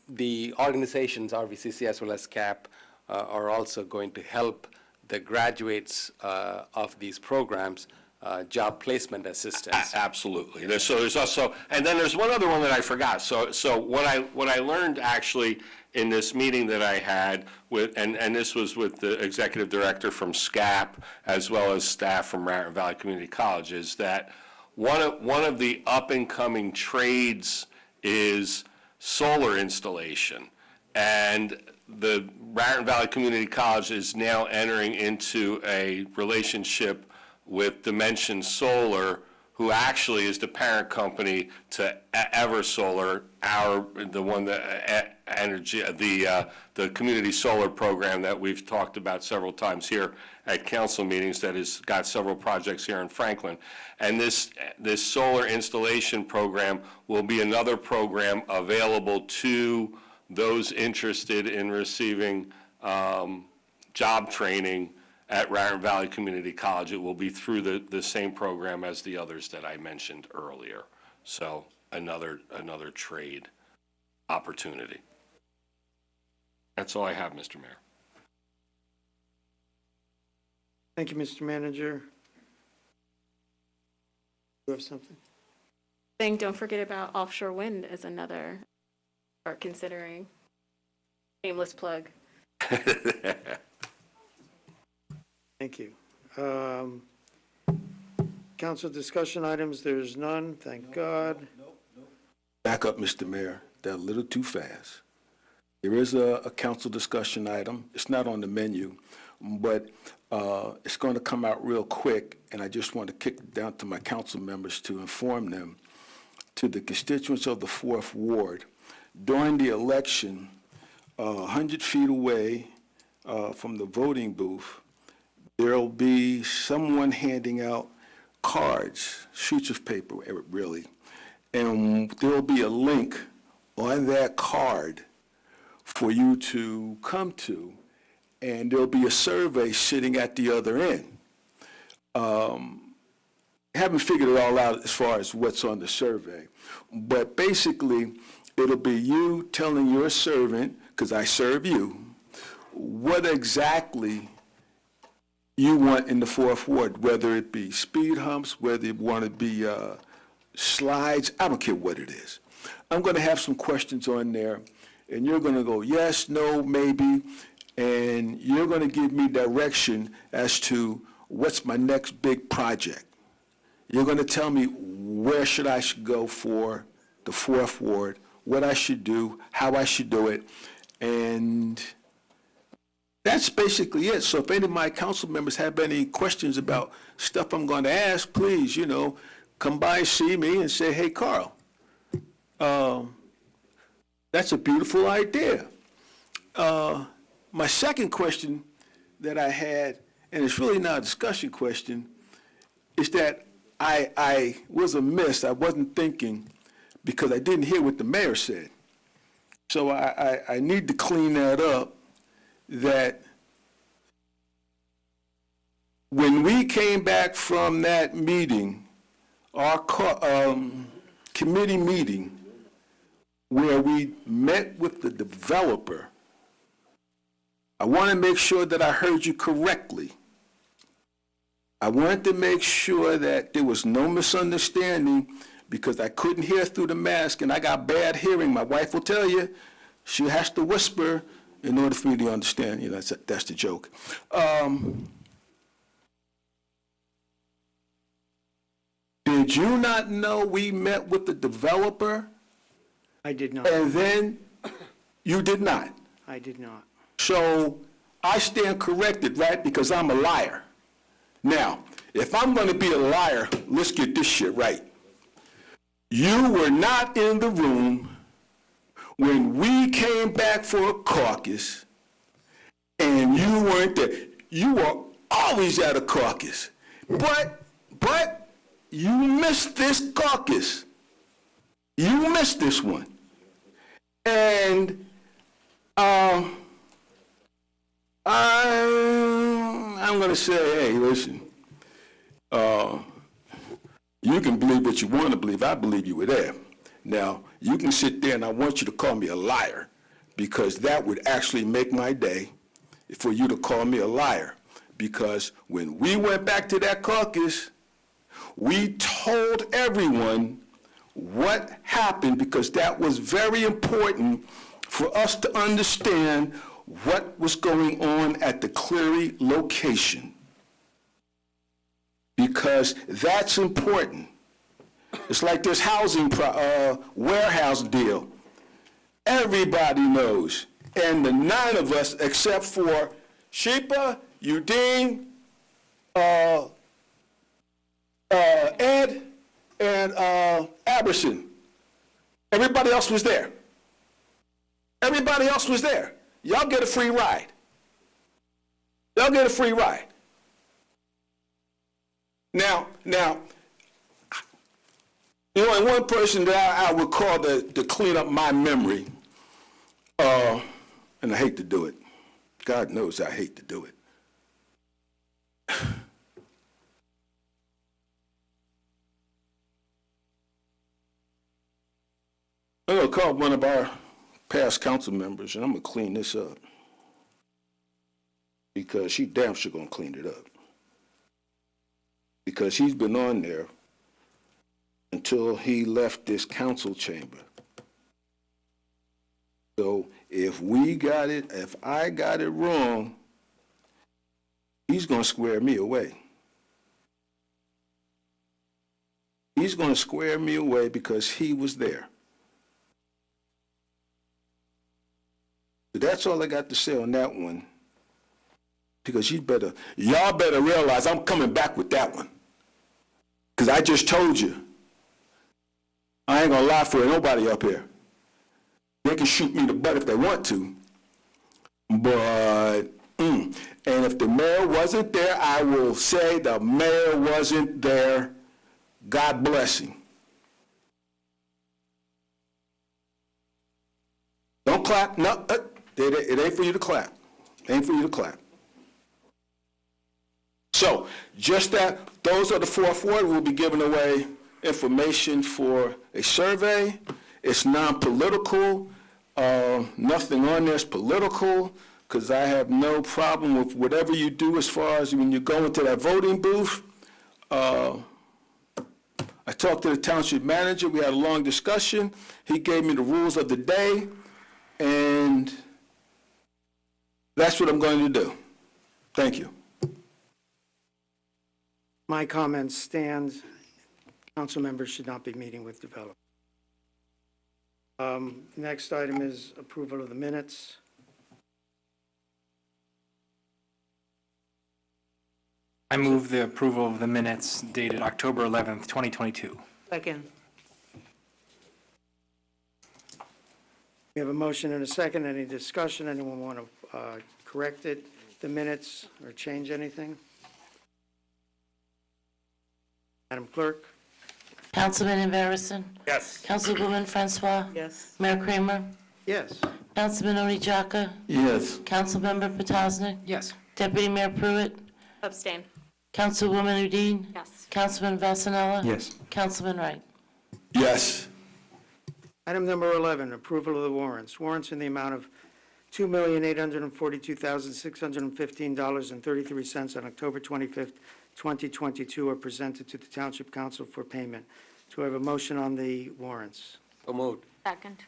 the organizations, RVCC as well as CAP, are also going to help the graduates of these programs job placement assistance. Absolutely. So there's also, and then there's one other one that I forgot. So what I learned actually in this meeting that I had with, and this was with the executive director from SCAP as well as staff from Raritan Valley Community College, is that one of the up-and-coming trades is solar installation. And the Raritan Valley Community College is now entering into a relationship with Dimension Solar, who actually is the parent company to Eversolar, the community solar program that we've talked about several times here at council meetings, that has got several projects here in Franklin. And this solar installation program will be another program available to those interested in receiving job training at Raritan Valley Community College. It will be through the same program as the others that I mentioned earlier. So another trade opportunity. That's all I have, Mr. Mayor. Thank you, Mr. Manager. You have something? Don't forget about offshore wind as another, or considering. Shameless plug. Thank you. Council discussion items, there's none, thank God. back up, Mr. Mayor. They're a little too fast. There is a council discussion item. It's not on the menu, but it's going to come out real quick, and I just want to kick it down to my council members to inform them, to the constituents of the 4th Ward, during the election, 100 feet away from the voting booth, there'll be someone handing out cards, sheets of paper, really, and there'll be a link on that card for you to come to, and there'll be a survey sitting at the other end. Haven't figured it all out as far as what's on the survey, but basically, it'll be you telling your servant, because I serve you, what exactly you want in the 4th Ward, whether it be speed humps, whether you want to be slides, I don't care what it is. I'm going to have some questions on there, and you're going to go yes, no, maybe, and you're going to give me direction as to what's my next big project. You're going to tell me where I should go for the 4th Ward, what I should do, how I should do it, and that's basically it. So if any of my council members have any questions about stuff I'm going to ask, please, come by and see me and say, hey, Carl, that's a beautiful idea. My second question that I had, and it's really not a discussion question, is that I was amiss. I wasn't thinking because I didn't hear what the mayor said. So I need to clean that up, that when we came back from that meeting, our committee meeting, where we met with the developer, I want to make sure that I heard you correctly. I wanted to make sure that there was no misunderstanding because I couldn't hear through the mask and I got bad hearing. My wife will tell you, she has to whisper in order for me to understand. That's the joke. Did you not know we met with the developer? I did not. And then you did not. I did not. So I stand corrected, right? Because I'm a liar. Now, if I'm going to be a liar, let's get this shit right. You were not in the room when we came back for a caucus, and you weren't there. You were always at a caucus. But you missed this caucus. You missed this one. And I'm going to say, hey, listen, you can believe what you want to believe. I believe you were there. Now, you can sit there and I want you to call me a liar because that would actually make my day for you to call me a liar. Because when we went back to that caucus, we told everyone what happened because that was very important for us to understand what was going on at the Cleary location. Because that's important. It's like this housing warehouse deal. Everybody knows. And the 9 of us, except for Sheepa, Udine, Ed, and Aberson. Everybody else was there. Everybody else was there. Y'all get a free ride. Y'all get a free ride. Now, and one person that I would call to clean up my memory, and I hate to do it. God knows I hate to do it. I'm going to call one of our past council members, and I'm going to clean this up. Because she damn sure going to clean it up. Because he's been on there until he left this council chamber. So if I got it wrong, he's going to square me away. He's going to square me away because he was there. that's all I got to say on that one. Because y'all better realize I'm coming back with that one. Because I just told you, I ain't gonna lie for nobody up here. They can shoot me in the butt if they want to. But, and if the mayor wasn't there, I will say the mayor wasn't there. God bless him. Don't clap. No, it ain't for you to clap. Ain't for you to clap. So, just that, those are the 4 for it. We'll be giving away information for a survey. It's non-political. Nothing on there is political, because I have no problem with whatever you do as far as when you go into that voting booth. I talked to the township manager. We had a long discussion. He gave me the rules of the day, and that's what I'm going to do. Thank you. My comments stand. Council members should not be meeting with developers. Next item is approval of the minutes. I move the approval of the minutes dated October 11th, 2022. Second. We have a motion and a second. Any discussion? Anyone want to correct it, the minutes, or change anything? Madam Clerk? Councilman Embarrasson? Yes. Councilwoman Francois? Yes. Mayor Kramer? Yes. Councilman Oni Jaka? Yes. Councilmember Petosnik? Yes. Deputy Mayor Pruitt? Abstain. Councilwoman Udine? Yes. Councilman Vasanella? Yes. Councilman Wright? Yes. Item number 11, approval of the warrants. Warrants in the amount of $2,842,615.33 on October 25th, 2022 are presented to the Township Council for payment. Do I have a motion on the warrants? So moved. Second.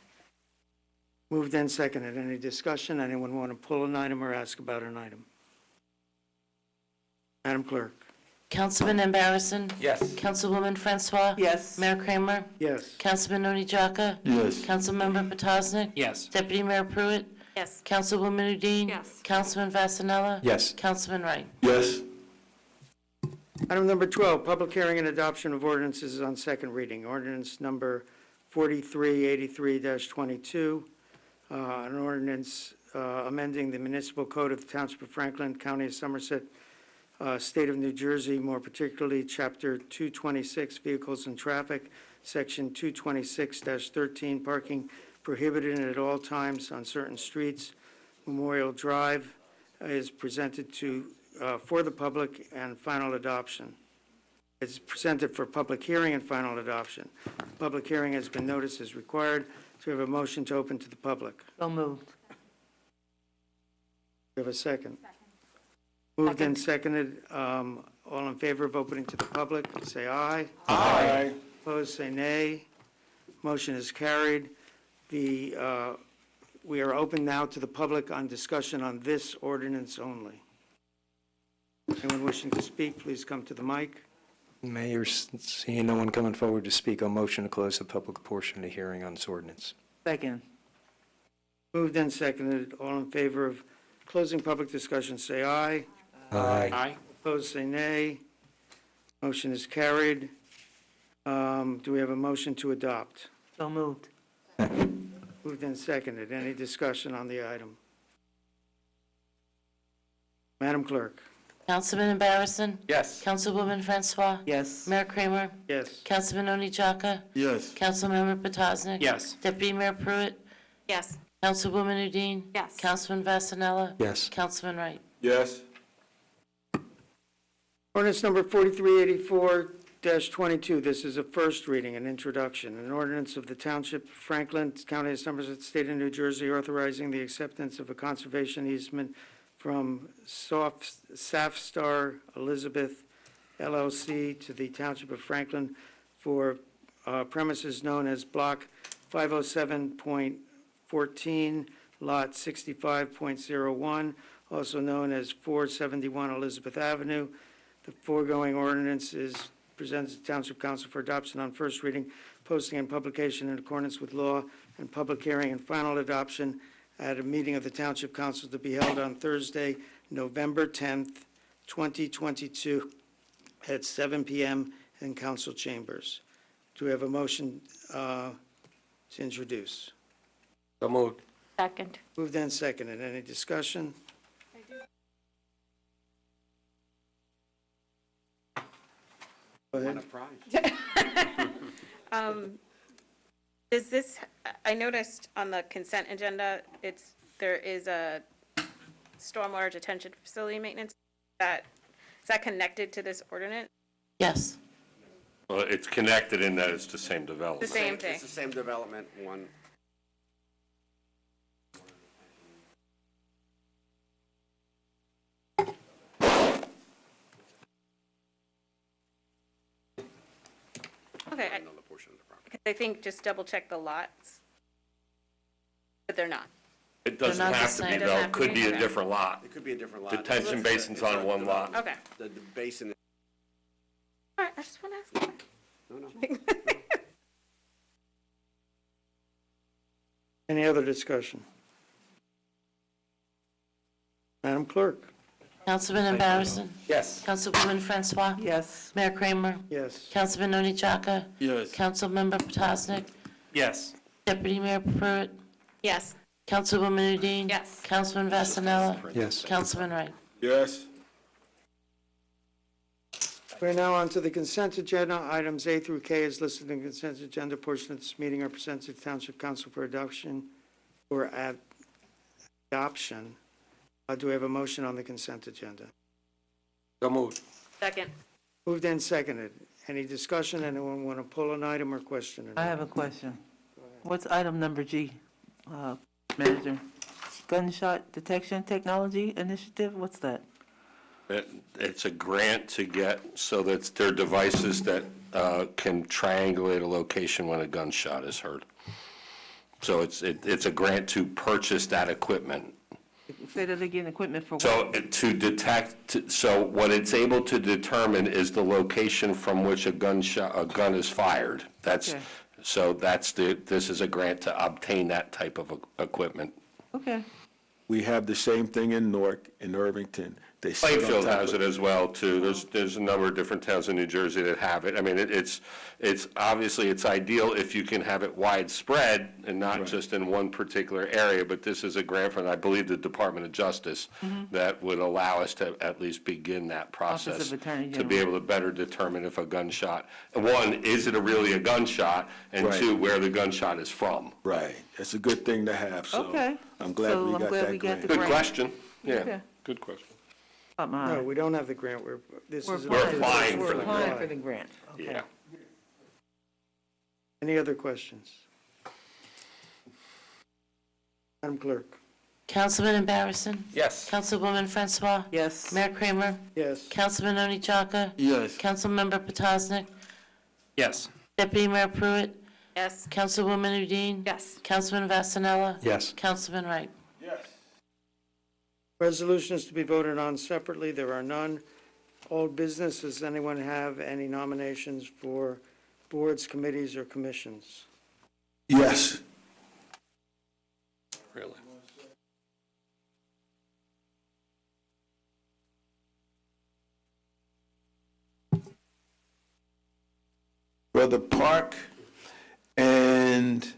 Moved and seconded. Any discussion? Anyone want to pull an item or ask about an item? Madam Clerk? Councilman Embarrasson? Yes. Councilwoman Francois? Yes. Mayor Kramer? Yes. Councilman Oni Jaka? Yes. Councilmember Petosnik? Yes. Deputy Mayor Pruitt? Yes. Councilwoman Udine? Yes. Councilman Vasanella? Yes. Councilman Wright? Yes. Item number 12, public hearing and adoption of ordinances on second reading. Ordinance number 4383-22, an ordinance amending the municipal code of the Township of Franklin, County of Somerset, State of New Jersey, more particularly Chapter 226, Vehicles and Traffic, Section 226-13, Parking Prohibited at all times on certain streets. Memorial Drive is presented for the public and final adoption. It's presented for public hearing and final adoption. Public hearing has been noticed as required. So we have a motion to open to the public. So moved. We have a second. Moved and seconded. All in favor of opening to the public, say aye. Aye. Opposed, say nay. Motion is carried. We are open now to the public on discussion on this ordinance only. Anyone wishing to speak, please come to the mic. Mayor, seeing no one coming forward to speak, I'll motion to close the public portion of the hearing on this ordinance. Second. Moved and seconded. All in favor of closing public discussion, say aye. Aye. Opposed, say nay. Motion is carried. Do we have a motion to adopt? So moved. Moved and seconded. Any discussion on the item? Madam Clerk? Councilman Embarrasson? Yes. Councilwoman Francois? Yes. Mayor Kramer? Yes. Councilman Oni Jaka? Yes. Councilmember Petosnik? Yes. Deputy Mayor Pruitt? Yes. Councilwoman Udine? Yes. Councilman Vasanella? Yes. Councilman Wright? Yes. Ordinance number 4384-22. This is a first reading, an introduction. An ordinance of the Township of Franklin, County of Somerset, State of New Jersey, authorizing the acceptance of a conservation easement from Safstar Elizabeth LLC to the Township of Franklin for premises known as Block 507.14, Lot 65.01, also known as 471 Elizabeth Avenue. The foregoing ordinance is presented to Township Council for adoption on first reading, posting and publication in accordance with law, and public hearing and final adoption at a meeting of the Township Council to be held on Thursday, November 10th, 2022, at 7 PM in council chambers. Do we have a motion to introduce? So moved. Second. Moved and seconded. Any discussion? Go ahead. Does this, I noticed on the consent agenda, there is a stormwater detention facility maintenance. Is that connected to this ordinance? Yes. Well, it's connected in that it's the same development. The same thing. It's the same development, one. Okay, I think just double check the lots. But they're not. It doesn't They're not the have to be, same. though. It could be a different lot. It could be a different lot. Detention basin's on one lot. Okay. The basin. All right, I just want to ask. No. Any other discussion? Madam Clerk? Councilman Barrison. Yes. Councilwoman Francois. Yes. Mayor Kramer. Yes. Councilman Oni Chaka. Yes. Councilmember Potasnik. Yes. Deputy Mayor Pruitt. Yes. Councilwoman Udine. Yes. Councilman Vasanella. Yes. Councilman Wright. Yes. We're now on to the consent agenda. Items A through K is listed in the consent agenda portion of this meeting are presented to the Township Council for adoption or adoption. Do we have a motion on the consent agenda? So moved. Second. Moved and seconded. Any discussion? Anyone want to pull an item or question? I have a question. What's item number G, Manager? Gunshot Detection Technology Initiative, what's that? It's a grant to get, so that there are devices that can triangulate a location when a gunshot is heard. So it's a grant to purchase that equipment. Say that again, equipment for what? So to detect, so what it's able to determine is the location from which a gun is fired. Okay. This is a grant to obtain that type of equipment. Okay. We have the same thing in Newark, in Irvington. They sit on Plainfield top has of it as well, too. There's a number of different towns in New Jersey that have it. I mean, it's obviously, it's ideal if you can have it widespread and not just in one particular area, but this is a grant from, I believe, the Department of Justice that would allow us to at least begin that process. Office of Attorney To be able to better determine if a gunshot, one, is it really a gunshot? And Right. two, where the gunshot is from. Right. It's a good thing to have, so Okay. I'm glad we got that grant. Good question. Okay. Yeah, good question. No, we don't have the grant. This is. We're applying for We're the applying grant. for the grant. Okay. Yeah. Any other questions? Madam Clerk? Councilman Barrison. Yes. Councilwoman Francois. Yes. Mayor Kramer. Yes. Councilman Oni Chaka. Yes. Councilmember Potasnik. Yes. Deputy Mayor Pruitt. Yes. Councilwoman Udine. Yes. Councilman Vasanella. Yes. Councilman Wright. Resolutions to be voted on separately, there are none. Old business, does anyone have any nominations for boards, committees, or commissions? Yes. Really? For the park, and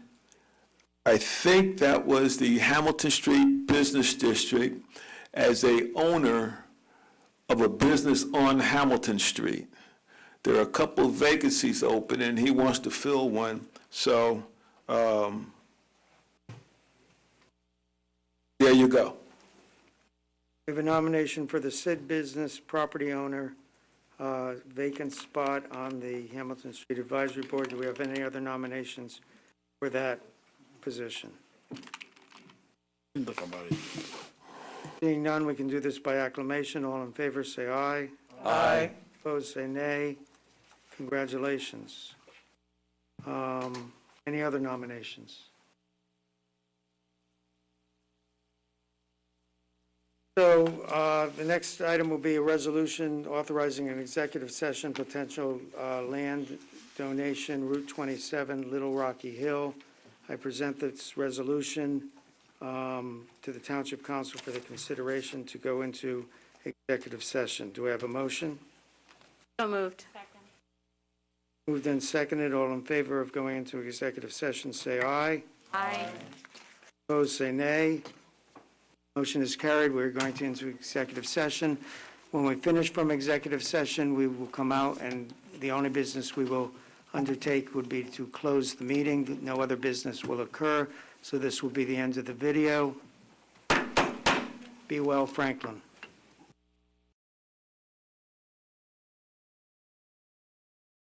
I think that was the Hamilton Street Business District as a owner of a business on Hamilton Street. There are a couple of vacancies open, and he wants to fill one, so, there you go. We have a nomination for the Sid Business Property Owner, vacant spot on the Hamilton Street Advisory Board. Do we have any other nominations for that position? Talk about it. Seeing none, we can do this by acclamation. All in favor, say aye. Aye. Opposed, say nay. Congratulations. Any other nominations? So the next item will be a resolution authorizing an executive session, potential land donation, Route 27, Little Rocky Hill. I present this resolution to the Township Council for the consideration to go into executive session. Do I have a motion? So moved. Moved and seconded. All in favor of going into executive session, say aye. Aye. Opposed, say nay. Motion is carried. We're going to into executive session. When we finish from executive session, we will come out, and the only business we will undertake would be to close the meeting. No other business will occur, so this will be the end of the video. Be well, Franklin.